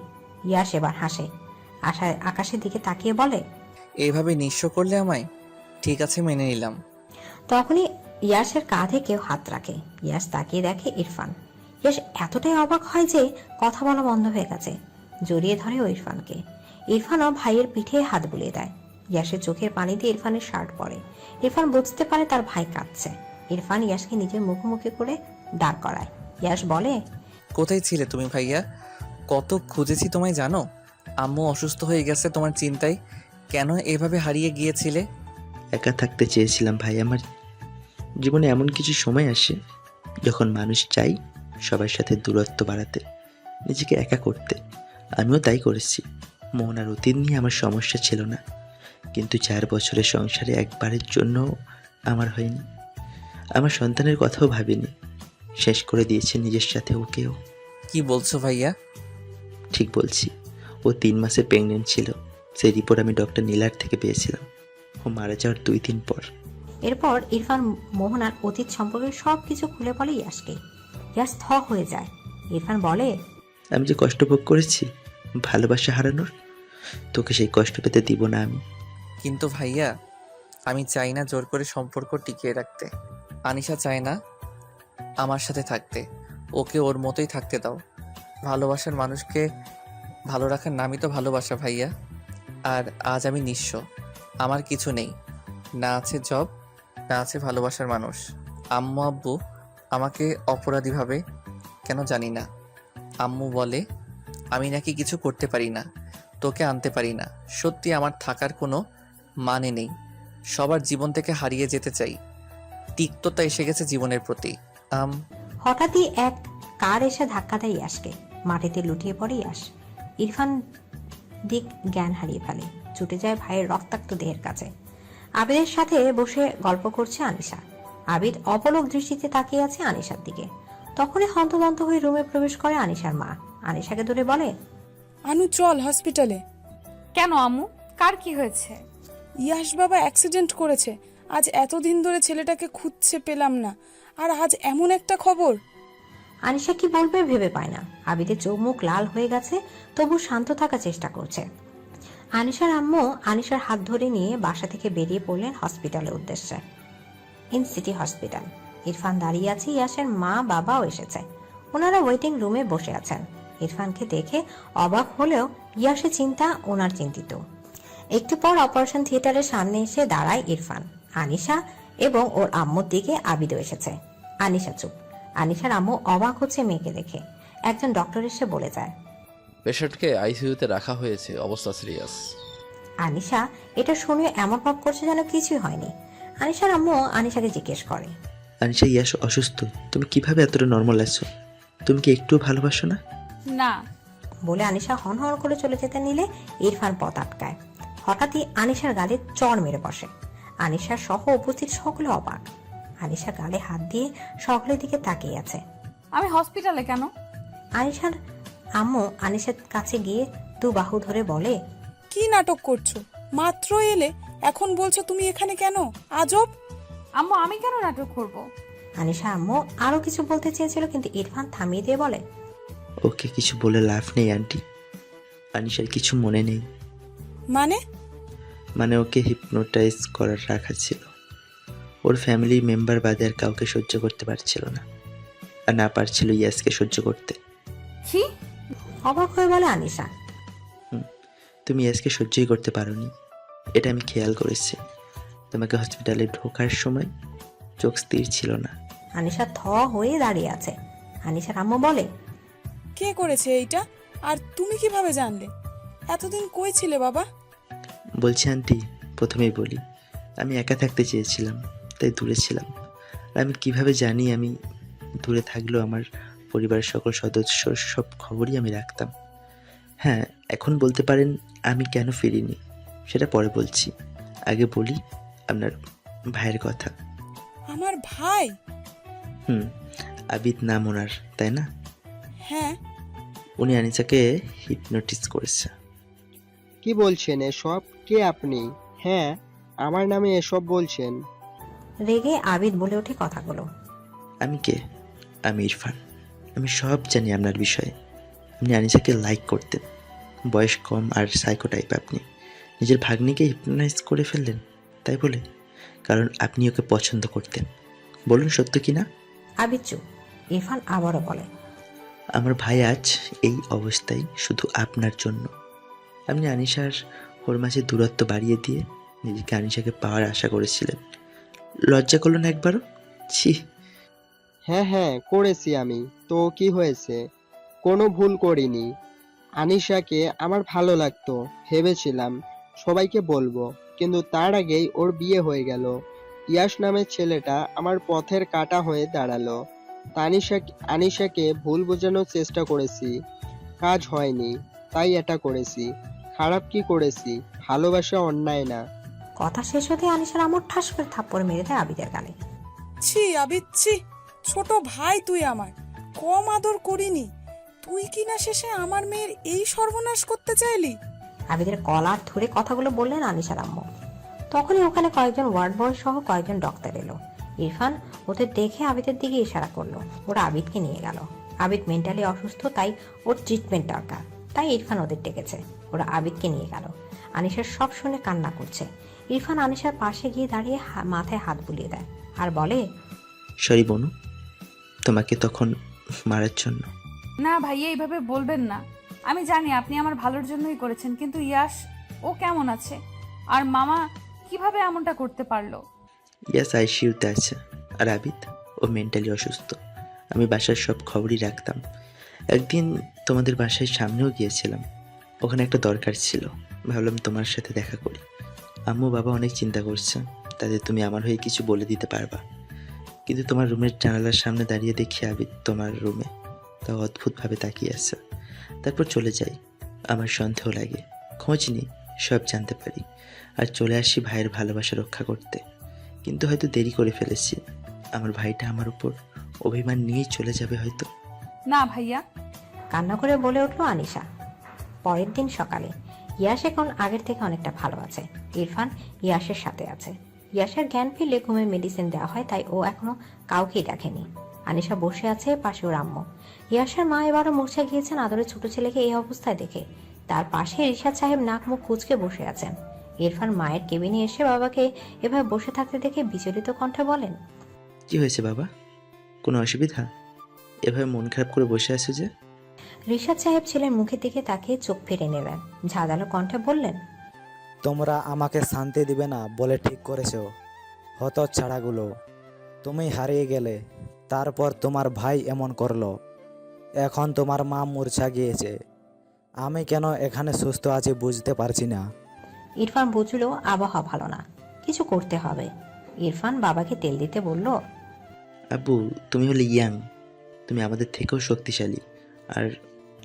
ইয়াশ এবার হাসে, আকাশের দিকে তাকিয়ে বলে, এইভাবে নিঃস্ব করলে আমায়? ঠিক আছে, মেনে নিলাম। তখনই ইয়াশের কাঁধে কেউ হাত রাখে। ইয়াশ তাকিয়ে দেখে ইরফান। ইয়াশ এতটাই অবাক হয় যে কথা বলা বন্ধ হয়ে গেছে। জড়িয়ে ধরে ও ইরফানকে। ইরফানও ভাইয়ের পিঠে হাত বুলিয়ে দেয়। ইয়াশের চোখের পানি দিয়ে ইরফানের শার্ট পরে। ইরফান বুঝতে পারে তার ভাই কাঁদছে। ইরফান ইয়াশকে নিজের মুখোমুখি করে দাঁড় করায়। ইয়াশ বলে, কোথায় ছিলে তুমি ভাইয়া? কত খুঁজেছি তোমায় জানো? আম্মু অসুস্থ হয়ে গেছে তোমার চিন্তায়। কেন এভাবে হারিয়ে গিয়েছিলে? একা থাকতে চেয়েছিলাম ভাই। আমার জীবনে এমন কিছু সময় আসে যখন মানুষ চাই সবার সাথে দূরত্ব বাড়াতে, নিজেকে একা করতে। আমিও তাই করেছি। মন আর অতীত নিয়ে আমার সমস্যা ছিল না, কিন্তু 4 বছরের সংসারে একবারের জন্য আমার হয়নি। আমার সন্তানের কথাও ভাবিনি, শেষ করে দিয়েছে নিজের সাথে ওকেও। কি বলছো ভাইয়া? ঠিক বলছি। ও 3 মাসের প্রেগনেন্ট ছিল। সেই রিপোর্ট আমি ডক্টর নীলার থেকে পেয়েছিলাম ও মারা যাওয়ার 2 দিন পর। এরপর ইরফান মোহনার অতীত সম্পর্কে সব কিছু খুলে বলে ইয়াসকে। ইয়াস থ হয়ে যায়। ইরফান বলে, আমি যে কষ্ট ভোগ করেছি ভালোবাসা হারানোর, তোকে সেই কষ্ট পেতে দিব না আমি। কিন্তু ভাইয়া, আমি চাই না জোর করে সম্পর্ক টিকিয়ে রাখতে। আনিশা চায় না আমার সাথে থাকতে, ওকে ওর মতোই থাকতে দাও। ভালোবাসার মানুষকে ভালো রাখার নামই তো ভালোবাসা ভাইয়া। আর আজ আমি নিঃস্ব, আমার কিছু নেই, না আছে জব, না আছে ভালোবাসার মানুষ। আম্মু আব্বু আমাকে অপরাধী ভাবে কেন জানি না। আম্মু বলে আমি নাকি কিছু করতে পারি না, তোকে আনতে পারি না। সত্যি আমার থাকার কোনো মানে নেই, সবার জীবন থেকে হারিয়ে যেতে চাই। তিক্ততা এসে গেছে জীবনের প্রতি। হঠাৎই এক কার এসে ধাক্কা দেয় ইয়াসকে। মাটিতে লুটিয়ে পড়ে ইয়াস। ইরফান দিক জ্ঞান হারিয়ে ফেলে, ছুটে যায় ভাইয়ের রক্তাক্ত দেহের কাছে। আবিদের সাথে বসে গল্প করছে আনিশা। আবিদ অপলক দৃষ্টিতে তাকিয়ে আছে আনিশার দিকে। তখনই হন্তদন্ত হয়ে রুমে প্রবেশ করে আনিশার মা। আনিশাকে ধরে বলে, আনু চল হসপিটালে। কেন আম্মু, কার কি হয়েছে? ইয়াস বাবা অ্যাক্সিডেন্ট করেছে। আজ এতদিন ধরে ছেলেটাকে খুঁজছে, পেলাম না, আর আজ এমন একটা খবর। আনিশা কি বলবে ভেবে পায় না। আবিদের চোখ মুখ লাল হয়ে গেছে, তবু শান্ত থাকার চেষ্টা করছে। আনিশার আম্মু আনিশার হাত ধরে নিয়ে বাসা থেকে বেরিয়ে পড়লেন হসপিটালের উদ্দেশ্যে। In city hospital. ইরফান দাঁড়িয়ে আছে, ইয়াসের মা বাবাও এসেছে। ওনারা ওয়েটিং রুমে বসে আছেন। ইরফানকে দেখে অবাক হলেও ইয়াসের চিন্তা ওনার চিন্তিত। একটু পর অপারেশন থিয়েটারের সামনে এসে দাঁড়ায় ইরফান। আনিশা এবং ওর আম্মুর দিকে আবিদও এসেছে। আনিশা চুপ। আনিশার আম্মু অবাক হচ্ছে মেয়েকে দেখে। একজন ডক্টর এসে বলে যায়, পেশেন্টকে আইসিইউতে রাখা হয়েছে, অবস্থা সিরিয়াস। আনিশা এটা শুনে এমন ভাব করছে যেন কিছুই হয়নি। আনিশার আম্মু আনিশাকে জিজ্ঞেস করে, আনিশা, ইয়াস অসুস্থ, তুমি কিভাবে এতটা নর্মাল আছো? তুমি কি একটু ভালোবাসো না? না বলে আনিশা হন হন করে চলে যেতে নিলে ইরফান পথ আটকায়। হঠাৎই আনিশার গালে চড় মেরে বসে। আনিশার সহ উপস্থিত সকলে অবাক। আনিশা গালে হাত দিয়ে সকলের দিকে তাকিয়ে আছে। আমি হসপিটালে কেন? আনিশার আম্মু আনিশার কাছে গিয়ে 2 বাহু ধরে বলে, কি নাটক করছো? মাত্র এলে, এখন বলছো তুমি এখানে কেন? আজব। আম্মু, আমি কেন নাটক করব? আনিশা আম্মু আরো কিছু বলতে চেয়েছিল, কিন্তু ইরফান থামিয়ে দিয়ে বলে, ওকে কিছু বলে লাভ নেই আন্টি। আনিশার কিছু মনে নেই। মানে ওকে হিপনোটাইজ করার রাখা ছিল। ওর ফ্যামিলি মেম্বার বাদে আর কাউকে সহ্য করতে পারছিল না, আর না পারছিল ইয়াসকে সহ্য করতে। কি? অবাক হয়ে বলে আনিশা, তুমি ইয়াসকে সহ্যই করতে পারোনি, এটা আমি খেয়াল করেছি। তোমাকে হসপিটালে ঢোকার সময় চোখ স্থির ছিল না। আনিশা থ হয়ে দাঁড়িয়ে আছে। আনিশার আম্মু বলে, কে করেছে এইটা? আর তুমি কিভাবে জানলে? এতদিন কই ছিলে বাবা? বলছি আন্টি, প্রথমেই বলি, আমি একা থাকতে চেয়েছিলাম, তাই দূরে ছিলাম। আর আমি কিভাবে জানি আমি দূরে থাকলেও আমার পরিবারের সকল সদস্যর সব খবরই আমি রাখতাম। হ্যাঁ, এখন বলতে পারেন আমি কেন ফিরিনি, সেটা পরে বলছি। আগে বলি আপনার ভাইয়ের কথা। আমার ভাই? আবিদ নাম ওনার, তাই না? হ্যাঁ। উনি আনিসাকে হিপনোটিস করেছে। কি বলছেন এসব? কে আপনি? হ্যাঁ, আমার নামে এসব বলছেন? রেগে আবিদ বলে ওঠে কথাগুলো। আমি কে? আমি ইরফান। আমি সব জানি আপনার বিষয়ে। আপনি আনিসাকে লাইক করতেন, বয়স কম আর সাইকো টাইপ। আপনি নিজের ভাগ্নিকে হিপনোটাইজ করে ফেললেন, তাই বলে? কারণ আপনি ওকে পছন্দ করতেন। বলুন সত্য কি না? আবিদ চুপ। ইরফান আবারও বলে, আমার ভাই আজ এই অবস্থায় শুধু আপনার জন্য। আপনি আনিশার ওর মাঝে দূরত্ব বাড়িয়ে দিয়ে নিজেকে আনিশাকে পাওয়ার আশা করেছিলেন। লজ্জা করলো না একবারও? ছি। হ্যাঁ করেছি আমি। তো কি হয়েছে? কোনো ভুল করিনি। আনিশাকে আমার ভালো লাগতো, ভেবেছিলাম সবাইকে বলবো, কিন্তু তার আগেই ওর বিয়ে হয়ে গেল। ইয়াশ নামের ছেলেটা আমার পথের কাঁটা হয়ে দাঁড়ালো। আনিশাকে ভুল বোঝানোর চেষ্টা করেছি, কাজ হয়নি, তাই এটা করেছি। খারাপ কি করেছি? ভালোবাসা অন্যায় না। কথা শেষ হতে আনিশার আম্মু ঠাস করে থাপ্পড় মেরে দেয় আবিদের গালে। আবিচ্ছি, ছোট ভাই তুই আমার, কম আদর করিনি। তুই কিনা শেষে আমার মেয়ের এই সর্বনাশ করতে চাইলি। আবিদের কলার ধরে কথাগুলো বললেন আনিশার আম্মু। তখনই ওখানে কয়েকজন ওয়ার্ড বয় সহ কয়েকজন ডক্টর এলো। ইরফান ওদের দেখে আবিদের দিকে ইশারা করলো। ওরা আবিদকে নিয়ে গেল। আবিদ মেন্টালি অসুস্থ, তাই ওর ট্রিটমেন্ট দরকার, তাই ইরফান ওদের ডেকেছে। ওরা আবিদকে নিয়ে গেল। আনিশার সব শুনে কান্না করছে। ইরফান আনিশার পাশে গিয়ে দাঁড়িয়ে মাথায় হাত বুলিয়ে দেয় আর বলে, সরি বনু, তোমাকে তখন মারার জন্য। না ভাইয়া, এইভাবে বলবেন না। আমি জানি আপনি আমার ভালোর জন্যই করেছেন, কিন্তু ইয়াশ ও কেমন আছে? আর মামা কিভাবে এমনটা করতে পারলো? ইয়াস আইসিইউতে আছে, আর আবিদ ও মেন্টালি অসুস্থ। আমি বাসার সব খবরই রাখতাম। একদিন তোমাদের বাসায় সামনেও গিয়েছিলাম, ওখানে একটা দরকার ছিল, ভাবলাম তোমার সাথে দেখা করি। আম্মু বাবা অনেক চিন্তা করছে, তাদের তুমি আমার হয়ে কিছু বলে দিতে পারবা। কিন্তু তোমার রুমের জানালার সামনে দাঁড়িয়ে দেখি আবিদ তোমার রুমে, তাও অদ্ভুতভাবে তাকিয়ে আছে। তারপর চলে যাই। আমার সন্দেহ লাগে, খোঁজ নিই, সব জানতে পারি, আর চলে আসি ভাইয়ের ভালোবাসা রক্ষা করতে। কিন্তু হয়তো দেরি করে ফেলেছি। আমার ভাইটা আমার উপর অভিমান নিয়েই চলে যাবে হয়তো। না ভাইয়া, কান্না করে বলে উঠল আনিশা। পরের দিন সকালে ইয়াশ এখন আগের থেকে অনেকটা ভালো আছে। ইরফান ইয়াশের সাথে আছে। ইয়াশের জ্ঞান ফিরলে ঘুমের মেডিসিন দেওয়া হয়, তাই ও এখনো কাউকেই দেখেনি। আনিশা বসে আছে পাশে ওর আম্মু। ইয়াশের মা এবারও মূর্ছা গিয়েছেন আদরের ছোট ছেলেকে এই অবস্থায় দেখে। তার পাশে রিশাদ সাহেব নাক মুখ কুঁচকে বসে আছেন। ইরফান মায়ের কেবিনে এসে বাবাকে এভাবে বসে থাকতে দেখে বিচলিত কণ্ঠে বলেন, কি হয়েছে বাবা, কোনো অসুবিধা? এভাবে মন খারাপ করে বসে আছো যে? রিশাদ সাহেব ছেলের মুখের দিকে তাকিয়ে চোখ ফিরে নিলেন। ঝাঁঝালো কণ্ঠে বললেন, তোমরা আমাকে শান্তি দিবে না বলে ঠিক করেছো। হতচ্ছাড়াগুলো, তুমি হারিয়ে গেলে, তারপর তোমার ভাই এমন করলো, এখন তোমার মা মূর্ছা গিয়েছে। আমি কেন এখানে সুস্থ আছি বুঝতে পারছি না। ইরফান বুঝলো আবহাওয়া ভালো না, কিছু করতে হবে। ইরফান বাবাকে তেল দিতে বলল, আব্বু তুমি হলে ইয়াং, তুমি আমাদের থেকেও শক্তিশালী, আর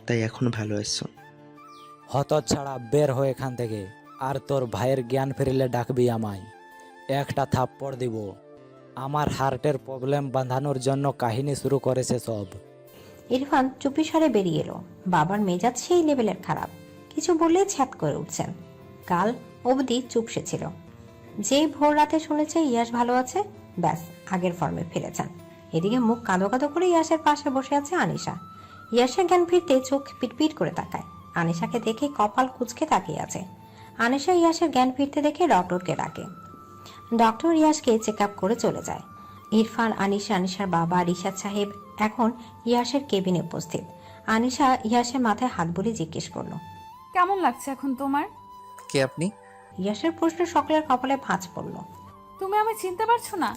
তাই এখনো ভালো আছো। হতচ্ছাড়া, বের হয়ে এখান থেকে। আর তোর ভাইয়ের জ্ঞান ফিরলে ডাকবি আমায়, একটা থাপ্পড় দিব। আমার হার্টের প্রবলেম বাঁধানোর জন্য কাহিনী শুরু করেছে সব। ইরফান চুপিসারে বেরিয়ে এলো। বাবার মেজাজ সেই লেভেলের খারাপ, কিছু বললে ছ্যাত করে উঠছেন। কাল অবধি চুপসে ছিল। যে ভোর রাতে শুনেছে ইয়াশ ভালো আছে, ব্যাস আগের ফর্মে ফিরেছেন। এদিকে মুখ কাঁদো কাঁদো করে ইয়াশের পাশে বসে আছে আনিশা। ইয়াশের জ্ঞান ফিরতে চোখ পিটপিট করে তাকায়। আনিশাকে দেখে কপাল কুঁচকে তাকিয়ে আছে। আনিশা ইয়াশের জ্ঞান ফিরতে দেখে ডক্টরকে ডাকে। ডক্টর ইয়াশকে চেক আপ করে চলে যায়। ইরফান, আনিশা, আনিশার বাবা, রিশাদ সাহেব এখন ইয়াশের কেবিনে উপস্থিত। আনিশা ইয়াশের মাথায় হাত বুলিয়ে জিজ্ঞেস করলো, কেমন লাগছে এখন তোমার? কে আপনি? ইয়াশের প্রশ্ন সকলের কপালে ভাঁজ পড়ল। তুমি আমায় চিনতে পারছো না?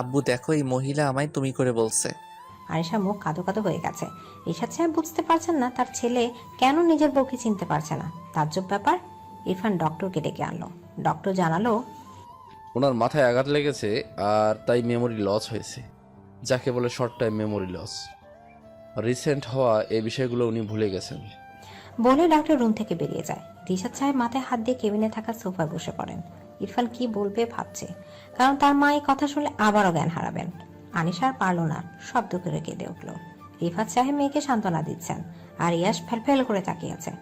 আব্বু দেখো, এই মহিলা আমায় তুমি করে বলছে। আনিশা মুখ কাঁদো কাঁদো হয়ে গেছে। রিশাদ সাহেব বুঝতে পারছেন না তার ছেলে কেন নিজের বউকে চিনতে পারছে না। তাজ্জব ব্যাপার। ইরফান ডক্টরকে ডেকে আনলো। ডক্টর জানালো, ওনার মাথায় আঘাত লেগেছে, আর তাই মেমোরি লস হয়েছে, যাকে বলে short time memory loss. Recent হওয়া এই বিষয়গুলো উনি ভুলে গেছেন। বলে ডক্টর রুম থেকে বেরিয়ে যায়। রিশাদ সাহেব মাথায় হাত দিয়ে কেবিনে থাকা সোফায় বসে পড়েন। ইরফান কি বলবে ভাবছে, কারণ তার মা এই কথা শুনলে আবারও জ্ঞান হারাবেন। আনিশা আর পারল না, শব্দ করে কেঁদে উঠল। রিফাত সাহেব মেয়েকে সান্ত্বনা দিচ্ছেন, আর ইয়াশ ফেলফেল করে তাকিয়ে আছে।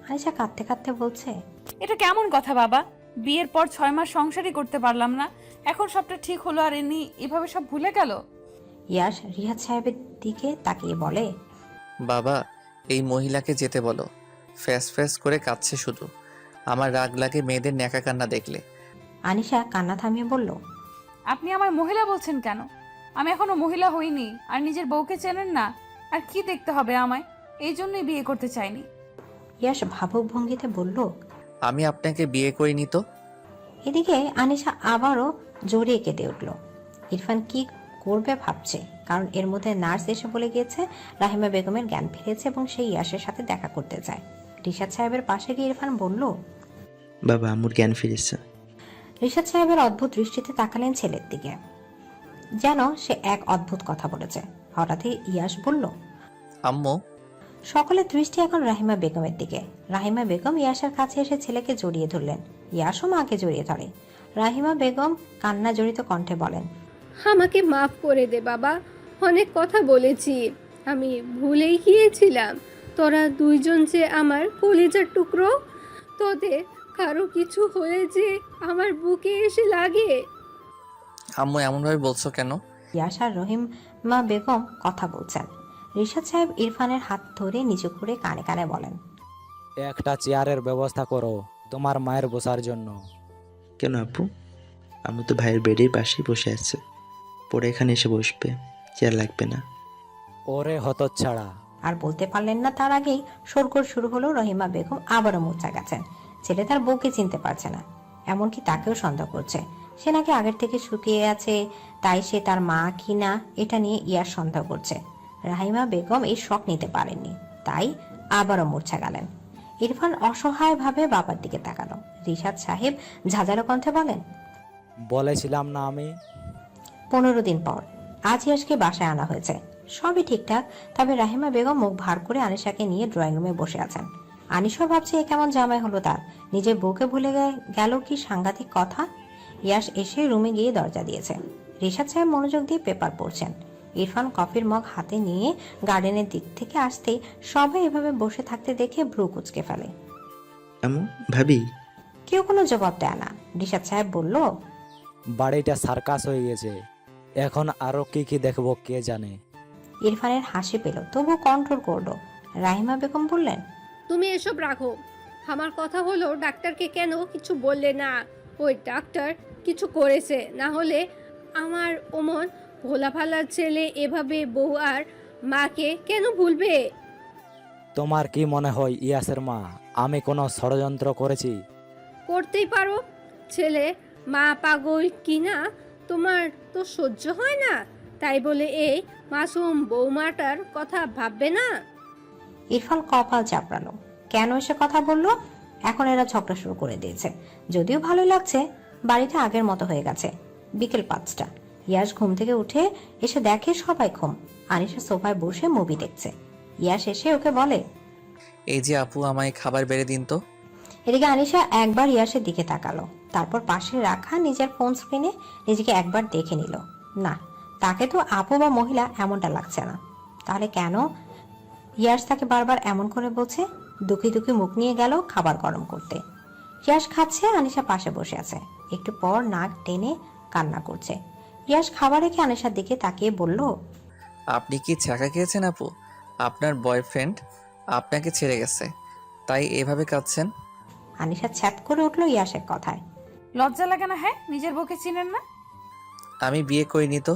আনিশা কাঁদতে কাঁদতে বলছে, এটা কেমন কথা বাবা? বিয়ের পর 6 মাস সংসারই করতে পারলাম না, এখন সবটা ঠিক হলো আর ইনি এভাবে সব ভুলে গেল? ইয়াশ রিহাদ সাহেবের দিকে তাকিয়ে বলে, বাবা, এই মহিলাকে যেতে বলো। ফ্যাস ফ্যাস করে কাঁদছে শুধু। আমার রাগ লাগে মেয়েদের ন্যাকা কান্না দেখলে। আনিশা কান্না থামিয়ে বলল, আপনি আমায় মহিলা বলছেন কেন? আমি এখনো মহিলা হইনি, আর নিজের বউকে চেনেন না? আর কি দেখতে হবে আমায়? এই জন্যই বিয়ে করতে চাইনি। ইয়াশ ভাবুক ভঙ্গিতে বলল, আমি আপনাকে বিয়ে করিনি তো। এদিকে আনিশা আবারও জড়িয়ে কেঁদে উঠল। ইরফান কি করবে ভাবছে, কারণ এর মধ্যে নার্স এসে বলে গিয়েছে রাহিমা বেগমের জ্ঞান ফিরেছে এবং সেই ইয়াশের সাথে দেখা করতে চায়। রিশাদ সাহেবের পাশে গিয়ে ইরফান বলল, বাবা আম্মুর জ্ঞান ফিরেছে। রিশাদ সাহেবের অদ্ভুত দৃষ্টিতে তাকালেন ছেলের দিকে, যেন সে এক অদ্ভুত কথা বলেছে। হঠাৎই ইয়াশ বলল, আম্মু। সকলের দৃষ্টি এখন রাহিমা বেগমের দিকে। রাহিমা বেগম ইয়াশের কাছে এসে ছেলেকে জড়িয়ে ধরলেন। ইয়াশও মাকে জড়িয়ে ধরে। রাহিমা বেগম কান্না জড়িত কণ্ঠে বলেন, আমাকে মাফ করে দে বাবা, অনেক কথা বলেছি, আমি ভুলেই গিয়েছিলাম। তোরা দুইজন যে আমার কলিজার টুকরো, তোদের কারো কিছু হয়ে যে আমার বুকে এসে লাগে। আম্মু এমনভাবে বলছো কেন? ইয়াস আর রহিমা বেগম কথা বলছেন। রিশাদ সাহেব ইরফানের হাত ধরে নিচু করে কানে কানে বলেন, একটা চেয়ারের ব্যবস্থা করো তোমার মায়ের বসার জন্য। কেন আপু? আমি তো ভাইয়ের বেডের পাশেই বসে আছে, পরে এখানে এসে বসবে, চেয়ার লাগবে না। ওরে হতচ্ছাড়া। আর বলতে পারলেন না তার আগেই শোরগোল শুরু হলো। রহিমা বেগম আবারও মূর্ছা গেছেন। ছেলে তার বউকে চিনতে পারছে না, এমনকি তাকেও সন্দেহ করছে। সে নাকি আগের থেকে শুকিয়ে আছে, তাই সে তার মা কি না এটা নিয়ে ইয়ার সন্দেহ করছে। রাহিমা বেগম এই শখ নিতে পারেননি, তাই আবারও মূর্ছা গেলেন। ইরফান অসহায়ভাবে বাবার দিকে তাকালো। রিশাদ সাহেব ঝাঁঝালো কণ্ঠে বলেন, বলেছিলাম না আমি। 15 দিন পর আজ ইয়াসকে বাসায় আনা হয়েছে। সবই ঠিকঠাক, তবে রাহিমা বেগম মুখ ভার করে আনিশাকে নিয়ে ড্রয়িং রুমে বসে আছেন। আনিশা ভাবছে এ কেমন জামাই হলো তার, নিজের বউকে ভুলে গেল, কি সাংঘাতিক কথা। ইয়াস এসে রুমে গিয়ে দরজা দিয়েছে। রিশাদ সাহেব মনোযোগ দিয়ে পেপার পড়ছেন। ইরফান কফির মগ হাতে নিয়ে গার্ডেনের দিক থেকে আসতেই সবাই এভাবে বসে থাকতে দেখে ভ্রু কুঁচকে ফেলে। আম্মু, ভাবি। কেউ কোনো জবাব দেয় না। রিশাদ সাহেব বলল, বাড়িটা সার্কাস হয়ে গেছে, এখন আরো কি কি দেখবো কে জানে। ইরফানের হাসি পেল, তবু কন্ট্রোল করলো। রাহিমা বেগম বললেন, তুমি এসব রাখো। আমার কথা হলো, ডাক্তারকে কেন কিছু বললে না? ওই ডাক্তার কিছু করেছে, না হলে আমার ওমন ভোলাভালার ছেলে এভাবে বউ আর মাকে কেন ভুলবে? তোমার কি মনে হয় ইয়াসের মা আমি কোনো ষড়যন্ত্র করেছি? করতেই পারো, ছেলে মা পাগল কিনা তোমার তো সহ্য হয় না, তাই বলে এই মাসুম বৌমাটার কথা ভাববে না? ইরফান কপাল চাপড়ালো। কেন এসে কথা বললো? এখন এরা ঝগড়া শুরু করে দিয়েছে। যদিও ভালো লাগছে, বাড়িটা আগের মতো হয়ে গেছে। বিকেল 5টা। ইয়াস ঘুম থেকে উঠে এসে দেখে সবাই ঘুম। আনিশা সোফায় বসে মুভি দেখছে। ইয়াস এসে ওকে বলে, এই যে আপু, আমায় খাবার বেড়ে দিন তো। এদিকে আনিশা একবার ইয়াসের দিকে তাকালো, তারপর পাশে রাখা নিজের ফোন স্ক্রিনে নিজেকে একবার দেখে নিল। না, তাকে তো আপু বা মহিলা এমনটা লাগছে না। তাহলে কেন ইয়াস তাকে বারবার এমন করে বলছে? দুঃখী দুঃখী মুখ নিয়ে গেল খাবার গরম করতে। ইয়াস খাচ্ছে, আনিশা পাশে বসে আছে। একটু পর নাক টেনে কান্না করছে। ইয়াস খাবার রেখে আনিশার দিকে তাকিয়ে বলল, আপনি কি ছ্যাঁকা খেয়েছেন আপু? আপনার বয়ফ্রেন্ড আপনাকে ছেড়ে গেছে, তাই এভাবে কাঁদছেন? আনিশা ছ্যাত করে উঠল ইয়াসের কথায়। লজ্জা লাগে না? হ্যাঁ, নিজের বউকে চিনেন না? আমি বিয়ে করিনি তো।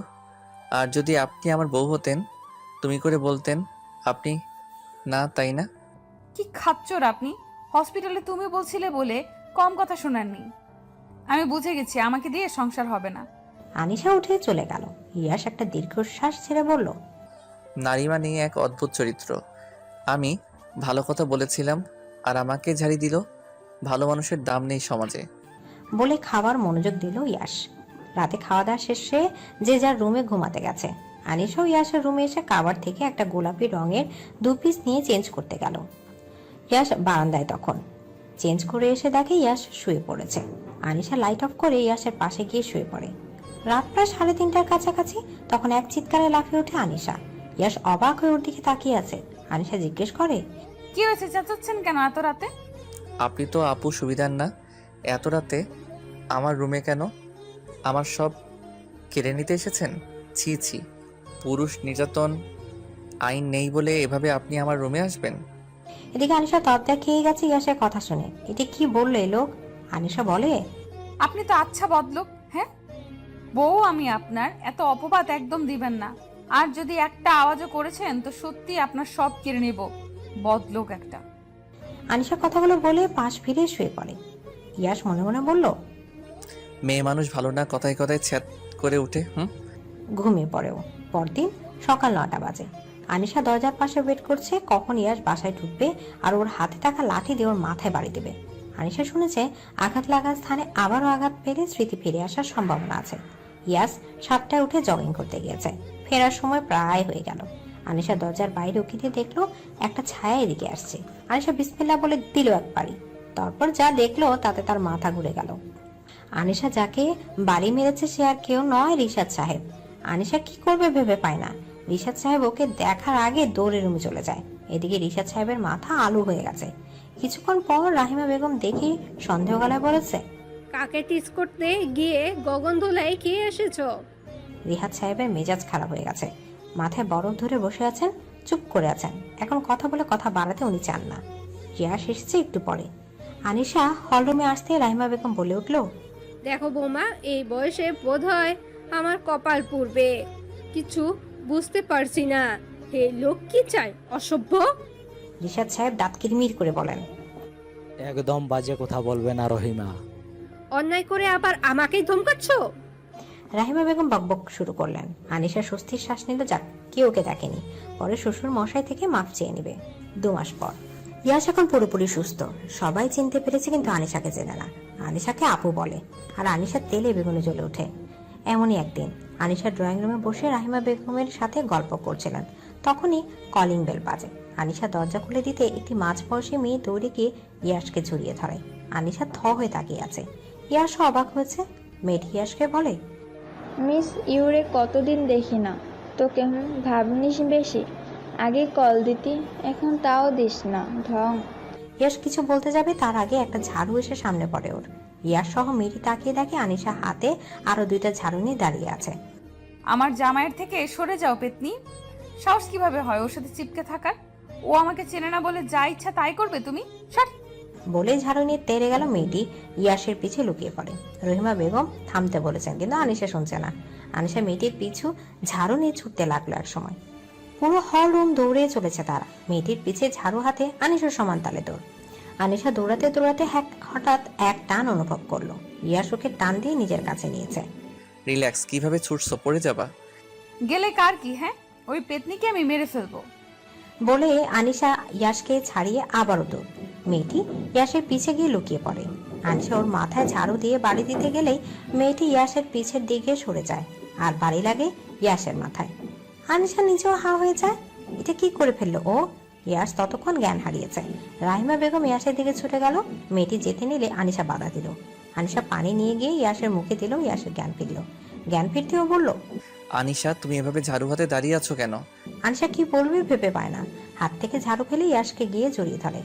আর যদি আপনি আমার বউ হতেন, তুমি করে বলতেন আপনি না, তাই না? কি খাচ্চর আপনি! হসপিটালে তুমি বলছিলে বলে কম কথা শোনাননি। আমি বুঝে গেছি আমাকে দিয়ে সংসার হবে না। আনিশা উঠে চলে গেল। ইয়াস একটা দীর্ঘশ্বাস ছেড়ে বলল, নারী মানে এক অদ্ভুত চরিত্র। আমি ভালো কথা বলেছিলাম আর আমাকে ঝাড়ি দিল। ভালো মানুষের দাম নেই সমাজে। বলে খাবার মনোযোগ দিল ইয়াস। রাতে খাওয়া দাওয়া শেষে যে যার রুমে ঘুমাতে গেছে। আনিশাও ইয়াসের রুমে এসে কাবার থেকে একটা গোলাপি রঙের 2 পিস নিয়ে চেঞ্জ করতে গেল। ইয়াস বারান্দায় তখন। চেঞ্জ করে এসে দেখে ইয়াস শুয়ে পড়েছে। আনিশা লাইট অফ করে ইয়াসের পাশে গিয়ে শুয়ে পড়ে। রাত প্রায় 3:30টার কাছাকাছি। তখন এক চিৎকারে লাফিয়ে ওঠে আনিশা। ইয়াস অবাক হয়ে ওর দিকে তাকিয়ে আছে। আনিশা জিজ্ঞেস করে, কি হয়েছে, চেঁচাচ্ছেন কেন এত রাতে? আপনি তো আপু সুবিধার না, এত রাতে আমার রুমে কেন? আমার সব কেড়ে নিতে এসেছেন? ছি ছি, পুরুষ নির্যাতন আইন নেই বলে এভাবে আপনি আমার রুমে আসবেন? এদিকে আনিশা তবদা খেয়ে গেছে ইয়াসের কথা শুনে। এটা কি বললো এই লোক? আনিশা বলে, আপনি তো আচ্ছা বদলোক। হ্যাঁ, বউ আমি আপনার, এত অপবাদ একদম দিবেন না। আর যদি একটা আওয়াজও করেছেন তো সত্যি আপনার সব কেড়ে নেব, বদলোক একটা। আনিশা কথাগুলো বলে পাশ ফিরে শুয়ে পড়ে। ইয়াস মনে মনে বলল, মেয়ে মানুষ ভালো না, কথায় কথায় ছ্যাত করে উঠে। ঘুমিয়ে পড়েও। পরদিন সকাল 9টা বাজে। আনিশা দরজার পাশে ওয়েট করছে কখন ইয়াস বাসায় ঢুকবে আর ওর হাতে থাকা লাঠি দিয়ে ওর মাথায় বাড়ি দেবে। আনিশা শুনেছে আঘাত লাগার স্থানে আবারও আঘাত পেলে স্মৃতি ফিরে আসার সম্ভাবনা আছে। ইয়াস 7টায় উঠে জগিং করতে গিয়েছে। ফেরার সময় প্রায় হয়ে গেল। আনিশা দরজার বাইরে উকি দিয়ে দেখলো একটা ছায়া এদিকে আসছে। আনিশা বিসমিল্লাহ বলে দিল এক পারি। তারপর যা দেখলো তাতে তার মাথা ঘুরে গেল। আনিশা যাকে বাড়ি মেরেছে সে আর কেউ নয়, রিশাদ সাহেব। আনিশা কি করবে ভেবে পায় না। রিশাদ সাহেব ওকে দেখার আগে দৌড়ে রুমে চলে যায়। এদিকে রিশাদ সাহেবের মাথা আলু হয়ে গেছে। কিছুক্ষণ পর রাহিমা বেগম দেখি সন্দেহ গলায় বলেছে, কাকে টিস করতে গিয়ে গগন ধোলাই খেয়ে এসেছো? রিহাদ সাহেবের মেজাজ খারাপ হয়ে গেছে। মাথায় বরফ ধরে বসে আছেন, চুপ করে আছেন। এখন কথা বলে কথা বাড়াতে উনি চান না। ইয়াস এসেছে একটু পরে। আনিশা হলরুমে আসতে রাহিমা বেগম বলে উঠল, দেখো বৌমা, এই বয়সে বোধ হয় আমার কপাল পুড়বে। কিছু বুঝতে পারছি না, হে লোক কি চায়, অসভ্য। রিশাদ সাহেব দাঁত কিরমির করে বলেন, একদম বাজে কথা বলবে না রহিমা। অন্যায় করে আবার আমাকেই ধমকাচ্ছ? রাহিমা বেগম বকবক শুরু করলেন। আনিশা স্বস্তির শ্বাস নিল, যাক কেউ ওকে দেখেনি। পরে শ্বশুর মশাই থেকে মাফ চেয়ে নেবে 2 মাস পর। ইয়াস এখন পুরোপুরি সুস্থ। সবাই চিনতে পেরেছে, কিন্তু আনিশাকে চেনে না। আনিশাকে আপু বলে, আর আনিশা তেলে বেগুনে জ্বলে ওঠে। এমনই একদিন আনিশা ড্রয়িং রুমে বসে রাহিমা বেগমের সাথে গল্প করছিলেন। তখনই কলিং বেল বাজে। আনিশা দরজা খুলে দিতে একটি মাঝবয়সী মেয়ে দৌড়ে গিয়ে ইয়াসকে জড়িয়ে ধরে। আনিশা থ হয়ে তাকিয়ে আছে। ইয়াসও অবাক হয়েছে। মেয়েটি ইয়াসকে বলে, মিস ইউরে কতদিন দেখি না, তোকে ভাবনিস বেশি। আগে কল দিতি, এখন তাও দিস না, ঢং। ইয়াস কিছু বলতে যাবে তার আগে একটা ঝাড়ু এসে সামনে পড়ে ওর। ইয়াস সহ মেয়েটি তাকিয়ে দেখে আনিশা হাতে আরো 2টা ঝাড়ু নিয়ে দাঁড়িয়ে আছে। আমার জামাইয়ের থেকে সরে যাও পেতনি। সাহস কিভাবে হয় ওর সাথে চিপকে থাকার? ও আমাকে চেনে না বলে যা ইচ্ছা তাই করবে তুমি? সর। বলে ঝাড়ু নিয়ে তেড়ে গেল মেয়েটি ইয়াসের পিছে লুকিয়ে পড়ে। রহিমা বেগম থামতে বলেছেন, কিন্তু আনিশা শুনছে না। আনিশা মেয়েটির পিছু ঝাড়ু নিয়ে ছুটতে লাগলো। এক সময় পুরো হল রুম দৌড়ে চলেছে তারা। মেয়েটির পিছে ঝাড়ু হাতে আনিশার সমান তালে দৌড়। আনিশা দৌড়াতে দৌড়াতে হঠাৎ এক টান অনুভব করলো। ইয়াস ওকে টান দিয়ে নিজের কাছে নিয়েছে। রিল্যাক্স, কিভাবে ছুটছো, পড়ে যাবা। গেলে কার কি? হ্যাঁ, ওই পেতনিকে আমি মেরে ফেলবো। বলে আনিশা ইয়াসকে ছাড়িয়ে আবারও দৌড়। মেয়েটি ইয়াসের পিছে গিয়ে লুকিয়ে পড়ে। আনিশা ওর মাথায় ঝাড়ু দিয়ে বাড়ি দিতে গেলেই মেয়েটি ইয়াসের পিছের দিকে সরে যায়, আর বাড়ি লাগে ইয়াসের মাথায়। আনিশা নিজেও হা হয়ে যায়, এটা কি করে ফেললো ও? ইয়াস ততক্ষণ জ্ঞান হারিয়েছে। রাহিমা বেগম ইয়াসের দিকে ছুটে গেল। মেয়েটি যেতে নিলে আনিশা বাধা দিল। আনিশা পানি নিয়ে গিয়ে ইয়াসের মুখে দিল। ইয়াসের জ্ঞান ফিরল। জ্ঞান ফিরতেও বলল, আনিশা, তুমি এভাবে ঝাড়ু হাতে দাঁড়িয়ে আছো কেন? আনিশা কি বলবে ভেবে পায় না। হাত থেকে ঝাড়ু ফেলে ইয়াসকে গিয়ে জড়িয়ে ধরে।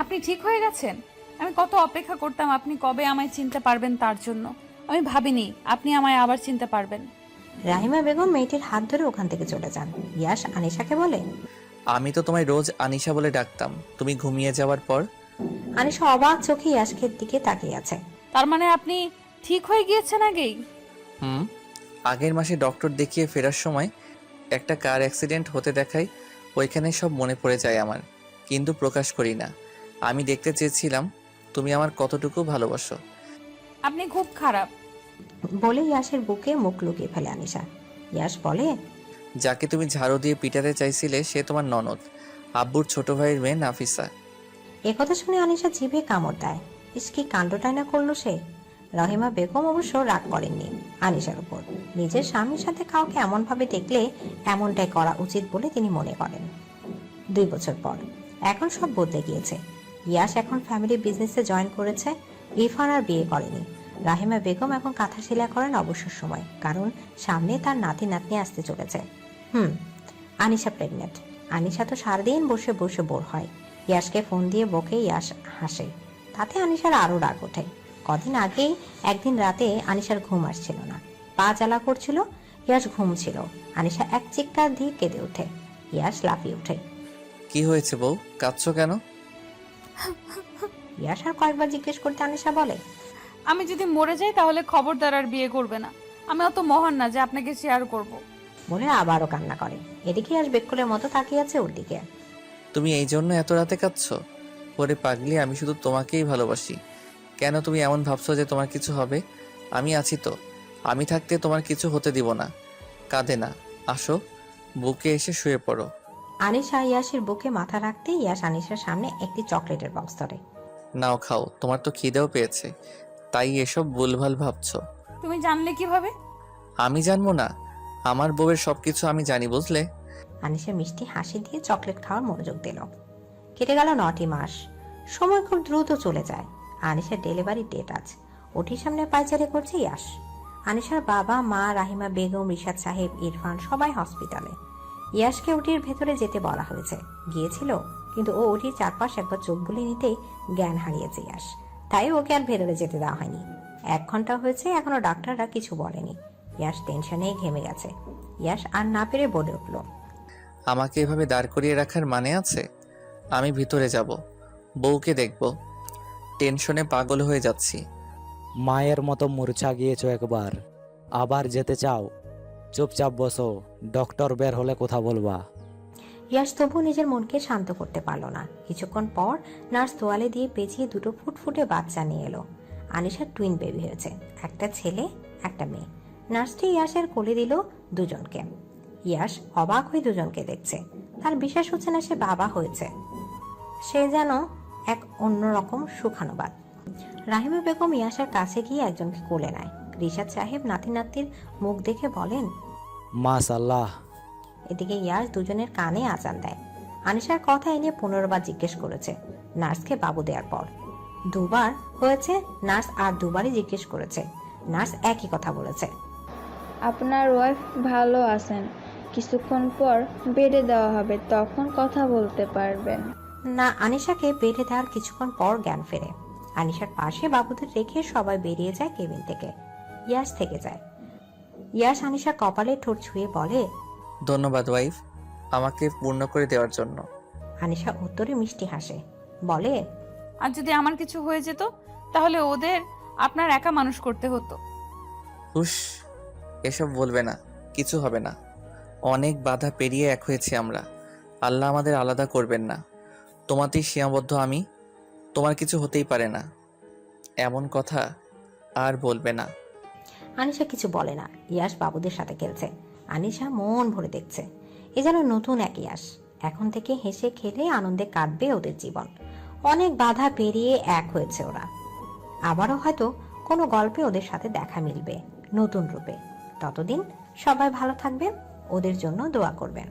আপনি ঠিক হয়ে গেছেন? আমি কত অপেক্ষা করতাম আপনি কবে আমায় চিনতে পারবেন তার জন্য। আমি ভাবিনি আপনি আমায় আবার চিনতে পারবেন। রাহিমা বেগম মেয়েটির হাত ধরে ওখান থেকে চলে যান। ইয়াস আনিশাকে বলে, আমি তো তোমায় রোজ আনিশা বলে ডাকতাম, তুমি ঘুমিয়ে যাওয়ার পর। আনিশা অবাক চোখে ইয়াসকের দিকে তাকিয়ে আছে। তার মানে আপনি ঠিক হয়ে গিয়েছেন আগেই? আগের মাসে ডক্টর দেখিয়ে ফেরার সময় একটা কার অ্যাক্সিডেন্ট হতে দেখায়, ওইখানে সব মনে পড়ে যায় আমার, কিন্তু প্রকাশ করি না। আমি দেখতে চেয়েছিলাম তুমি আমার কতটুকু ভালোবাসো। আপনি খুব খারাপ। বলে ইয়াসের বুকে মুখ লুকিয়ে ফেলে আনিশা। ইয়াস বলে, যাকে তুমি ঝাড়ু দিয়ে পিটাতে চাইছিলে সে তোমার ননদ, আব্বুর ছোট ভাইয়ের মেয়ে নাফিসা। একথা শুনে আনিশা জিভে কামড় দেয়। ইস, কি কাণ্ডটাই না করলো সে। রহিমা বেগম অবশ্য রাগ করেননি আনিশার উপর। নিজের স্বামীর সাথে কাউকে এমন ভাবে দেখলে এমনটাই করা উচিত বলে তিনি মনে করেন। 2 বছর পর এখন সব বদলে গিয়েছে। ইয়াস এখন ফ্যামিলি বিজনেসে জয়েন করেছে। ইরফান আর বিয়ে করেনি। রাহিমা বেগম এখন কাঁথা সেলাই করেন অবসর সময়, কারণ সামনে তার নাতি নাতনি আসতে চলেছে। আনিশা প্রেগনেন্ট। আনিশা তো সারাদিন বসে বসে বোর হয়। ইয়াসকে ফোন দিয়ে বকে ইয়াস হাসে। তাতে আনিশার আরো রাগ ওঠে। কদিন আগেই একদিন রাতে আনিশার ঘুম আসছিল না, পা জ্বালা করছিল। ইয়াস ঘুমছিল। আনিশা এক চিৎকার দিয়ে কেঁদে ওঠে। ইয়াস লাফিয়ে ওঠে। কি হয়েছে বউ, কাঁদছো কেন? ইয়াস আর কয়েকবার জিজ্ঞেস করতে আনিশা বলে, আমি যদি মরে যাই তাহলে খবরদার আর বিয়ে করবে না। আমি অত মহান না যে আপনাকে শেয়ার করব। বলে আবারও কান্না করে। এদিকে ইয়াস বেকুলের মতো তাকিয়ে আছে ওর দিকে। তুমি এই জন্য এত রাতে কাঁদছো? ওরে পাগলি, আমি শুধু তোমাকেই ভালোবাসি। কেন তুমি এমন ভাবছো যে তোমার কিছু হবে? আমি আছি তো, আমি থাকতে তোমার কিছু হতে দিব না। কাঁদে না, আসো বুকে এসে শুয়ে পড়ো। আনিশা ইয়াসের বুকে মাথা রাখতে ইয়াস আনিশার সামনে একটি চকলেটের বক্স ধরে। নাও খাও, তোমার তো খিদেও পেয়েছে, তাই এসব ভুলভাল ভাবছো। তুমি জানলে কিভাবে? আমি জানবো না? আমার বউয়ের সবকিছু আমি জানি, বুঝলে? আনিশা মিষ্টি হাসি দিয়ে চকলেট খাওয়ার মনোযোগ দিল। কেটে গেল 9টি মাস। সময় খুব দ্রুত চলে যায়। আনিশার ডেলিভারি ডেট আজ। ওটির সামনে পায়চারি করছে ইয়াশ। আনিশার বাবা মা, রাহিমা বেগম, রিশাদ সাহেব, ইরফান সবাই হসপিটালে। ইয়াশকে ওটির ভেতরে যেতে বলা হয়েছে। গিয়েছিল, কিন্তু ও ওটির চারপাশ একবার চোখ বুলিয়ে নিতেই জ্ঞান হারিয়েছে ইয়াশ। তাই ওকে আর ভেতরে যেতে দেওয়া হয়নি। 1 ঘন্টা হয়েছে, এখনো ডাক্তাররা কিছু বলেনি। ইয়াশ টেনশনে ঘেমে গেছে। ইয়াশ আর না পেরে বলে উঠল, আমাকে এভাবে দাঁড় করিয়ে রাখার মানে আছে? আমি ভিতরে যাব, বউকে দেখব। টেনশনে পাগল হয়ে যাচ্ছি। মায়ের মতো মূর্ছা গিয়েছো একবার, আবার যেতে চাও? চুপচাপ বসো, ডক্টর বের হলে কথা বলবা। ইয়াশ তবু নিজের মনকে শান্ত করতে পারল না। কিছুক্ষণ পর নার্স তোয়ালে দিয়ে পেঁচিয়ে 2টো ফুটফুটে বাচ্চা নিয়ে এলো। আনিশার টুইন বেবি হয়েছে, একটা ছেলে একটা মেয়ে। নার্সটি ইয়াশের কোলে দিল দুজনকে। ইয়াশ অবাক হয়ে দুজনকে দেখছে। তার বিশ্বাস হচ্ছে না সে বাবা হয়েছে। সে যেন এক অন্যরকম সুখানুবাদ। রাহিমা বেগম ইয়াশের কাছে গিয়ে একজনকে কোলে নেয়। রিশাদ সাহেব নাতি নাতির মুখ দেখে বলেন, মাশাআল্লাহ। এদিকে ইয়াশ দুজনের কানে আজান দেয়। আনিশার কথা এনে 15 বার জিজ্ঞেস করেছে নার্সকে বাবু দেওয়ার পর। 2 বার হয়েছে, নার্স আর 2 বারই জিজ্ঞেস করেছে। নার্স একই কথা বলেছে, আপনার ওয়াইফ ভালো আছেন, কিছুক্ষণ পর বেডে দেওয়া হবে, তখন কথা বলতে পারবেন না। আনিশাকে বেডে দেওয়ার কিছুক্ষণ পর জ্ঞান ফেরে। আনিশার পাশে বাবুদের রেখে সবাই বেরিয়ে যায় কেবিন থেকে। ইয়াশ থেকে যায়। ইয়াশ আনিশার কপালে ঠোঁট ছুঁয়ে বলে, ধন্যবাদ ওয়াইফ, আমাকে পূর্ণ করে দেওয়ার জন্য। আনিশা উত্তরে মিষ্টি হাসে, বলে, আর যদি আমার কিছু হয়ে যেত তাহলে ওদের আপনার একা মানুষ করতে হতো। হুশ, এসব বলবে না, কিছু হবে না। অনেক বাধা পেরিয়ে এক হয়েছি আমরা, আল্লাহ আমাদের আলাদা করবেন না। তোমাতেই সীমাবদ্ধ আমি, তোমার কিছু হতেই পারে না, এমন কথা আর বলবে না। আনিশা কিছু বলে না। ইয়াশ বাবুদের সাথে খেলছে। আনিশা মন ভরে দেখছে। এ যেন নতুন এক ইয়াশ। এখন থেকে হেসে খেলে আনন্দে কাটবে ওদের জীবন। অনেক বাধা পেরিয়ে এক হয়েছে ওরা। আবারও হয়তো কোনো গল্পে ওদের সাথে দেখা মিলবে নতুন রূপে। ততদিন সবাই ভালো থাকবেন, ওদের জন্য দোয়া করবেন।